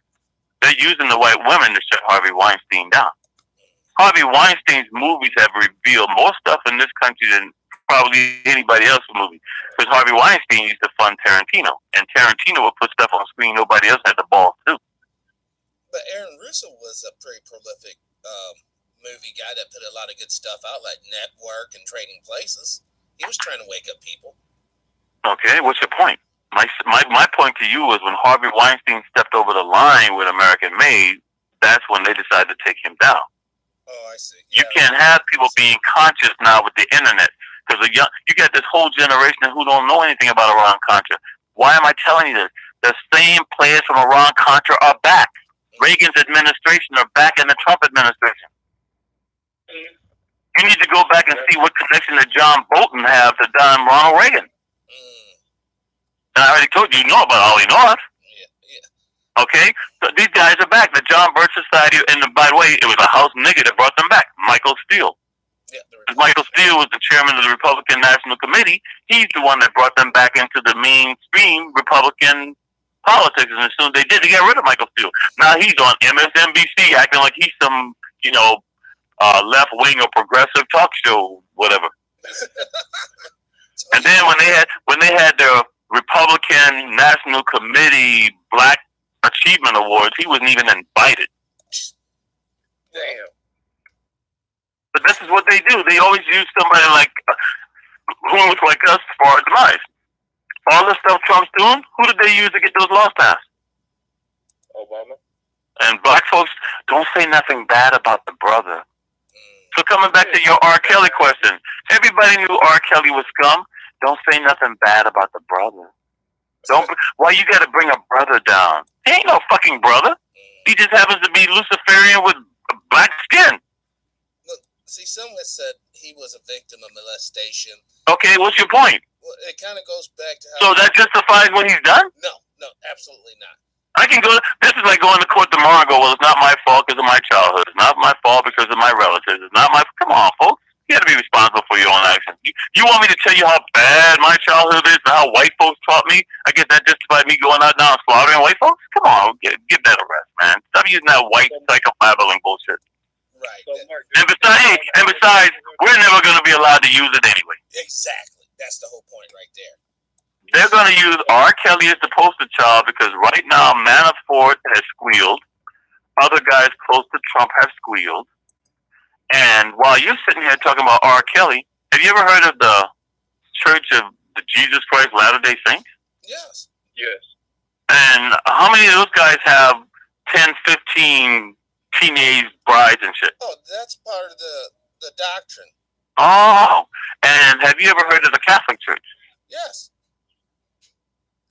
They're using the white women to shut Harvey Weinstein down. Harvey Weinstein's movies have revealed more stuff in this country than probably anybody else's movie. Because Harvey Weinstein used to fund Tarantino. And Tarantino would put stuff on screen nobody else had the balls to do. But Aaron Russo was a pretty prolific movie guy that put a lot of good stuff out, like Network and Trading Places. He was trying to wake up people. Okay, what's your point? My point to you was when Harvey Weinstein stepped over the line with American Made, that's when they decided to take him down. Oh, I see. Yeah, you can't have people being conscious now with the internet, because you got this whole generation who don't know anything about Iran-Contra. Why am I telling you this? The same players from Iran-Contra are back. Reagan's administration are back in the Trump administration. You need to go back and see what connection that John Bolton have to Ronald Reagan. And I already told you, you know about Ollie North. Yeah. Okay? So these guys are back. The John Birch Society, and by the way, it was a house nigga that brought them back, Michael Steele. Yeah, Michael Steele was the chairman of the Republican National Committee. He's the one that brought them back into the mainstream Republican politics, and as soon as they did, they got rid of Michael Steele. Now he's on MSNBC acting like he's some, left-wing or progressive talk show, whatever. And then when they had the Republican National Committee Black Achievement Awards, he wasn't even invited. Damn. But this is what they do. They always use somebody like who looks like us for our demise. All the stuff Trump's doing, who did they use to get those laws passed? Obama. And black folks, don't say nothing bad about the brother. So coming back to your R. Kelly question, everybody knew R. Kelly was scum. Don't say nothing bad about the brother. Why you got to bring a brother down? He ain't no fucking brother. He just happens to be Luciferian with black skin. Look, see, some has said he was a victim of molestation. Okay, what's your point? Well, it kind of goes back to how... So that justifies what he's done? No, absolutely not. I can go... This is like going to court tomorrow and go, well, it's not my fault because of my childhood. It's not my fault because of my relatives. It's not my... Come on, folks. You got to be responsible for your own actions. You want me to tell you how bad my childhood is and how white folks taught me? I guess that justified me going out now and slaughtering white folks? Come on, give that a rest, man. Stop using that white psychopathing bullshit. Right. And besides, we're never going to be allowed to use it anyway. Exactly. That's the whole point right there. They're going to use R. Kelly as the poster child because right now Manafort has squealed. Other guys close to Trump have squealed. And while you're sitting here talking about R. Kelly, have you ever heard of the Church of the Jesus Christ Latter-day Saints? Yes. Yes. And how many of those guys have 10, 15 teenage brides and shit? Oh, that's part of the doctrine. Oh, and have you ever heard of the Catholic Church? Yes.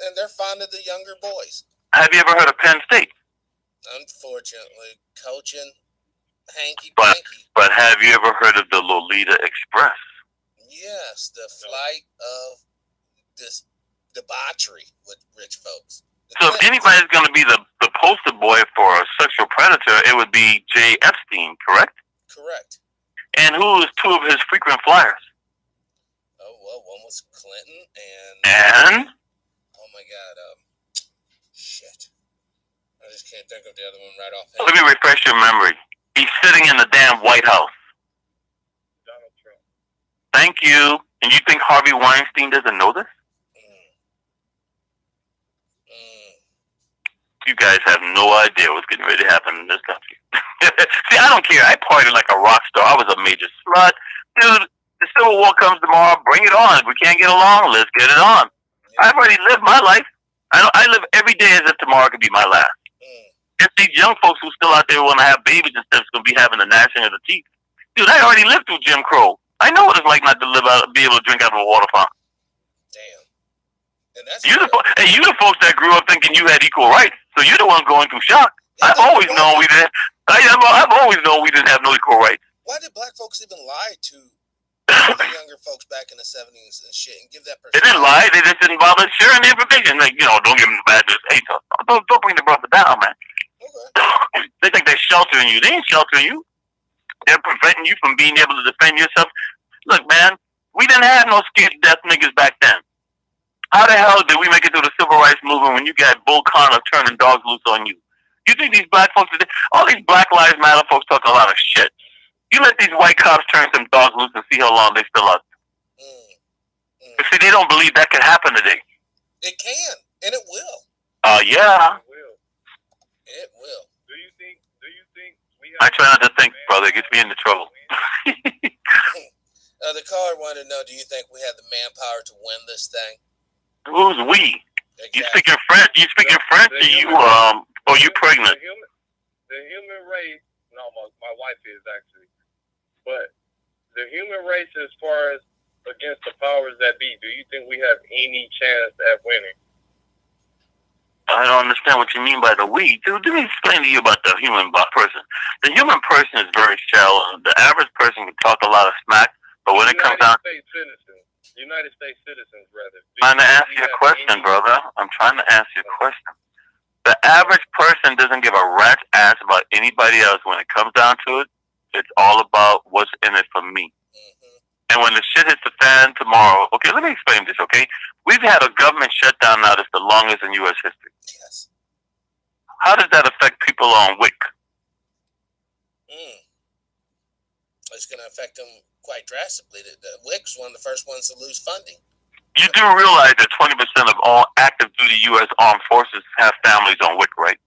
And they're fond of the younger boys. Have you ever heard of Penn State? Unfortunately, coaching, hanky-panky. But have you ever heard of the Lolita Express? Yes, the flight of this debauchery with rich folks. So if anybody's going to be the poster boy for a sexual predator, it would be Jay Epstein, correct? Correct. And who is two of his frequent flyers? Oh, well, one was Clinton and... Oh, my God. Shit. I just can't think of the other one right off. Let me refresh your memory. He's sitting in the damn White House. Donald Trump. Thank you. And you think Harvey Weinstein doesn't know this? You guys have no idea what's getting ready to happen in this country. See, I don't care. I partied like a rock star. I was a major slut. Dude, the Civil War comes tomorrow. Bring it on. If we can't get along, let's get it on. Yeah. I've already lived my life. I live every day as if tomorrow could be my last. It's these young folks who still out there want to have babies and stuff going to be having the gnashing of the teeth. Dude, I already lived through Jim Crow. I know what it's like not to be able to drink out of a water fountain. Damn. And that's you the folks that grew up thinking you had equal rights. So you're the one going through shock. Yeah, I've always known we didn't. I've always known we didn't have no equal rights. Why did black folks even lie to the younger folks back in the 70s and shit and give that person? They didn't lie. They just didn't bother sharing the information. Like, don't give them the bad news. Hey, don't bring the brother down, man. Okay. They think they're sheltering you. They ain't sheltering you. They're preventing you from being able to defend yourself. Look, man, we didn't have no scared to death niggas back then. How the hell did we make it through the civil rights movement when you got Bull Connor turning dogs loose on you? You think these black folks, all these Black Lives Matter folks talking a lot of shit. You let these white cops turn some dogs loose and see how long they still out there. But see, they don't believe that could happen today. It can, and it will. Yeah. It will. Do you think we I try not to think, brother. It gets me into trouble. The caller wanted to know, do you think we have the manpower to win this thing? Who's we? Exactly. You speaking French? You speaking French? Or you pregnant? The human race. No, my wife is actually. But the human race, as far as against the powers that be, do you think we have any chance at winning? I don't understand what you mean by the we. Dude, let me explain to you about the human person. The human person is very shallow. The average person can talk a lot of smack, but when it comes down, United States citizens, rather. I'm trying to ask you a question, brother. I'm trying to ask you a question. The average person doesn't give a rat's ass about anybody else. When it comes down to it, it's all about what's in it for me. And when the shit hits the fan tomorrow, okay, let me explain this, okay? We've had a government shutdown now that's the longest in U.S. history. Yes. How does that affect people on WIC? It's going to affect them quite drastically. The WIC's one of the first ones to lose funding. You do realize that 20% of all active duty U.S. armed forces have families on WIC, right?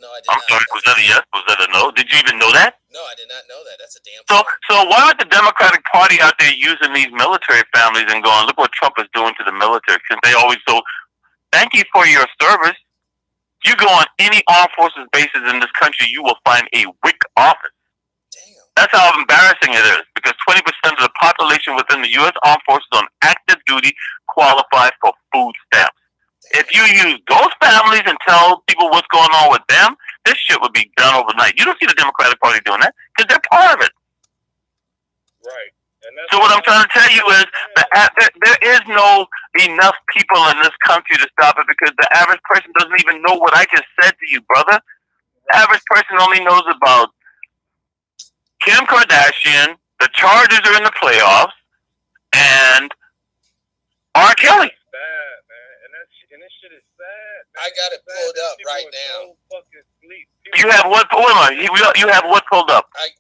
No, I did not. I'm sorry, was that a yes? Was that a no? Did you even know that? No, I did not know that. That's a damn So why aren't the Democratic Party out there using these military families and going, look what Trump is doing to the military? Because they always so, thank you for your service. You go on any armed forces bases in this country, you will find a WIC office. Damn. That's how embarrassing it is, because 20% of the population within the U.S. armed forces on active duty qualify for food stamps. If you use those families and tell people what's going on with them, this shit would be done overnight. You don't see the Democratic Party doing that because they're part of it. Right. So what I'm trying to tell you is that there is no enough people in this country to stop it, because the average person doesn't even know what I just said to you, brother. The average person only knows about Kim Kardashian, the Chargers are in the playoffs, and R. Kelly. Bad, man. And this shit is sad, man. I got it pulled up right now. You have what? You have what pulled up? I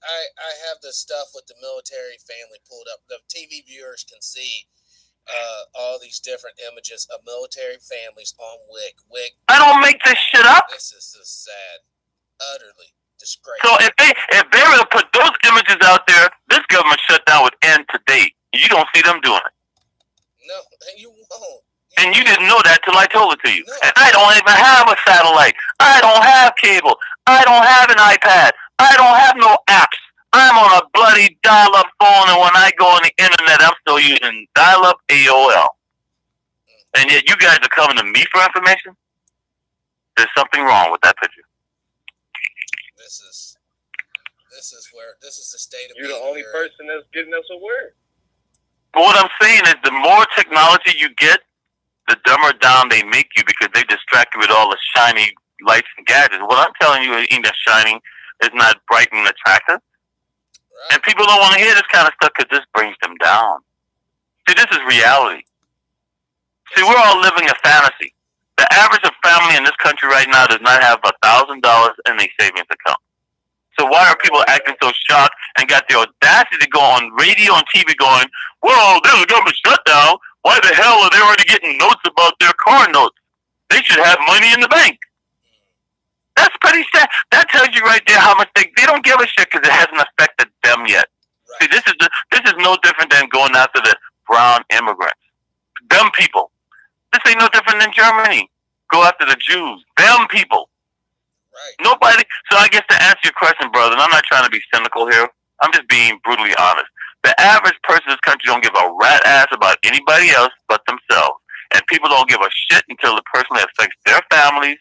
have the stuff with the military family pulled up. The TV viewers can see all these different images of military families on WIC. I don't make this shit up. This is so sad, utterly disgraceful. So if they were to put those images out there, this government shutdown would end today. You don't see them doing it. No, you won't. And you didn't know that till I told it to you. No. And I don't even have a satellite. I don't have cable. I don't have an iPad. I don't have no apps. I'm on a bloody dial-up phone, and when I go on the internet, I'm still using dial-up AOL. And yet you guys are coming to me for information? There's something wrong with that picture. This is the state of You're the only person that's giving us a word. But what I'm saying is, the more technology you get, the dumber down they make you, because they distract you with all the shiny lights and gadgets. What I'm telling you ain't that shining, is not bright and attractive. Right. And people don't want to hear this kind of stuff because this brings them down. See, this is reality. See, we're all living a fantasy. The average of family in this country right now does not have $1,000 in a savings account. So why are people acting so shocked and got the audacity to go on radio and TV going, well, there's a government shutdown. Why the hell are they already getting notes about their car notes? They should have money in the bank. That's pretty sad. That tells you right there how much they don't give a shit, because it hasn't affected them yet. Right. See, this is no different than going after the brown immigrants. Them people. This ain't no different than Germany. Go after the Jews. Them people. Right. Nobody. So I guess to answer your question, brother, and I'm not trying to be cynical here, I'm just being brutally honest. The average person in this country don't give a rat ass about anybody else but themselves. And people don't give a shit until it personally affects their families.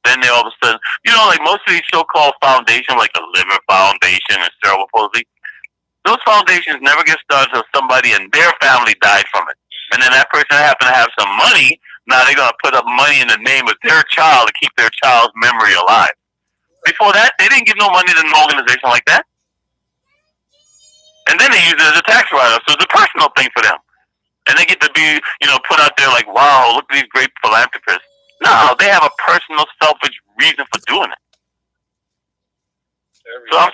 Then they all of a sudden, like most of these so-called foundations, like the Liver Foundation and Cerebral Palsy, those foundations never get started until somebody in their family died from it. And then that person happened to have some money. Now they're going to put up money in the name of their child to keep their child's memory alive. Before that, they didn't give no money to an organization like that. And then they use it as a tax write-off, so it's a personal thing for them. And they get to be, put out there like, wow, look at these great philanthropists. No, they have a personal, selfish reason for doing it. So I'm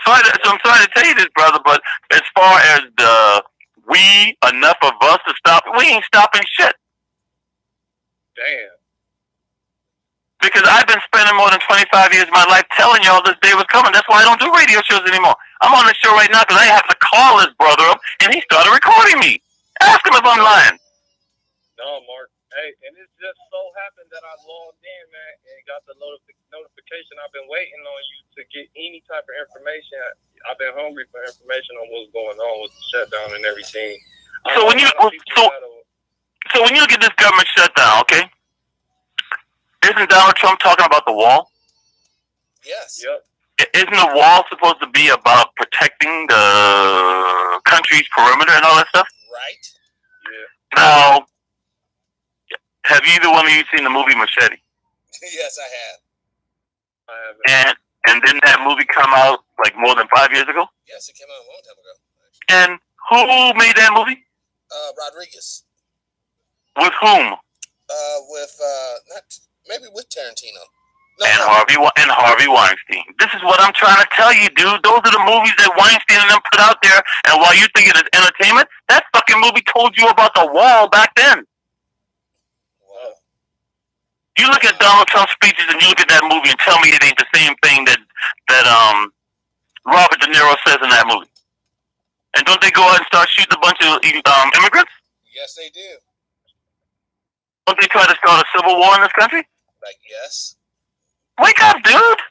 sorry to tell you this, brother, but as far as enough of us to stop, we ain't stopping shit. Damn. Because I've been spending more than 25 years of my life telling y'all this day was coming. That's why I don't do radio shows anymore. I'm on the show right now because I have to call his brother up, and he started recording me. Ask him if I'm lying. No, Mark. Hey, and it just so happened that I logged in, man, and got the notification. I've been waiting on you to get any type of information. I've been hungry for information on what's going on with the shutdown and everything. So when you look at this government shutdown, okay? Isn't Donald Trump talking about the wall? Yes. Yep. isn't the wall supposed to be about protecting the country's perimeter and all that stuff? Right. Yeah. Now, have either one of you seen the movie Machete? Yes, I have. And didn't that movie come out like more than 5 years ago? Yes, it came out a long time ago. And who made that movie? Rodriguez. With whom? With Tarantino. Harvey Weinstein. This is what I'm trying to tell you, dude. Those are the movies that Weinstein and them put out there. And while you think it is entertainment, that fucking movie told you about the wall back then. Wow. You look at Donald Trump's speeches and you look at that movie and tell me it ain't the same thing that Robert De Niro says in that movie. And don't they go out and start shooting a bunch of immigrants? Yes, they do. Don't they try to start a civil war in this country? Yes. Wake up, dude!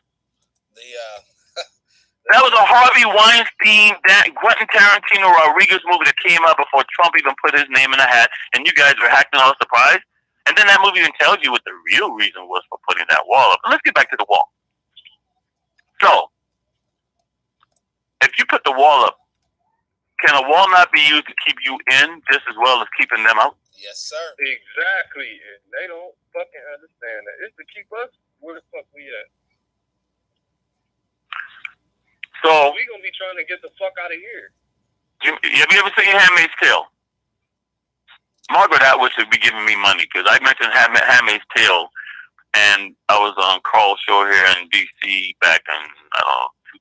That was a Harvey Weinstein, Quentin Tarantino, Rodriguez movie that came out before Trump even put his name in the hat, and you guys were acting all surprised. And then that movie even tells you what the real reason was for putting that wall up. But let's get back to the wall. So, if you put the wall up, can a wall not be used to keep you in just as well as keeping them out? Yes, sir. Exactly. And they don't fucking understand that. It's to keep us where the fuck we at. So we gonna be trying to get the fuck out of here. Have you ever seen Handmaid's Tale? Margaret Atwood should be giving me money because I mentioned Handmaid's Tale, and I was on Carl's show here in D.C. back in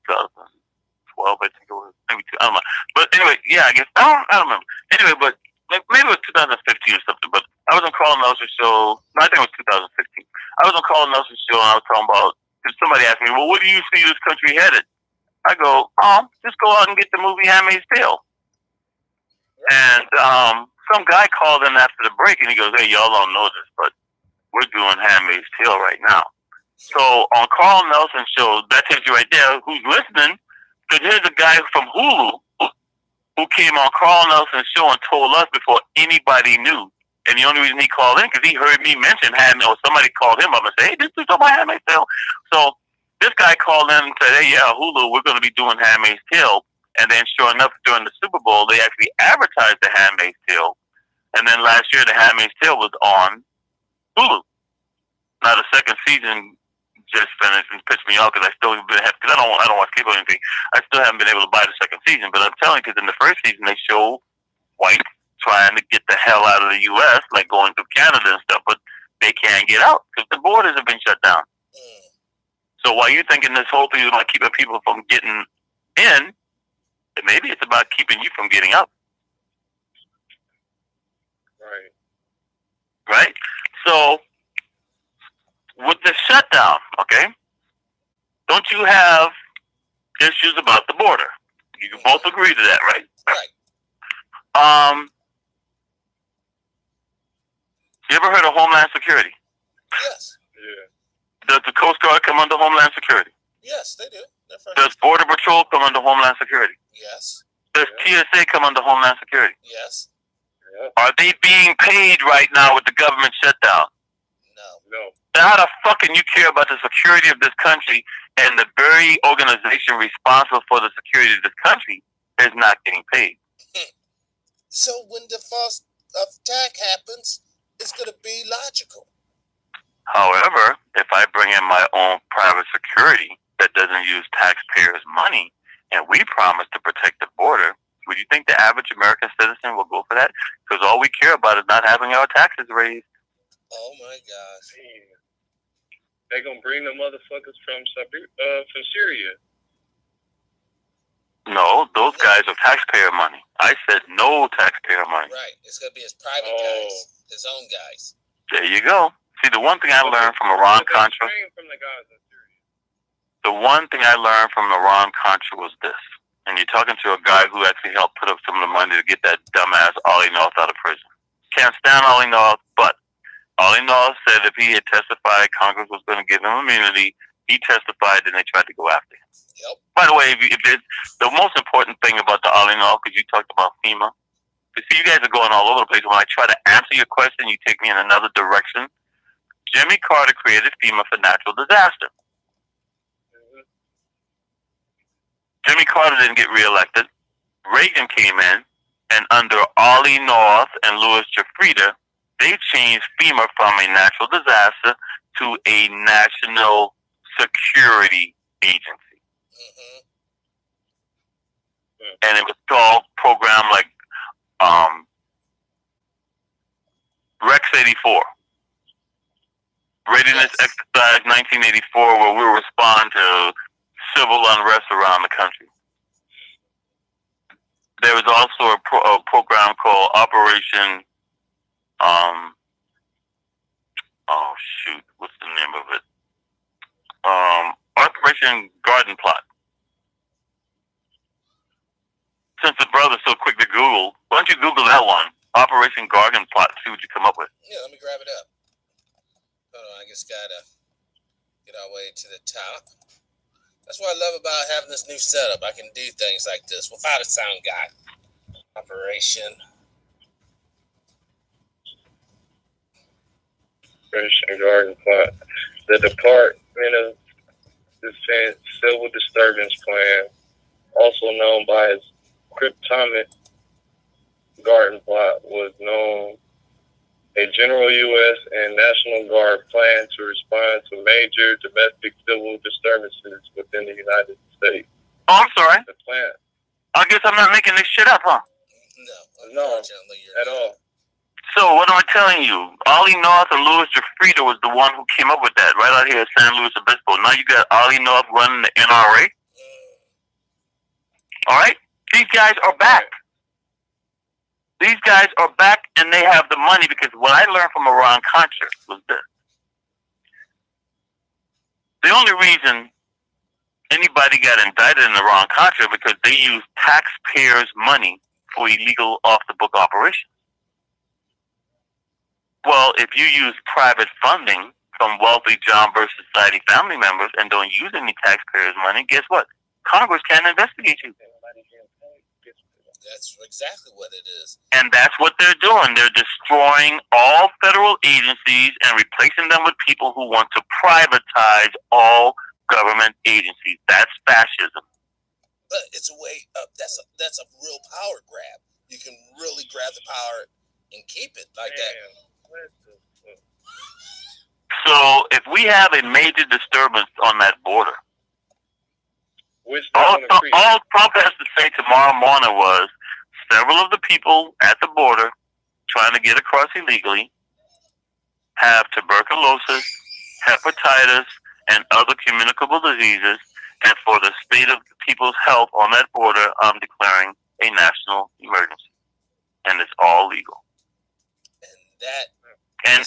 2012, I think it was. Maybe I don't know. But anyway, yeah, I guess I don't remember. Anyway, but maybe it was 2015 or something. But I was on Carl Nelson's show. No, I think it was 2016. I was on Carl Nelson's show, and I was talking about. Somebody asked me, "Well, where do you see this country headed?" I go, just go out and get the movie Handmaid's Tale. And some guy called in after the break, and he goes, "Hey, y'all don't know this, but we're doing Handmaid's Tale right now." So on Carl Nelson's show, that tells you right there who's listening, because here's a guy from Hulu who came on Carl Nelson's show and told us before anybody knew. And the only reason he called in, because he heard me mention or somebody called him up and said, "Hey, this is about Handmaid's Tale." So this guy called in and said, "Hey, yeah, Hulu, we're going to be doing Handmaid's Tale." And then sure enough, during the Super Bowl, they actually advertised the Handmaid's Tale. And then last year, the Handmaid's Tale was on Hulu. Now, the second season just finished and pissed me off because I still because I don't watch cable or anything. I still haven't been able to buy the second season. But I'm telling you, because in the first season, they show whites trying to get the hell out of the U.S., like going through Canada and stuff, but they can't get out because the borders have been shut down. So while you're thinking this whole thing is about keeping people from getting in, maybe it's about keeping you from getting out. Right? So, with the shutdown, okay, don't you have issues about the border? You can both agree to that, right? Right. You ever heard of Homeland Security? Yes. Yeah. Does the Coast Guard come under Homeland Security? Yes, they do. Does Border Patrol come under Homeland Security? Yes. Does TSA come under Homeland Security? Yes. Yeah. Are they being paid right now with the government shutdown? No. Then how the fuck can you care about the security of this country and the very organization responsible for the security of this country is not getting paid? So when the false attack happens, it's going to be logical. However, if I bring in my own private security that doesn't use taxpayers' money and we promise to protect the border, would you think the average American citizen will go for that? Because all we care about is not having our taxes raised. Oh my gosh. They're going to bring the motherfuckers from Syria. No, those guys are taxpayer money. I said no taxpayer money. Right. It's going to be his private guys, his own guys. There you go. See, the one thing I learned from Iran-Contra, the one thing I learned from Iran-Contra was this. And you're talking to a guy who actually helped put up some of the money to get that dumbass Ollie North out of prison. Can't stand Ollie North, but Ollie North said if he had testified, Congress was going to give him immunity. He testified, and they tried to go after him. Yep. By the way, the most important thing about the Ollie North, because you talked about FEMA, you see, you guys are going all over the place. When I try to answer your question, you take me in another direction. Jimmy Carter created FEMA for natural disaster. Jimmy Carter didn't get reelected. Reagan came in, and under Ollie North and Louis Jafrida, they changed FEMA from a natural disaster to a national security agency. Mm-hmm. And it was called program like Rex 84. Readiness Exercise 1984, where we will respond to civil unrest around the country. There was also a program called Operation, what's the name of it? Operation Garden Plot. Since the brother's so quick to Google, why don't you Google that one? Operation Garden Plot, see what you come up with. Yeah, let me grab it up. Hold on, I just gotta get our way to the top. That's what I love about having this new setup. I can do things like this without a sound guy. Operation Garden Plot. The Department of Defense Civil Disturbance Plan, also known by its cryptonic Garden Plot, was known a general U.S. and National Guard plan to respond to major domestic civil disturbances within the United States. Oh, I'm sorry. The plan. I guess I'm not making this shit up, huh? No, unfortunately, you're at not. all. So what am I telling you? Ollie North and Louis Jafrida was the one who came up with that, right out here at San Luis Obispo. Now you got Ollie North running the NRA. All right? These guys are back. These guys are back, and they have the money, because what I learned from Iran-Contra was this. The only reason anybody got indicted in Iran-Contra because they used taxpayers' money for illegal off-the-book operations. Well, if you use private funding from wealthy John Birch Society family members and don't use any taxpayers' money, guess what? Congress can't investigate you. That's exactly what it is. And that's what they're doing. They're destroying all federal agencies and replacing them with people who want to privatize all government agencies. That's fascism. But it's a way up. That's a real power grab. You can really grab the power and keep it like that. So if we have a major disturbance on that border, all Trump has to say tomorrow morning was several of the people at the border trying to get across illegally have tuberculosis, hepatitis, and other communicable diseases. And for the state of people's health on that border, I'm declaring a national emergency. And it's all legal. And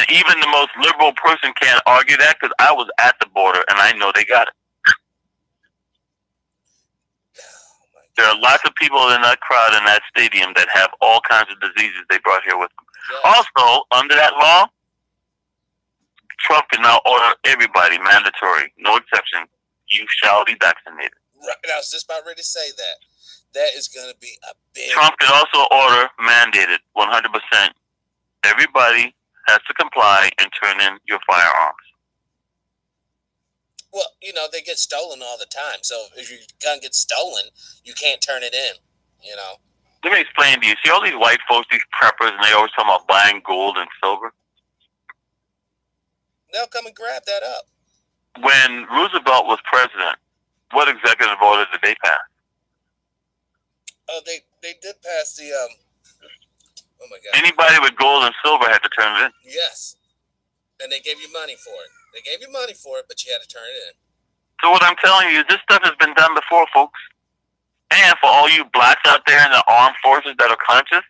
even the most liberal person can't argue that, because I was at the border and I know they got it. There are lots of people in that crowd in that stadium that have all kinds of diseases they brought here with them. Yes. Also, under that law, Trump can now order everybody, mandatory, no exception, you shall be vaccinated. Right, I was just about ready to say that. That is going to be a big... Trump can also order, mandated, 100%. Everybody has to comply and turn in your firearms. Well, you know, they get stolen all the time. So if your gun gets stolen, you can't turn it in, you know. Let me explain to you. See all these white folks, these preppers, and they always talk about buying gold and silver? They'll come and grab that up. When Roosevelt was president, what executive order did they pass? Oh, they did pass the, oh my God. Anybody with gold and silver had to turn it in. Yes. And they gave you money for it. They gave you money for it, but you had to turn it in. So what I'm telling you is this stuff has been done before, folks. And for all you blacks out there in the armed forces that are conscious,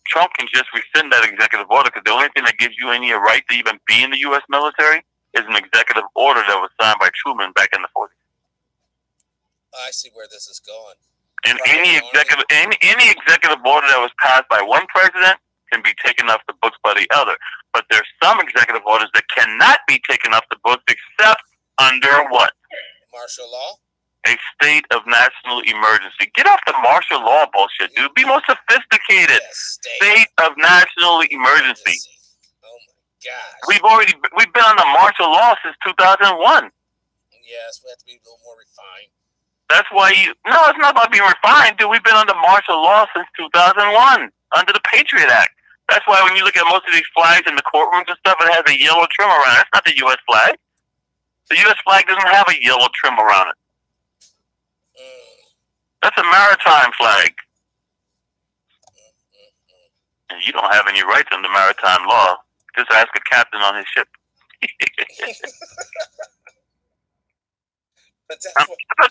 Trump can just rescind that executive order, because the only thing that gives you any right to even be in the U.S. military is an executive order that was signed by Truman back in the 40s. I see where this is going. And any executive order that was passed by one president can be taken off the books by the other. But there's some executive orders that cannot be taken off the books except under what? Martial law? A state of national emergency. Get off the martial law bullshit, dude. Be more sophisticated. Yes, state of national emergency. Oh my gosh. We've been on the martial law since 2001. Yes, we have to be a little more refined. That's why no, it's not about being refined, dude. We've been under martial law since 2001, under the Patriot Act. That's why when you look at most of these flags in the courtrooms and stuff, it has a yellow trim around it. That's not the U.S. flag. The U.S. flag doesn't have a yellow trim around it. That's a maritime flag. And you don't have any rights under maritime law. Just ask a captain on his ship.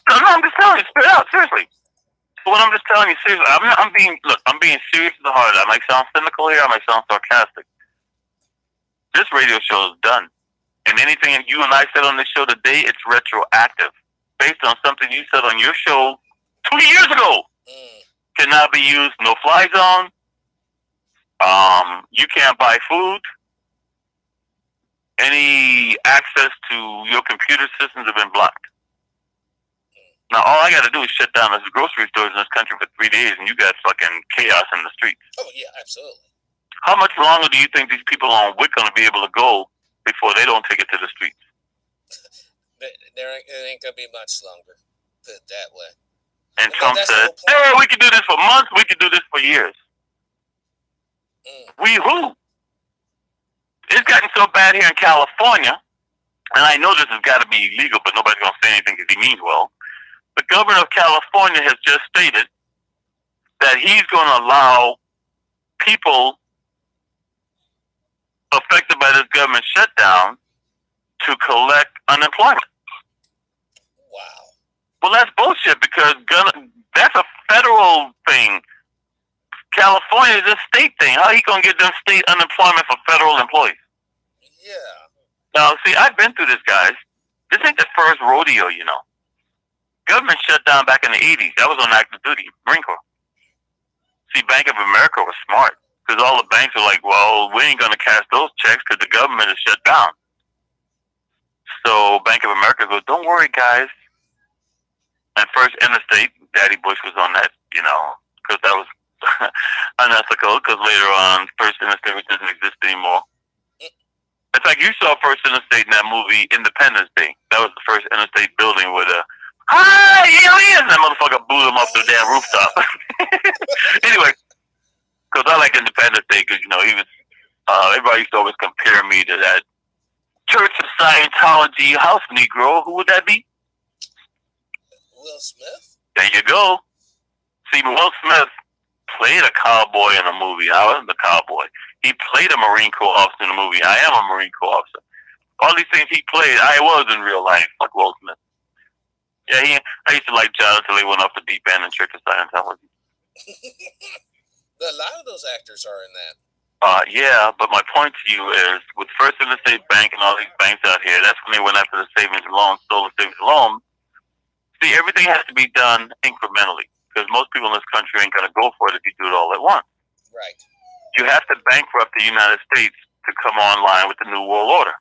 I'm just telling you, straight out, seriously. What I'm just telling you, seriously, I'm being serious to the heart. I might sound cynical here, I might sound sarcastic. This radio show is done. And anything you and I said on this show today, it's retroactive. Based on something you said on your show 2 years ago. Cannot be used, no fly zone. You can't buy food. Any access to your computer systems have been blocked. Now, all I got to do is shut down the grocery stores in this country for 3 days, and you got fucking chaos in the streets. Oh, yeah, absolutely. How much longer do you think these people on WIC going to be able to go before they don't take it to the streets? It ain't going to be much longer, put it that way. And Trump said, hey, we can do this for months, we can do this for years. We who? It's gotten so bad here in California, and I know this has got to be illegal, but nobody's going to say anything because he means well. The governor of California has just stated that he's going to allow people affected by this government shutdown to collect unemployment. Wow. Well, that's bullshit because that's a federal thing. California is a state thing. How are you going to get them state unemployment for federal employees? Yeah. Now, see, I've been through this, guys. This ain't the first rodeo, you know. Government shut down back in the 80s. That was on active duty, Marine Corps. See, Bank of America was smart because all the banks were like, well, we ain't going to cash those checks because the government is shut down. So Bank of America goes, don't worry, guys. And First Interstate, Daddy Bush was on that, you know, because that was unethical because later on, First Interstate doesn't exist anymore. In fact, you saw First Interstate in that movie, Independence Day. That was the first interstate building with a hi, aliens! That motherfucker blew them off the damn rooftop. Anyway, because I like Independence Day because, you know, he was, everybody used to always compare me to that Church of Scientology house Negro. Who would that be? Will Smith? There you go. See, Will Smith played a cowboy in a movie. I wasn't the cowboy. He played a Marine Corps officer in a movie. I am a Marine Corps officer. All these things he played, I was in real life, like Will Smith. Yeah, I used to like John until he went off the deep end in Church of Scientology. A lot of those actors are in that. Yeah, but my point to you is, with First Interstate Bank and all these banks out here, that's when they went after the savings and loans, stole the savings and loans. See, everything has to be done incrementally, because most people in this country ain't going to go for it if you do it all at once. Right. You have to bankrupt the United States to come online with the New World Order.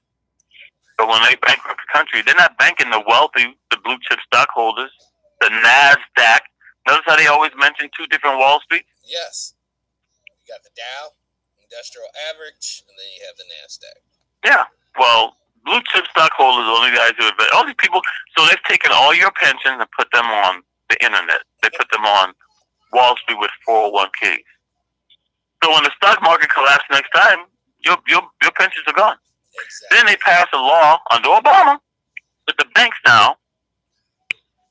But when they bankrupt the country, they're not banking the wealthy, the blue chip stockholders, the NASDAQ. Notice how they always mention two different Wall Streets? Yes. You got the Dow, Industrial Average, and then you have the NASDAQ. Yeah. Well, blue chip stockholders are the only guys who invest. All these people, so they've taken all your pensions and put them on the internet. They put them on Wall Street with 401ks. So when the stock market collapses next time, your pensions are gone. Exactly. Then they pass a law under Obama with the banks now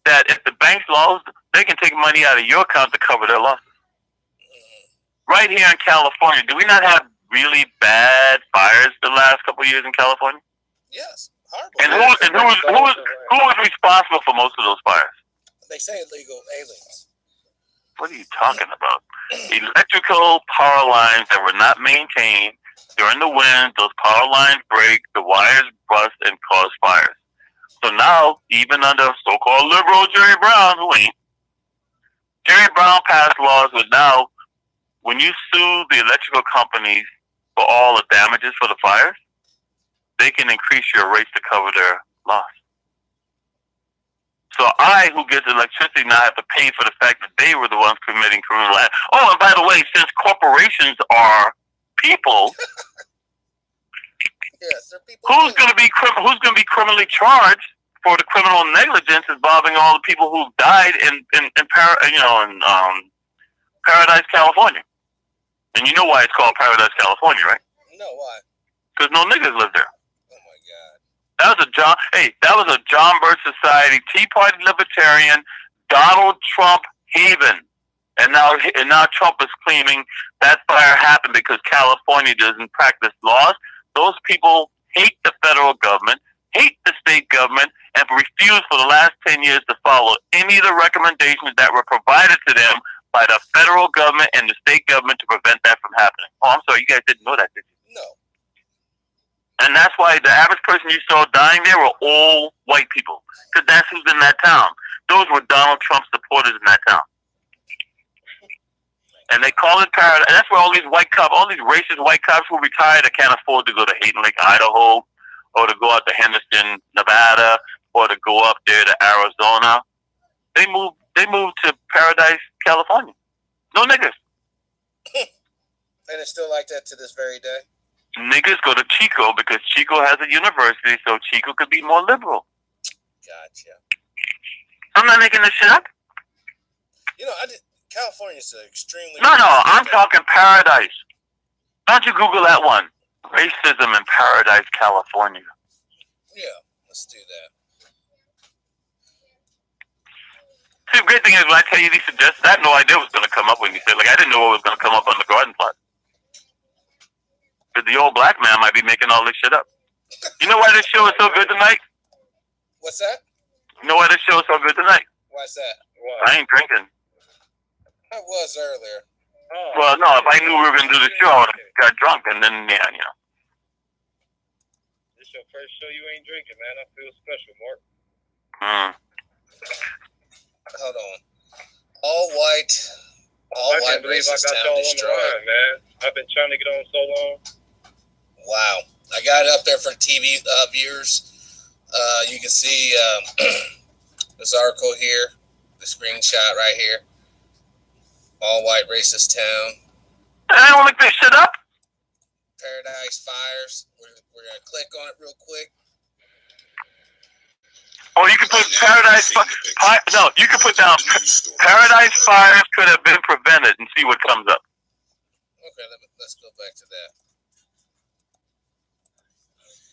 that if the banks laws, they can take money out of your account to cover their losses. Right here in California, do we not have really bad fires the last couple of years in California? Yes, horrible. And who was responsible for most of those fires? They say illegal aliens. What are you talking about? Electrical power lines that were not maintained. During the wind, those power lines break, the wires bust, and cause fires. So now, even under so-called liberal Jerry Brown, who ain't, Jerry Brown passed laws with now, when you sue the electrical companies for all the damages for the fires, they can increase your rates to cover their loss. So I, who gets electricity, now have to pay for the fact that they were the ones committing criminal acts. Oh, and by the way, since corporations are people, yes, they're people who's going to be criminally charged for for the criminal negligence involving all the people who died in Paradise, California. And you know why it's called Paradise, California, right? No, why? Because no niggas live there. Oh my God. That was a John Birch Society, Tea Party Libertarian, Donald Trump haven. And now Trump is claiming that fire happened because California doesn't practice laws. Those people hate the federal government, hate the state government, and refuse for the last 10 years to follow any of the recommendations that were provided to them by the federal government and the state government to prevent that from happening. Oh, I'm sorry, you guys didn't know that, did you? No. And that's why the average person you saw dying there were all white people, because that's who's in that town. Those were Donald Trump supporters in that town. And they call it Paradise. That's where all these white cops, all these racist white cops who retired that can't afford to go to Hayden Lake, Idaho, or to go out to Henderson, Nevada, or to go up there to Arizona. They moved to Paradise, California. No niggas. And it's still like that to this very day? Niggas go to Chico because Chico has a university, so Chico could be more liberal. Gotcha. I'm not making this shit up. You know, California's extremely... No, I'm talking Paradise. Why don't you Google that one? Racism in Paradise, California. Yeah, let's do that. See, the great thing is when I tell you these suggestions, I had no idea what was going to come up when you said, like, I didn't know what was going to come up on the garden plot. Because the old black man might be making all this shit up. You know why this show is so good tonight? What's that? You know why this show is so good tonight? Why's that? Why? I ain't drinking. I was earlier. Oh, well, no, if I knew we were going to do the show, I would have got drunk, and then, yeah, you know. This your first show you ain't drinking, man. I feel special, Mark. Hold on. All white racist town destroyed. Line, man. I've been trying to get on so long. Wow. I got it up there for TV viewers. You can see this article here, the screenshot right here. All white racist town. I don't make this shit up. Paradise fires. We're going to click on it real quick. Oh, you can put Paradise no, you can put down Paradise fires could have been prevented and see what comes up. Okay, let's go back to that.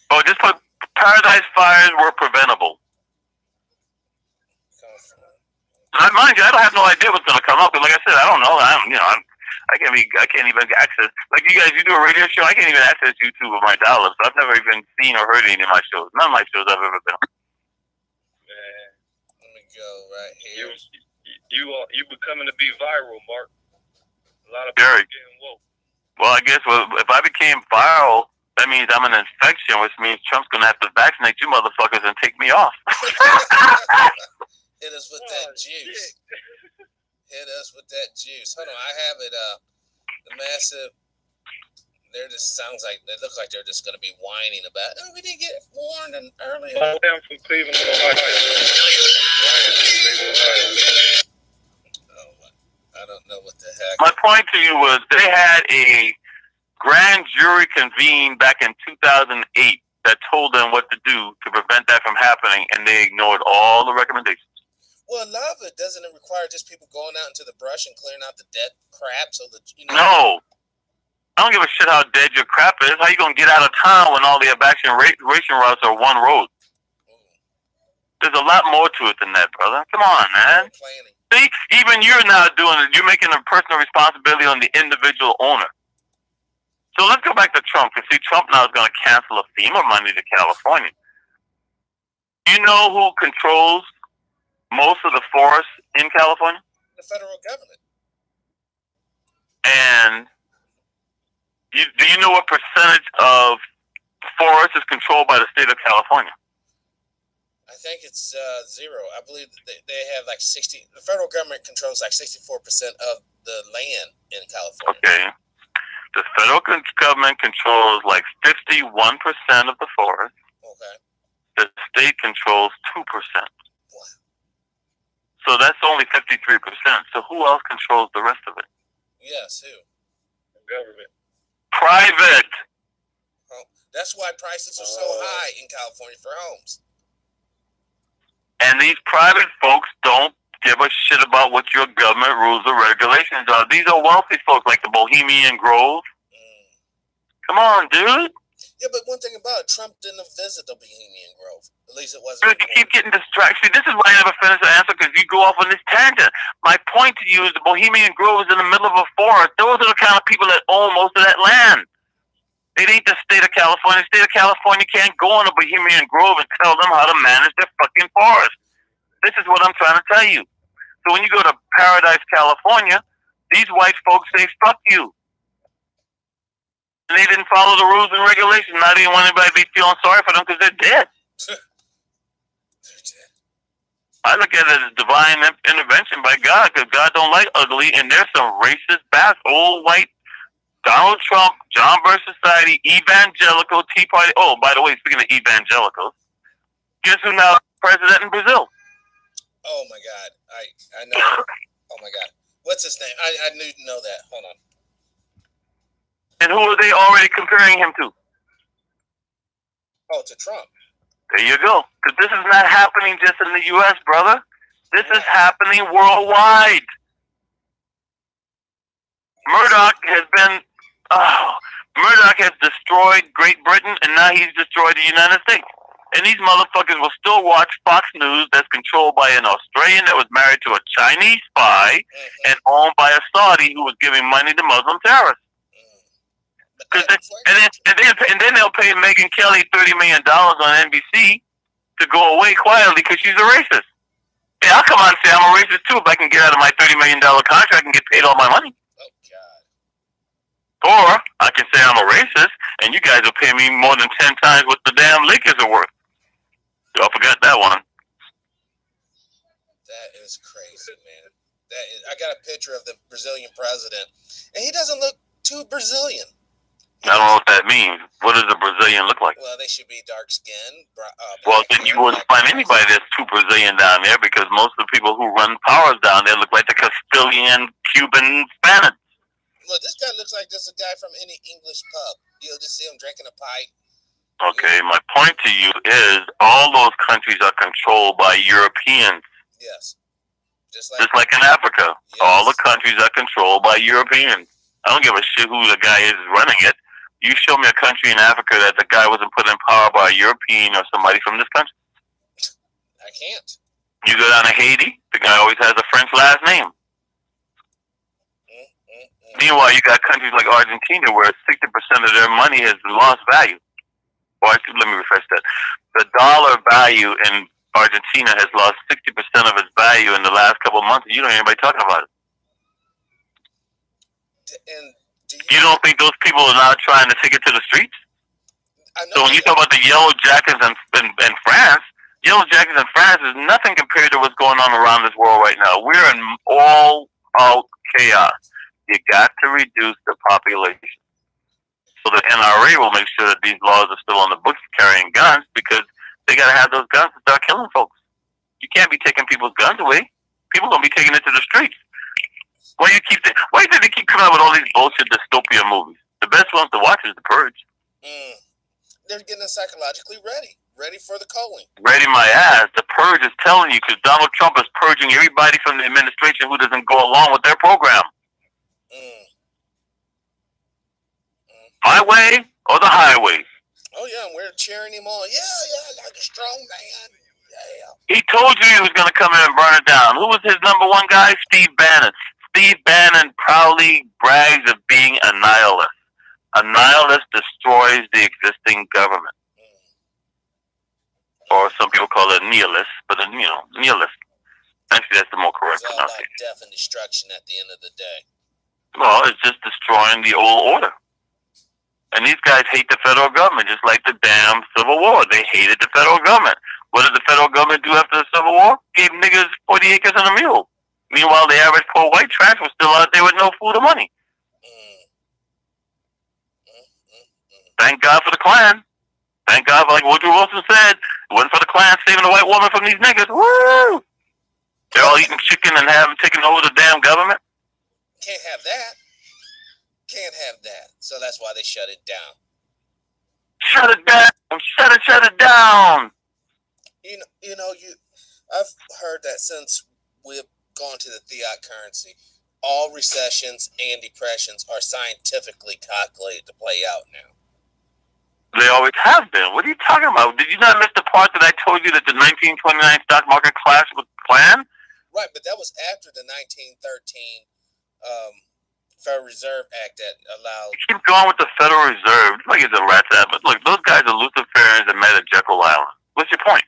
Oh, just put Paradise fires were preventable. Mind you, I don't have no idea what's going to come up. But like I said, I don't know. I can't even access. Like you guys, you do a radio show. I can't even access YouTube with my dial-up. So I've never even seen or heard any of my shows. None of my shows I've ever been on. Man, let me go right here. You becoming to be viral, Mark. A lot of people getting woke. Well, I guess if I became viral, that means I'm an infection, which means Trump's going to have to vaccinate you motherfuckers and take me off. Hit us with that juice. Hit us with that juice. Hold on, I have it. The massive. They're just sounds like they look like they're just going to be whining about. Oh, we didn't get warned earlier. I'm from Cleveland, Ohio. Oh, I don't know what the heck. My point to you was they had a grand jury convened back in 2008 that told them what to do to prevent that from happening, and they ignored all the recommendations. Well, a lot of it doesn't require just people going out into the brush and clearing out the dead crap. So that No, I don't give a shit how dead your crap is. How you gonna get out of town when all the evacuation routes are one road? There's a lot more to it than that, brother. Come on, man. See, even you're now doing it. You're making a personal responsibility on the individual owner. So let's go back to Trump. Because see, Trump now is going to cancel a FEMA money to California. You know who controls most of the forests in California? The federal government. And do you know what percentage of forest is controlled by the state of California? I think it's zero. I believe they have like 60. The federal government controls like 64% of the land in California. Okay. The federal government controls like 51% of the forest. Okay. The state controls 2%. What? So that's only 53%. So who else controls the rest of it? Yes, who? The government. Private. Oh, that's why prices are so high in California for homes. And these private folks don't give a shit about what your government rules or regulations are. These are wealthy folks like the Bohemian Grove. Come on, dude. Yeah, but one thing about it, Trump didn't visit the Bohemian Grove. At least it wasn't. Dude, you keep getting distracted. See, this is why I never finish the answer, because you go off on this tangent. My point to you is the Bohemian Grove is in the middle of a forest. Those are the kind of people that own most of that land. It ain't the state of California. The state of California can't go in a Bohemian Grove and tell them how to manage their fucking forest. This is what I'm trying to tell you. So when you go to Paradise, California, these white folks say, fuck you. And they didn't follow the rules and regulations. Now they don't want anybody to be feeling sorry for them because they're dead. I look at it as divine intervention by God, because God don't like ugly, and there's some racist bastards, old white, Donald Trump, John Birch Society, evangelical, Tea Party. Oh, by the way, speaking of evangelicals, guess who now president in Brazil? Oh my God, I know. Oh my God, what's his name? I need to know that. Hold on. And who are they already comparing him to? Oh, to Trump. There you go. Because this is not happening just in the U.S., brother. This is happening worldwide. Murdoch has destroyed Great Britain, and now he's destroyed the United States. And these motherfuckers will still watch Fox News that's controlled by an Australian that was married to a Chinese spy and owned by a Saudi who was giving money to Muslim terrorists. And then they'll pay Megyn Kelly $30 million on NBC to go away quietly because she's a racist. Yeah, I'll come out and say I'm a racist too if I can get out of my $30 million contract and get paid all my money. Oh, God. Or I can say I'm a racist and you guys will pay me more than 10 times what the damn Lakers are worth. Y'all forgot that one. That is crazy, man. I got a picture of the Brazilian president, and he doesn't look too Brazilian. I don't know what that means. What does a Brazilian look like? Well, they should be dark-skinned. Well, then you wouldn't find anybody that's too Brazilian down there, because most of the people who run powers down there look like the Castilian, Cuban, Spanish. Look, this guy looks like just a guy from any English pub. You'll just see him drinking a pint. Okay, my point to you is all those countries are controlled by Europeans. Yes. Just like in Africa. Yes. All the countries are controlled by Europeans. I don't give a shit who the guy is running it. You show me a country in Africa that the guy wasn't put in power by a European or somebody from this country. I can't. You go down to Haiti, the guy always has a French last name. Meanwhile, you got countries like Argentina where 60% of their money has lost value. Or let me refresh that. The dollar value in Argentina has lost 60% of its value in the last couple of months, and you don't hear anybody talking about it. And you don't think those people are now trying to take it to the streets? So when you talk about the yellow jackets in France, yellow jackets in France is nothing compared to what's going on around this world right now. We're in all-out chaos. You got to reduce the population. So the NRA will make sure that these laws are still on the books carrying guns, because they got to have those guns to start killing folks. You can't be taking people's guns away. People are going to be taking it to the streets. Why do they keep coming out with all these bullshit dystopia movies? The best ones to watch is The Purge. They're getting psychologically ready for the culling. Ready my ass. The Purge is telling you, because Donald Trump is purging everybody from the administration who doesn't go along with their program. My way or the highway? Oh yeah, and we're cheering him on. Yeah, like a strong man. Yeah. He told you he was going to come in and burn it down. Who was his number one guy? Steve Bannon. Steve Bannon proudly brags of being a nihilist. A nihilist destroys the existing government. Or some people call it nihilist, but nihilist. Actually, that's the more correct pronunciation. It's all about death and destruction at the end of the day. Well, it's just destroying the old order. And these guys hate the federal government, just like the damn Civil War. They hated the federal government. What did the federal government do after the Civil War? Gave niggas 40 acres and a mule. Meanwhile, the average poor white trash was still out there with no food or money. Thank God for the Klan. Thank God for, like Woodrow Wilson said, it wasn't for the Klan saving the white woman from these niggas. Woo! They're all eating chicken and taking over the damn government. Can't have that. Can't have that. So that's why they shut it down. Shut it down. Shut it down. I've heard that since we've gone to the fiat currency, all recessions and depressions are scientifically calculated to play out now. They always have been. What are you talking about? Did you not miss the part that I told you that the 1929 stock market crash was planned? Right, but that was after the 1913 Federal Reserve Act that allowed... You keep going with the Federal Reserve. Like it's a rat's ass. But look, those guys are Luciferians that met at Jekyll Island. What's your point?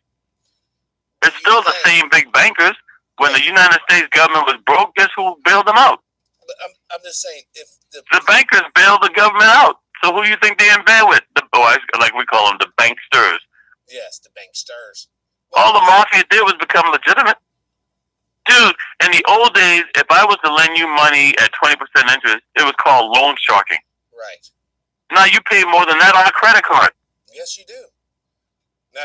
It's still the same big bankers. When the United States government was broke, guess who bailed them out? But I'm just saying, if the bankers bailed the government out. So who do you think they're in bed with? The boys, like we call them, the banksters. Yes, the banksters. All the mafia did was become legitimate. Dude, in the old days, if I was to lend you money at 20% interest, it was called loan sharking. Right. Now you pay more than that on a credit card. Yes, you do.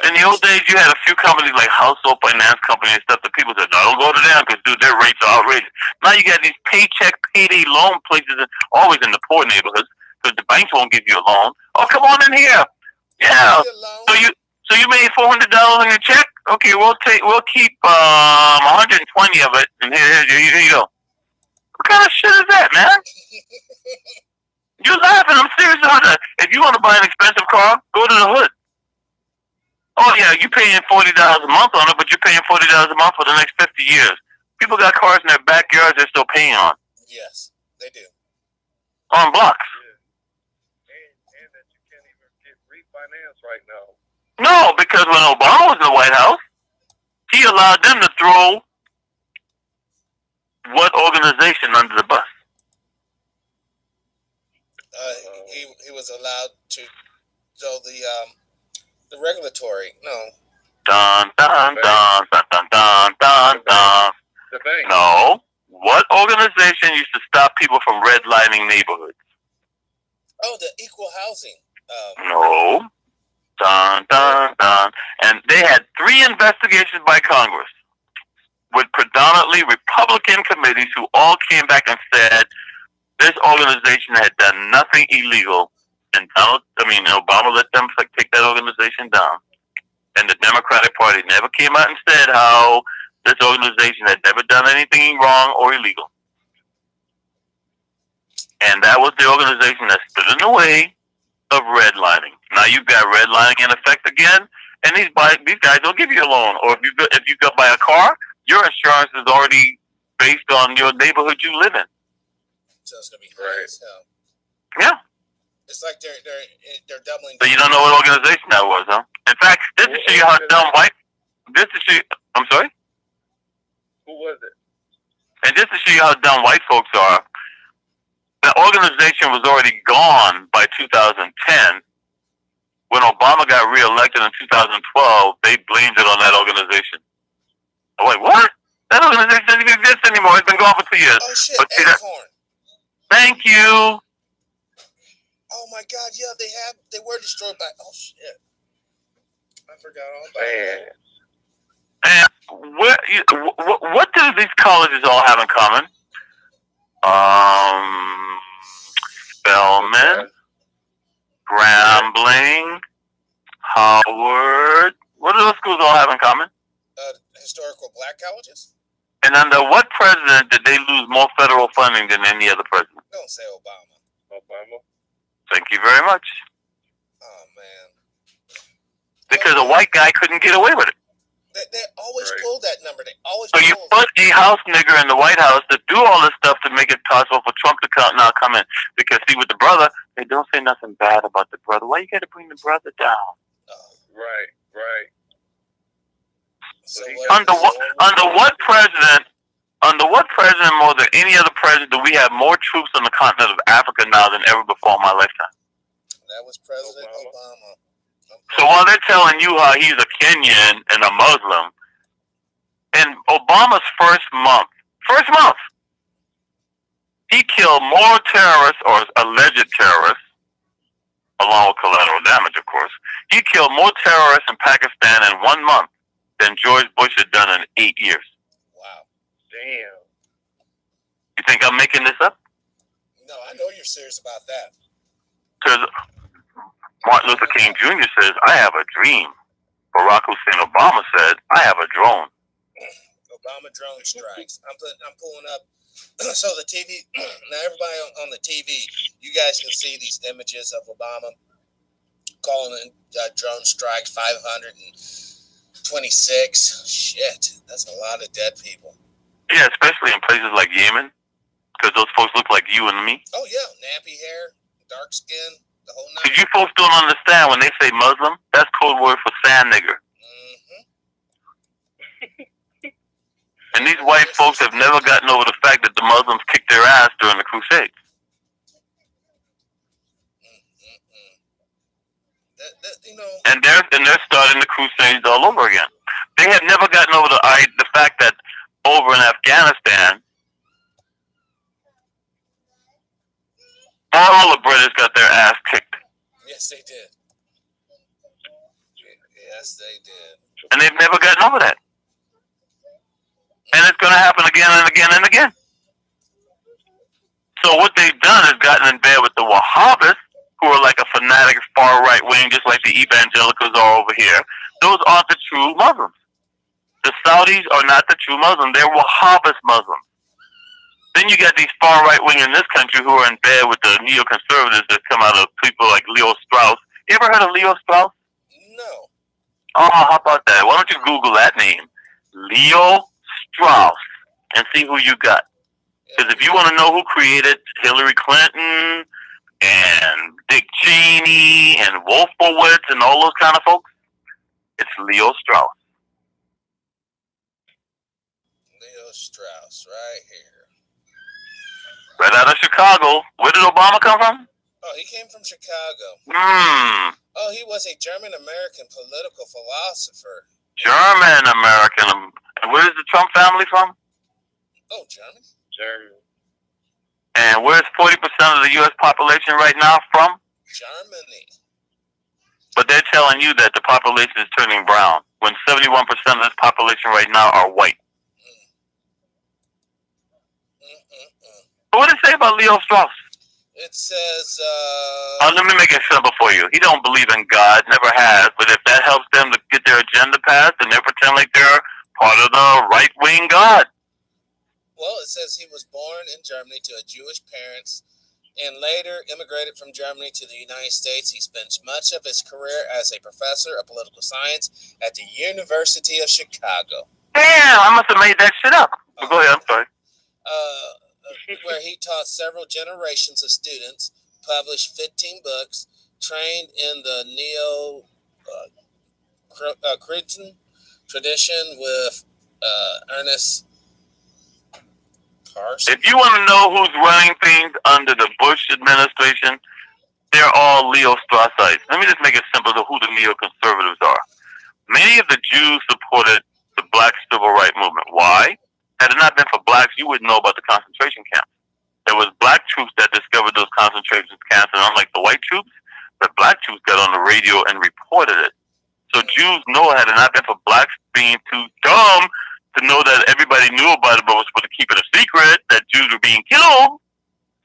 In the old days, you had a few companies like Household Finance Company and stuff that people said, no, don't go to them because, dude, their rates are outrageous. Now you got these paycheck, payday loan places, always in the poor neighborhoods, because the banks won't give you a loan. Oh, come on in here. Yeah. So you made $400 on your check? Okay, we'll keep 120 of it, and here you go. What kind of shit is that, man? You're laughing. I'm serious about that. If you want to buy an expensive car, go to the hood. Oh, yeah, you're paying $40 a month on it, but you're paying $40 a month for the next 50 years. People got cars in their backyards they're still paying on. Yes, they do. On blocks. Yeah. And that you can't even get refinanced right now. No, because when Obama was in the White House, he allowed them to throw what organization under the bus? He was allowed to throw the regulatory. No. Dun dun dun dun dun dun dun dun. The bank. No. What organization used to stop people from redlining neighborhoods? Oh, the equal housing. No. Dun dun dun. And they had 3 investigations by Congress with predominantly Republican committees who all came back and said this organization had done nothing illegal. And Obama let them take that organization down. And the Democratic Party never came out and said how this organization had never done anything wrong or illegal. And that was the organization that stood in the way of redlining. Now you've got redlining in effect again, and these guys don't give you a loan. Or if you go buy a car, your insurance is already based on your neighborhood you live in. So it's gonna be high as hell. Yeah. It's like they're doubling. So you don't know what organization that was, huh? In fact, this to show you how dumb I'm sorry? Who was it? And just to show you how dumb white folks are, the organization was already gone by 2010. When Obama got reelected in 2012, they blamed it on that organization. I'm like, what? That organization doesn't even exist anymore. It's been gone for 2 years. Oh, shit, but Acorn. Thank you. Oh, my God, yeah, they were destroyed by, oh, shit. I forgot all about that. And what do these colleges all have in common? Spelman, Grambling, Howard. What do those schools all have in common? Historical black colleges? And under what president did they lose more federal funding than any other president? Don't say Obama. Obama. Thank you very much. Oh, man. Because a white guy couldn't get away with it. They always pull that number. They always. So you put a house nigger in the White House to do all this stuff to make it possible for Trump to come in. Because see, with the brother, they don't say nothing bad about the brother. Why you got to bring the brother down? Right. So under what president more than any other president do we have more troops on the continent of Africa now than ever before in my lifetime? That was President Obama. So while they're telling you how he's a Kenyan and a Muslim, in Obama's first month, he killed more terrorists or alleged terrorists, along with collateral damage, of course. He killed more terrorists in Pakistan in 1 month than George Bush had done in 8 years. Wow. Damn. You think I'm making this up? No, I know you're serious about that. Because Martin Luther King Jr. says, I have a dream. Barack Hussein Obama said, I have a drone. Obama drone strikes. I'm pulling up. So the TV. Now everybody on the TV, you guys can see these images of Obama calling in drone strike 526. Shit, that's a lot of dead people. Yeah, especially in places like Yemen, because those folks look like you and me. Oh yeah, nappy hair, dark skin, the whole nine. Because you folks don't understand when they say Muslim, that's code word for sand nigger. And these white folks have never gotten over the fact that the Muslims kicked their ass during the Crusades. And they're starting the Crusades all over again. They have never gotten over the fact that over in Afghanistan, all the British got their ass kicked. Yes, they did. Yes, they did. And they've never gotten over that. And it's going to happen again and again and again. So what they've done is gotten in bed with the Wahhabis, who are like a fanatic far right wing, just like the evangelicals are over here. Those aren't the true Muslims. The Saudis are not the true Muslims. They're Wahhabis Muslims. Then you got these far right wing in this country who are in bed with the neoconservatives that come out of people like Leo Strauss. You ever heard of Leo Strauss? No. Oh, how about that? Why don't you Google that name? Leo Strauss, and see who you got. Because if you want to know who created Hillary Clinton and Dick Cheney and Wolfowitz and all those kind of folks, it's Leo Strauss. Leo Strauss, right here. Right out of Chicago. Where did Obama come from? Oh, he came from Chicago. Oh, he was a German-American political philosopher. German-American. And where is the Trump family from? Oh, German. And where's 40% of the U.S. population right now from? Germany. But they're telling you that the population is turning brown, when 71% of this population right now are white. What does it say about Leo Strauss? It says, let me make it simple for you. He don't believe in God, never has, but if that helps them to get their agenda passed, then they pretend like they're part of the right-wing God. Well, it says he was born in Germany to a Jewish parents and later immigrated from Germany to the United States. He spent much of his career as a professor of political science at the University of Chicago. Damn, I must have made that shit up. Go ahead, I'm sorry. Where he taught several generations of students, published 15 books, trained in the Neo-Cretan tradition with Ernest Carson. If you want to know who's running things under the Bush administration, they're all Leo Straussites. Let me just make it simple to who the neoconservatives are. Many of the Jews supported the black civil rights movement. Why? Had it not been for blacks, you wouldn't know about the concentration camps. It was black troops that discovered those concentration camps, and unlike the white troops, the black troops got on the radio and reported it. So Jews know, had it not been for blacks being too dumb to know that everybody knew about it but was supposed to keep it a secret, that Jews were being killed,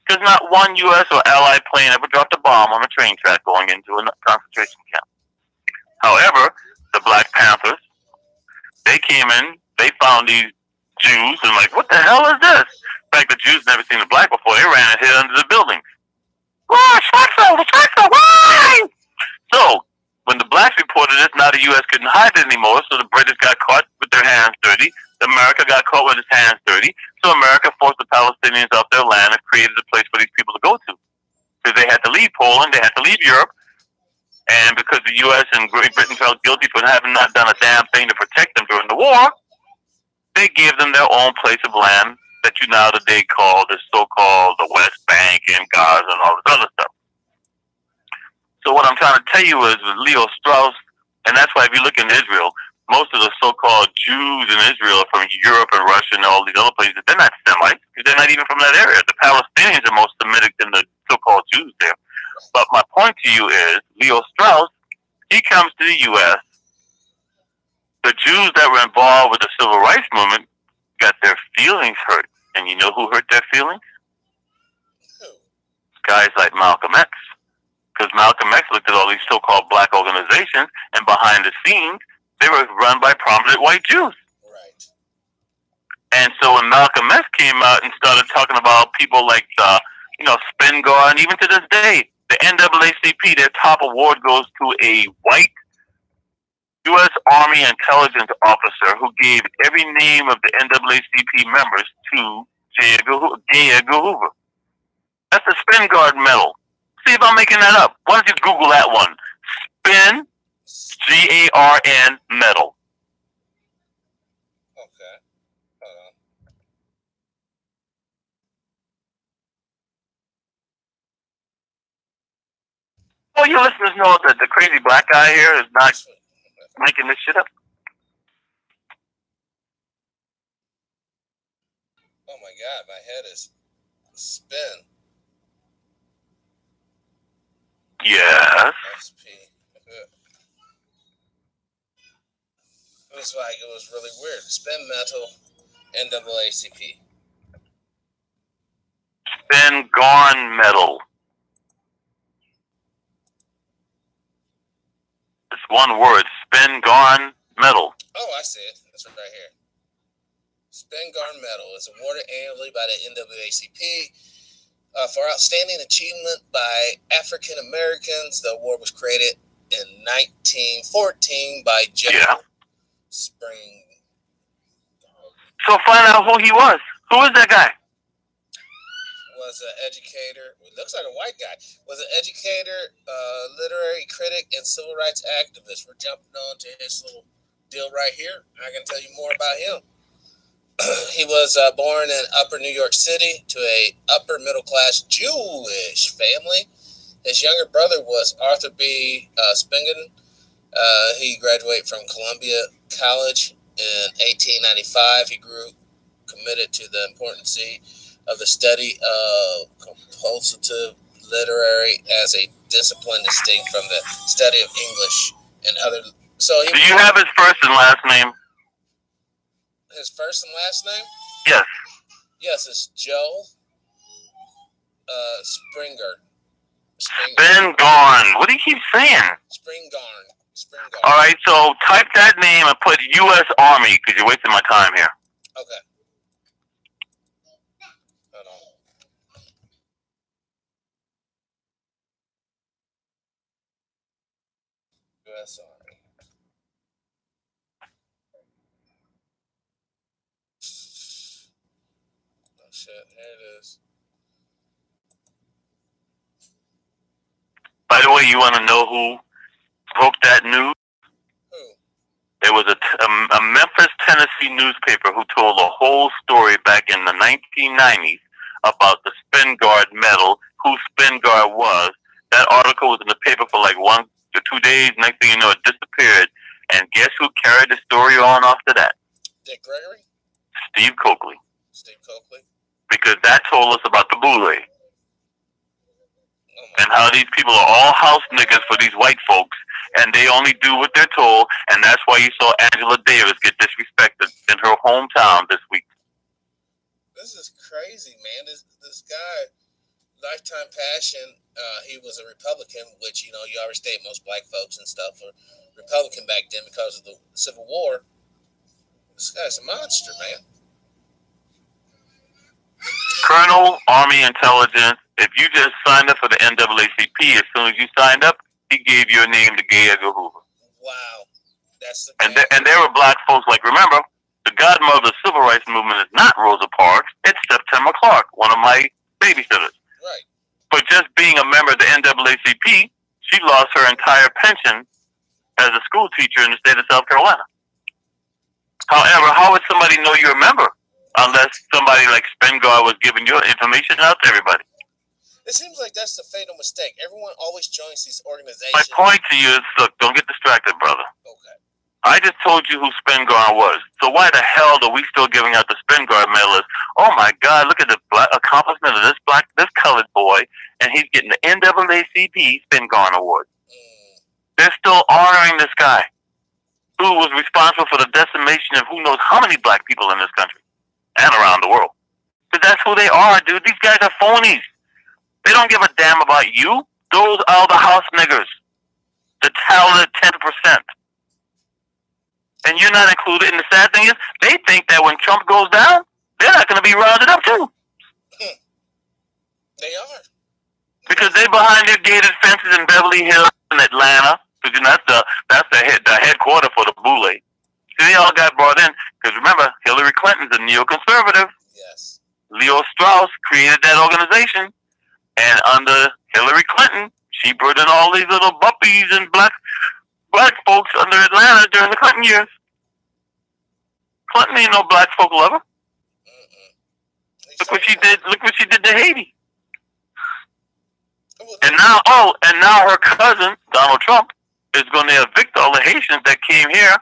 because not one U.S. or Allied plane ever dropped a bomb on a train track going into a concentration camp. However, the Black Panthers, they came in, they found these Jews, and like, what the hell is this? In fact, the Jews never seen a black before. They ran and hid under the buildings. Why? Why? So, when the blacks reported this, now the U.S. couldn't hide it anymore, so the British got caught with their hands dirty. America got caught with its hands dirty. So America forced the Palestinians off their land and created a place for these people to go to. Because they had to leave Poland, they had to leave Europe, and because the U.S. and Great Britain felt guilty for having not done a damn thing to protect them during the war, they gave them their own place of land that you now today call the so-called the West Bank and Gaza and all this other stuff. So what I'm trying to tell you is with Leo Strauss, and that's why if you look in Israel, most of the so-called Jews in Israel are from Europe and Russia and all these other places. They're not Semites, because they're not even from that area. The Palestinians are more Semitic than the so-called Jews there. But my point to you is, Leo Strauss, he comes to the U.S., the Jews that were involved with the civil rights movement got their feelings hurt. And you know who hurt their feelings? Guys like Malcolm X. Because Malcolm X looked at all these so-called black organizations, and behind the scenes, they were run by prominent white Jews. Right. And so when Malcolm X came out and started talking about people like Spingar, and even to this day, the NAACP, their top award goes to a white U.S. Army intelligence officer who gave every name of the NAACP members to J. Edgar Hoover. That's the Spingar medal. See if I'm making that up. Why don't you Google that one? Spin, GARN medal. Okay. Well, your listeners know that the crazy black guy here is not making this shit up. Oh my God, my head is spin. Yes. SP. It was like, it was really weird. Spin metal, NAACP. Spingarn medal. It's one word. Spingarn medal. Oh, I see it. That's right here. Spingarn medal is awarded annually by the NAACP for outstanding achievement by African Americans. The award was created in 1914 by General Spring. So find out who he was. Who is that guy? Was an educator. It looks like a white guy. Was an educator, literary critic, and civil rights activist. We're jumping on to his little deal right here. I can tell you more about him. He was born in Upper New York City to a upper middle class Jewish family. His younger brother was Arthur B. Spingen. He graduated from Columbia College in 1895. He grew committed to the importance of the study of compositive literary as a discipline distinct from the study of English and other. So, do you have his first and last name? His first and last name? Yes. Yes, it's Joe Springer. Spingarn. What do you keep saying? Spingarn. All right, so type that name and put U.S. Army because you're wasting my time here. Okay. Hold on. U.S. Army. Oh shit! Here it is. By the way, you want to know who broke that news? Who? It was a Memphis, Tennessee newspaper who told a whole story back in the 1990s about the Spingarn medal, who Spingarn was. That article was in the paper for like 1 to 2 days. Next thing you know, it disappeared. And guess who carried the story on after that? Dick Gregory? Steve Coakley. Steve Coakley? Because that told us about the Boule. Oh and how these people are all house niggas for these white folks, and they only do what they're told, and that's why you saw Angela Davis get disrespected in her hometown this week. This is crazy, man. This guy, lifetime passion, he was a Republican, which, you already state most black folks and stuff were Republican back then because of the Civil War. This guy's a monster, man. Colonel, Army Intelligence. If you just signed up for the NAACP, as soon as you signed up, he gave your name to J. Edgar Hoover. Wow. That's the and there were black folks like, remember, the godmother of the civil rights movement is not Rosa Parks, it's September Clark, one of my babysitters. Right. But just being a member of the NAACP, she lost her entire pension as a school teacher in the state of South Carolina. However, how would somebody know you're a member unless somebody like Spingarn was giving your information out to everybody? It seems like that's the fatal mistake. Everyone always joins these organizations. My point to you is, look, don't get distracted, brother. Okay. I just told you who Spingarn was. So why the hell are we still giving out the Spingarn medal? Oh my God, look at the black accomplishment of this colored boy, and he's getting the NAACP Spingarn Award. They're still honoring this guy who was responsible for the decimation of who knows how many black people in this country and around the world. Because that's who they are, dude. These guys are phonies. They don't give a damn about you. Those are the house niggers. The talented 10%. And and you're not included. And the sad thing is, they think that when Trump goes down, they're not going to be rounded up too. They are. Because they're behind their gated fences in Beverly Hills in Atlanta. Because that's the headquarters for the Boule. So they all got brought in. Because remember, Hillary Clinton's a neoconservative. Yes. Leo Strauss created that organization. And under Hillary Clinton, she brought in all these little buppies and black folks under Atlanta during the Clinton years. Clinton ain't no black folk lover. Look what she did. Look what she did to Haiti. And now her cousin Donald Trump is going to evict all the Haitians that came here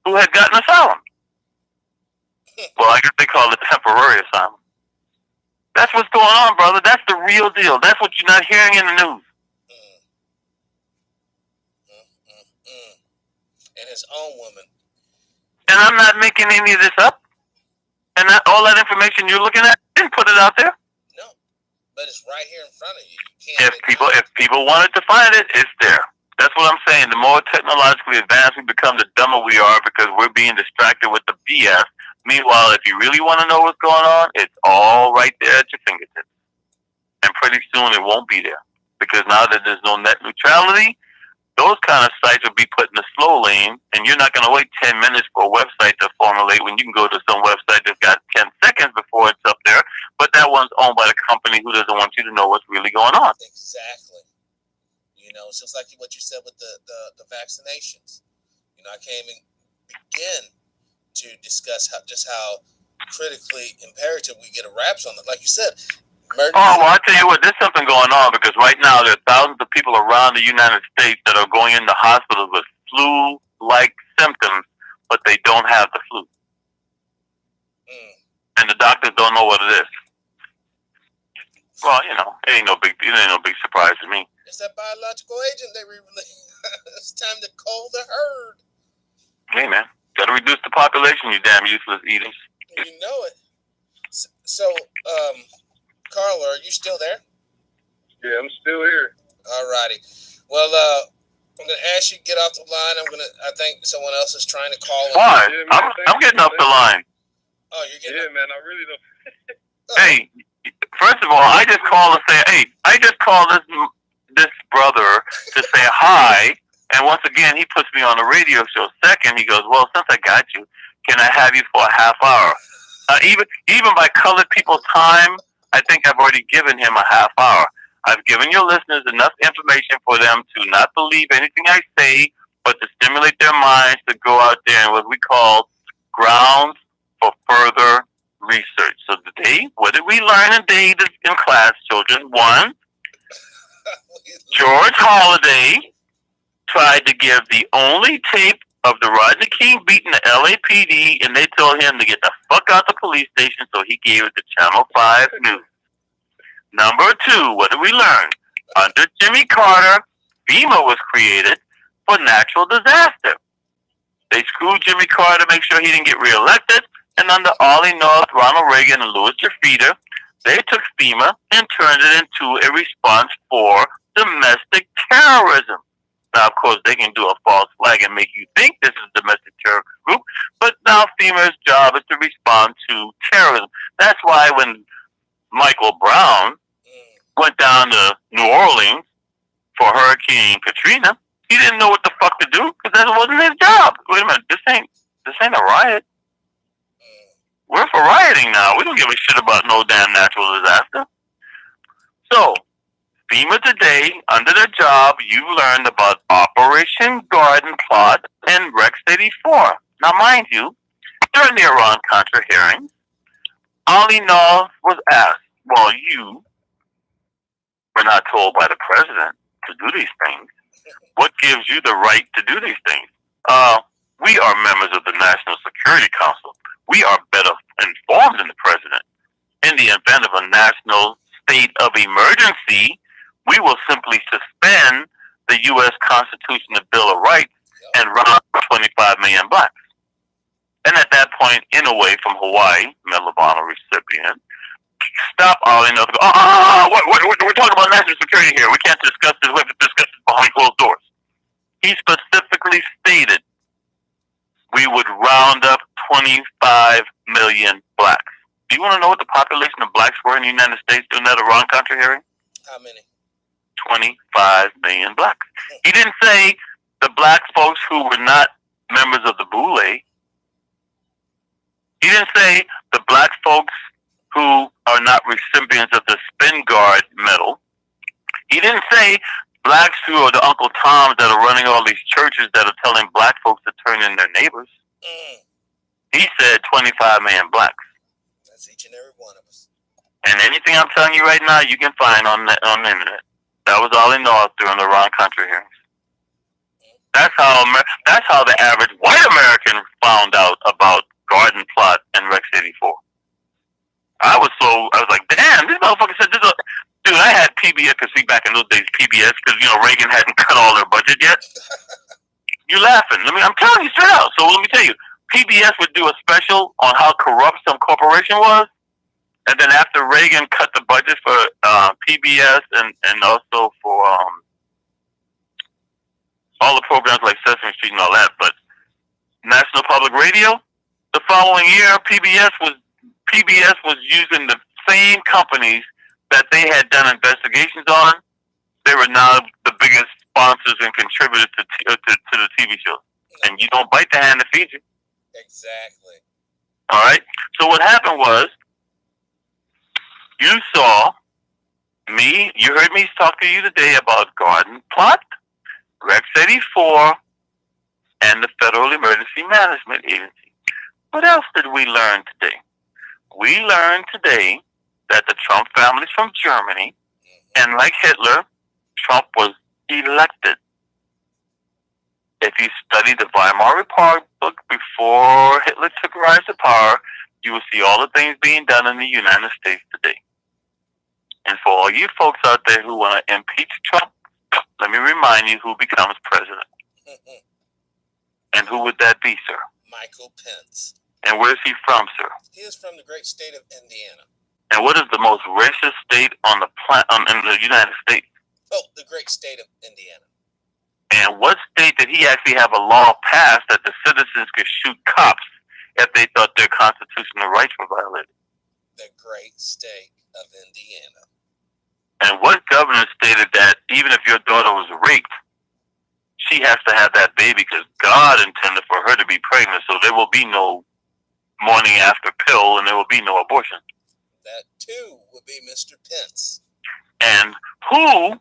who had gotten asylum. Well, I guess they call it temporary asylum. That's what's going on, brother. That's the real deal. That's what you're not hearing in the news. And his own woman. And I'm not making any of this up. And all that information you're looking at, I didn't put it out there. No, but it's right here in front of you. If people wanted to find it, it's there. That's what I'm saying. The more technologically advanced we become, the dumber we are because we're being distracted with the BS. Meanwhile, if you really want to know what's going on, it's all right there at your fingertips. And pretty soon it won't be there. Because now that there's no net neutrality, those kind of sites will be put in the slow lane, and you're not going to wait 10 minutes for a website to formulate when you can go to some website that's got 10 seconds before it's up there, but that one's owned by the company who doesn't want you to know what's really going on. Exactly. You know, it's just like what you said with the vaccinations. You know, I can't even begin to discuss how critically imperative we get a wraps on it. Like you said, emergency. Oh, well, I tell you what, there's something going on because right now there are thousands of people around the United States that are going into hospitals with flu-like symptoms, but they don't have the flu. And the doctors don't know what it is. Well, you know, it ain't no big surprise to me. It's that biological agent they released. It's time to cull the herd. Hey, man. Gotta reduce the population, you damn useless eaters. You know it. So, Carla, are you still there? Yeah, I'm still here. All righty. Well, I'm going to ask you to get off the line. I think someone else is trying to call. Why? I'm getting off the line. Oh, you're getting man, I really don't. Hey, first of all, I just call this brother to say hi. And once again, he puts me on a radio show. Second, he goes, well, since I got you, can I have you for a half hour? Even by colored people's time, I think I've already given him a half hour. I've given your listeners enough information for them to not believe anything I say, but to stimulate their minds to go out there and what we call grounds for further research. So today, what did we learn in class, children? One, George Holliday tried to give the only tape of the Rodney King beating the LAPD, and they told him to get the fuck out the police station, so he gave it to Channel 5 News. Number two, what did we learn? Under Jimmy Carter, FEMA was created for natural disaster. They screwed Jimmy Carter to make sure he didn't get reelected, and under Ollie North, Ronald Reagan, and Louis Jafita, they took FEMA and turned it into a response for domestic terrorism. Now, of course, they can do a false flag and make you think this is a domestic terrorist group, but now FEMA's job is to respond to terrorism. That's why when Michael Brown went down to New Orleans for Hurricane Katrina, he didn't know what the fuck to do because that wasn't his job. Wait a minute, this ain't a riot. We're for rioting now. We don't give a shit about no damn natural disaster. So, FEMA today, under their job, you learned about Operation Garden Plot and Rex 84. Now, mind you, during the Iran-Contra hearings, Ollie North was asked, well, you were not told by the president to do these things. What gives you the right to do these things? We are members of the National Security Council. We are better informed than the president. In the event of a national state of emergency, we will simply suspend the U.S. Constitution and Bill of Rights and run 25 million blacks. And at that point, in a way, from Hawaii, Medal of Honor recipient, stop all enough to go, we're talking about national security here. We can't discuss this. We have to discuss this behind closed doors. He specifically stated we would round up 25 million blacks. Do you want to know what the population of blacks were in the United States during that Iran Contra hearing? How many? 25 million blacks. He didn't say the black folks who were not members of the Boule. He didn't say the black folks who are not recipients of the Spin Guard medal. He didn't say blacks who are the Uncle Toms that are running all these churches that are telling black folks to turn in their neighbors. He said 25 million blacks. That's each and every one of us. And anything I'm telling you right now, you can find on the internet. That was all in North during the Iran Contra hearings. That's how the average white American found out about Garden Plot and Rex 84. I was like, damn, this motherfucker said this. Dude, I had PBS, because see, back in those days, PBS, because, Reagan hadn't cut all their budget yet. You laughing. I'm telling you straight out. So let me tell you, PBS would do a special on how corrupt some corporation was. And then after Reagan cut the budget for PBS and also for all the programs like Sesame Street and all that, but National Public Radio, the following year, PBS was using the same companies that they had done investigations on. They were now the biggest sponsors and contributors to the TV shows. And you don't bite the hand that feeds you. Exactly. All right? So what happened was, you saw me, you heard me talk to you today about Garden Plot, Rex 84, and the Federal Emergency Management Agency. What else did we learn today? We learned today that the Trump family's from Germany, and like Hitler, Trump was elected. If you study the Weimar Republic before Hitler took rise to power, you will see all the things being done in the United States today. And for all you folks out there who want to impeach Trump, let me remind you who becomes president. And who would that be, sir? Michael Pence. And where's he from, sir? He is from the great state of Indiana. And what is the most racist state on the in the United States? Oh, the great state of Indiana. And what state did he actually have a law passed that the citizens could shoot cops if they thought their constitutional rights were violated? The great state of Indiana. And what governor stated that even if your daughter was raped, she has to have that baby because God intended for her to be pregnant, so there will be no morning after pill and there will be no abortion? That too would be Mr. Pence. And who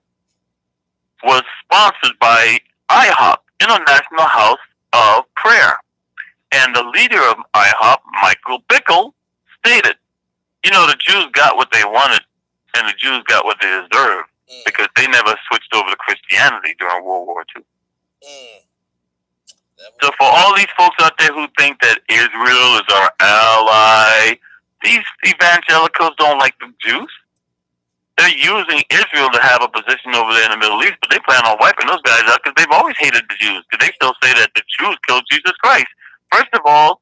was sponsored by IHOP, International House of Prayer. And the leader of IHOP, Michael Bickle, stated, the Jews got what they wanted and the Jews got what they deserved because they never switched over to Christianity during World War II. So for all these folks out there who think that Israel is our ally, these evangelicals don't like the Jews. They're using Israel to have a position over there in the Middle East, but they plan on wiping those guys out because they've always hated the Jews. Because they still say that the Jews killed Jesus Christ. First of all,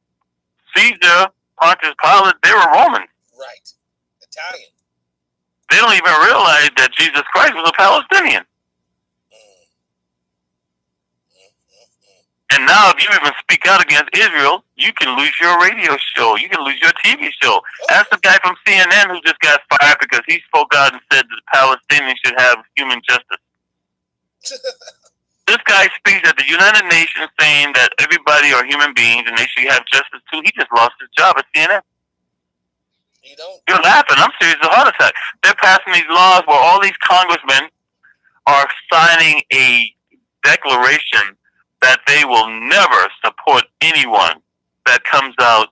Caesar, Pontius Pilate, they were Romans. Right. Italian. They don't even realize that Jesus Christ was a Palestinian. And now, if you even speak out against Israel, you can lose your radio show. You can lose your TV show. Ask the guy from CNN who just got fired because he spoke out and said that the Palestinians should have human justice. This guy speaks at the United Nations saying that everybody are human beings and they should have justice too. He just lost his job at CNN. You're laughing. I'm serious as a heart attack. They're passing these laws where all these congressmen are signing a declaration that they will never support anyone that comes out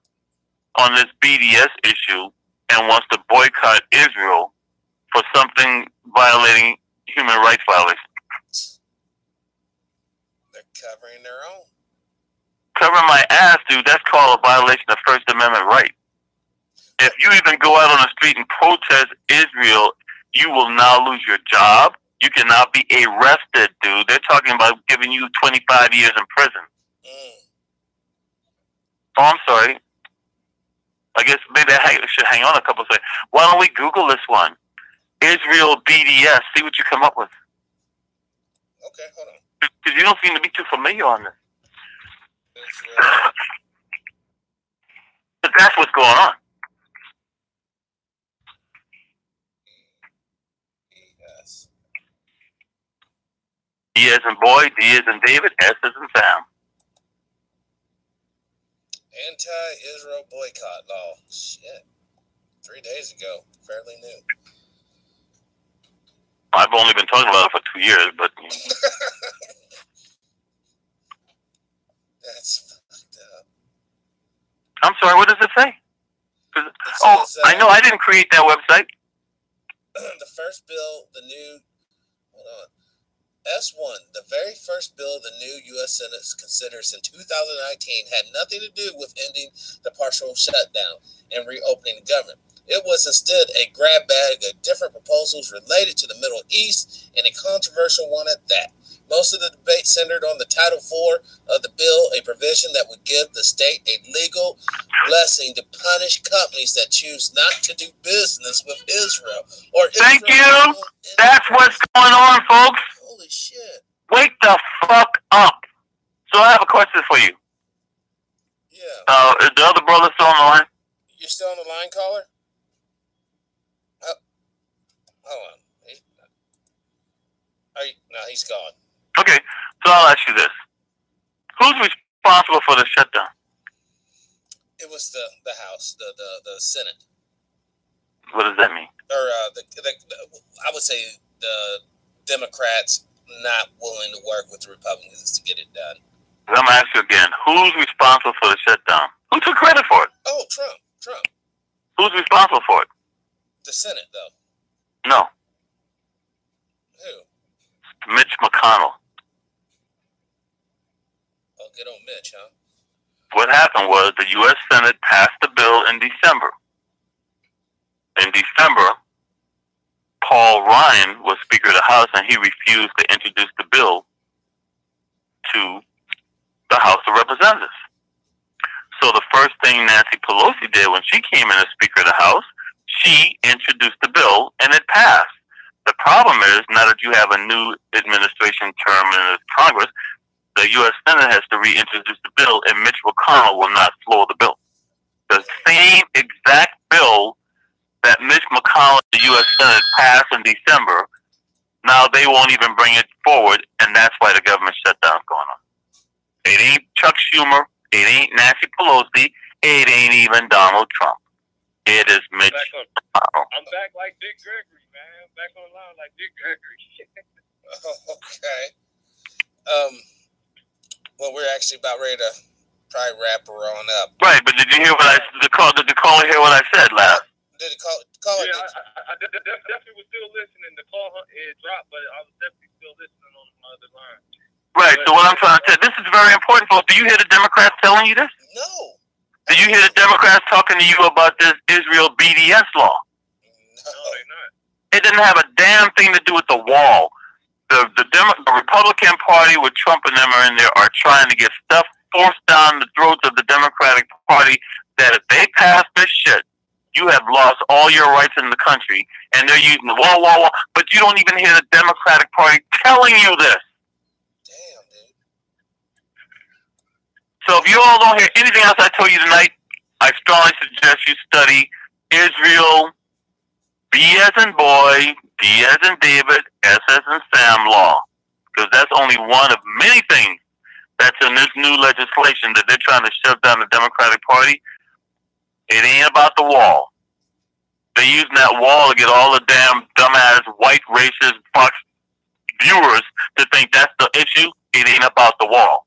on this BDS issue and wants to boycott Israel for something violating human rights violations. They're covering their own. Covering my ass, dude, that's called a violation of First Amendment right. If you even go out on the street and protest Israel, you will now lose your job. You cannot be arrested, dude. They're talking about giving you 25 years in prison. Oh, I'm sorry. I guess maybe I should hang on a couple of seconds. Why don't we Google this one? Israel BDS. See what you come up with. Okay, hold on. Because you don't seem to be too familiar on this. Israel That's what's going on. Yes. D as in boy, D as in David, S as in Sam. Anti-Israel boycott law. Shit. 3 days ago. Fairly new. I've only been talking about it for 2 years, but... That's fucked up. I'm sorry, what does it say? Says, I know, I didn't create that website. The first bill, the new... Hold on. S1, the very first bill the new U.S. Senate considers in 2019 had nothing to do with ending the partial shutdown and reopening the government. It was instead a grab bag of different proposals related to the Middle East, and a controversial one at that. Most of the debate centered on the Title IV of the bill, a provision that would give the state a legal blessing to punish companies that choose not to do business with Israel. Thank you. That's what's going on, folks. Holy shit. Wake the fuck up. So I have a question for you. Yeah. Is the other brother still on the line? You're still on the line, caller? Hold on. No, he's gone. Okay, so I'll ask you this. Who's responsible for the shutdown? It was the House, the Senate. What does that mean? Or I would say the Democrats not willing to work with the Republicans to get it done. I'm going to ask you again. Who's responsible for the shutdown? Who took credit for it? Oh, Trump. Who's responsible for it? The Senate, though. No. Who? Mitch McConnell. Oh, good old Mitch, huh? What happened was the U.S. Senate passed the bill in December. In December, Paul Ryan was Speaker of the House, and he refused to introduce the bill to the House of Representatives. So the first thing Nancy Pelosi did when she came in as Speaker of the House, she introduced the bill, and it passed. The problem is, now that you have a new administration term in the Congress, the U.S. Senate has to reintroduce the bill, and Mitch McConnell will not floor the bill. The same exact bill that Mitch McConnell and the U.S. Senate passed in December, now they won't even bring it forward, and that's why the government shutdown's going on. It ain't Chuck Schumer, it ain't Nancy Pelosi, it ain't even Donald Trump. It is Mitch McConnell. I'm back like Dick Gregory, man. I'm back on the line like Dick Gregory. Okay. Well, we're actually about ready to probably wrap her on up. Right, but did you hear what did the caller hear what I said last? Did the caller? Yeah, I definitely was still listening. The call it dropped, but I was definitely still listening on the other line. Right, so what I'm trying to say, this is very important, folks. Do you hear the Democrats telling you this? No. Did you hear the Democrats talking to you about this Israel BDS law? No, they're not. It didn't have a damn thing to do with the wall. The Republican Party with Trump and them are in there are trying to get stuff forced down the throats of the Democratic Party that if they pass this shit, you have lost all your rights in the country, and they're using the wall, but you don't even hear the Democratic Party telling you this. Damn, dude. So if you all don't hear anything else I told you tonight, I strongly suggest you study Israel, B as in boy, D as in David, S as in Sam law. Because that's only one of many things that's in this new legislation that they're trying to shove down the Democratic Party. It ain't about the wall. They're using that wall to get all the damn dumbass white racist Fox viewers to think that's the issue. It ain't about the wall.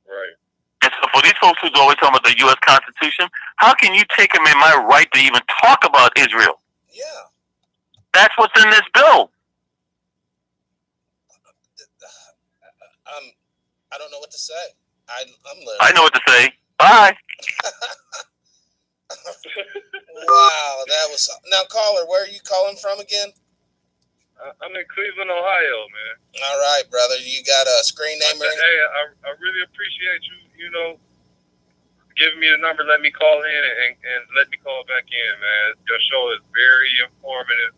Right. And so for these folks who's always talking about the U.S. Constitution, how can you take away my right to even talk about Israel? Yeah. That's what's in this bill. I don't know what to say. I'm literally... I know what to say. Bye. Wow, that was... Now, caller, where are you calling from again? I'm in Cleveland, Ohio, man. All right, brother. You got a screen name or anything? Hey, I really appreciate you, giving me the number, let me call in, and let me call back in, man. Your show is very informative,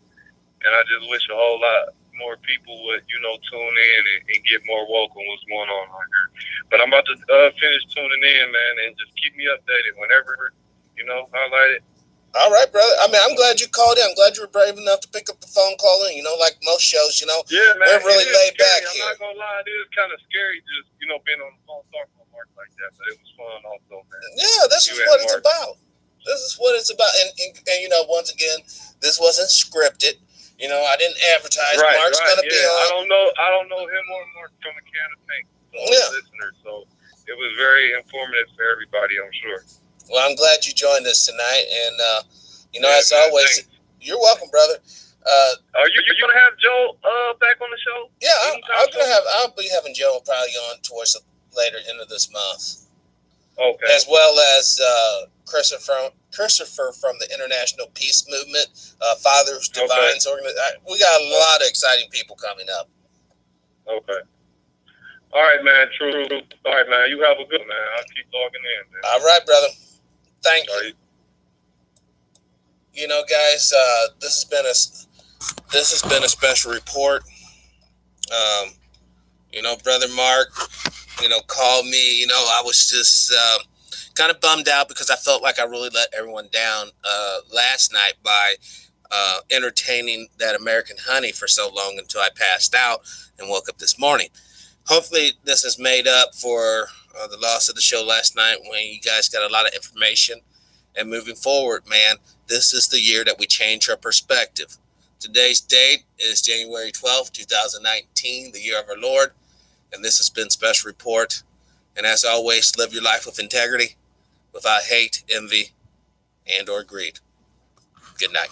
and I just wish a whole lot more people would, tune in and get more woke on what's going on here. But I'm about to finish tuning in, man, and just keep me updated whenever highlight it. All right, brother. I mean, I'm glad you called in. I'm glad you were brave enough to pick up the phone call in. Like most shows, Yeah, man. we're really laid back I'm here. not going to lie. It is kind of scary just, being on the phone talking with Mark like that. But it was fun also, man. Yeah, this is what it's about. This is what it's about. And once again, this wasn't scripted. I didn't advertise. Right, Mark's going to be on. I don't know him or Mark from a can of paint. Listeners, so it was very informative for everybody, I'm sure. Well, I'm glad you joined us tonight, and as always, thanks. You're welcome, brother. Are you gonna have Joe back on the show? Yeah, I'll be having Joe probably on towards the later end of this month. Okay. As well as Christopher from the International Peace Movement, Fathers Divines organization. We got a lot of exciting people coming up. Okay. All right, man. True. All right, man. You have a good man. I'll keep logging in, man. All right, brother. Thank you. Guys, this has been a special report. Brother Mark, called me. I was just kind of bummed out because I felt like I really let everyone down last night by entertaining that American Honey for so long until I passed out and woke up this morning. Hopefully this is made up for the loss of the show last night when you guys got a lot of information. And moving forward, man, this is the year that we change our perspective. Today's date is January 12th, 2019, the year of our Lord. And this has been Special Report. And as always, live your life with integrity, without hate, envy, and or greed. Good night.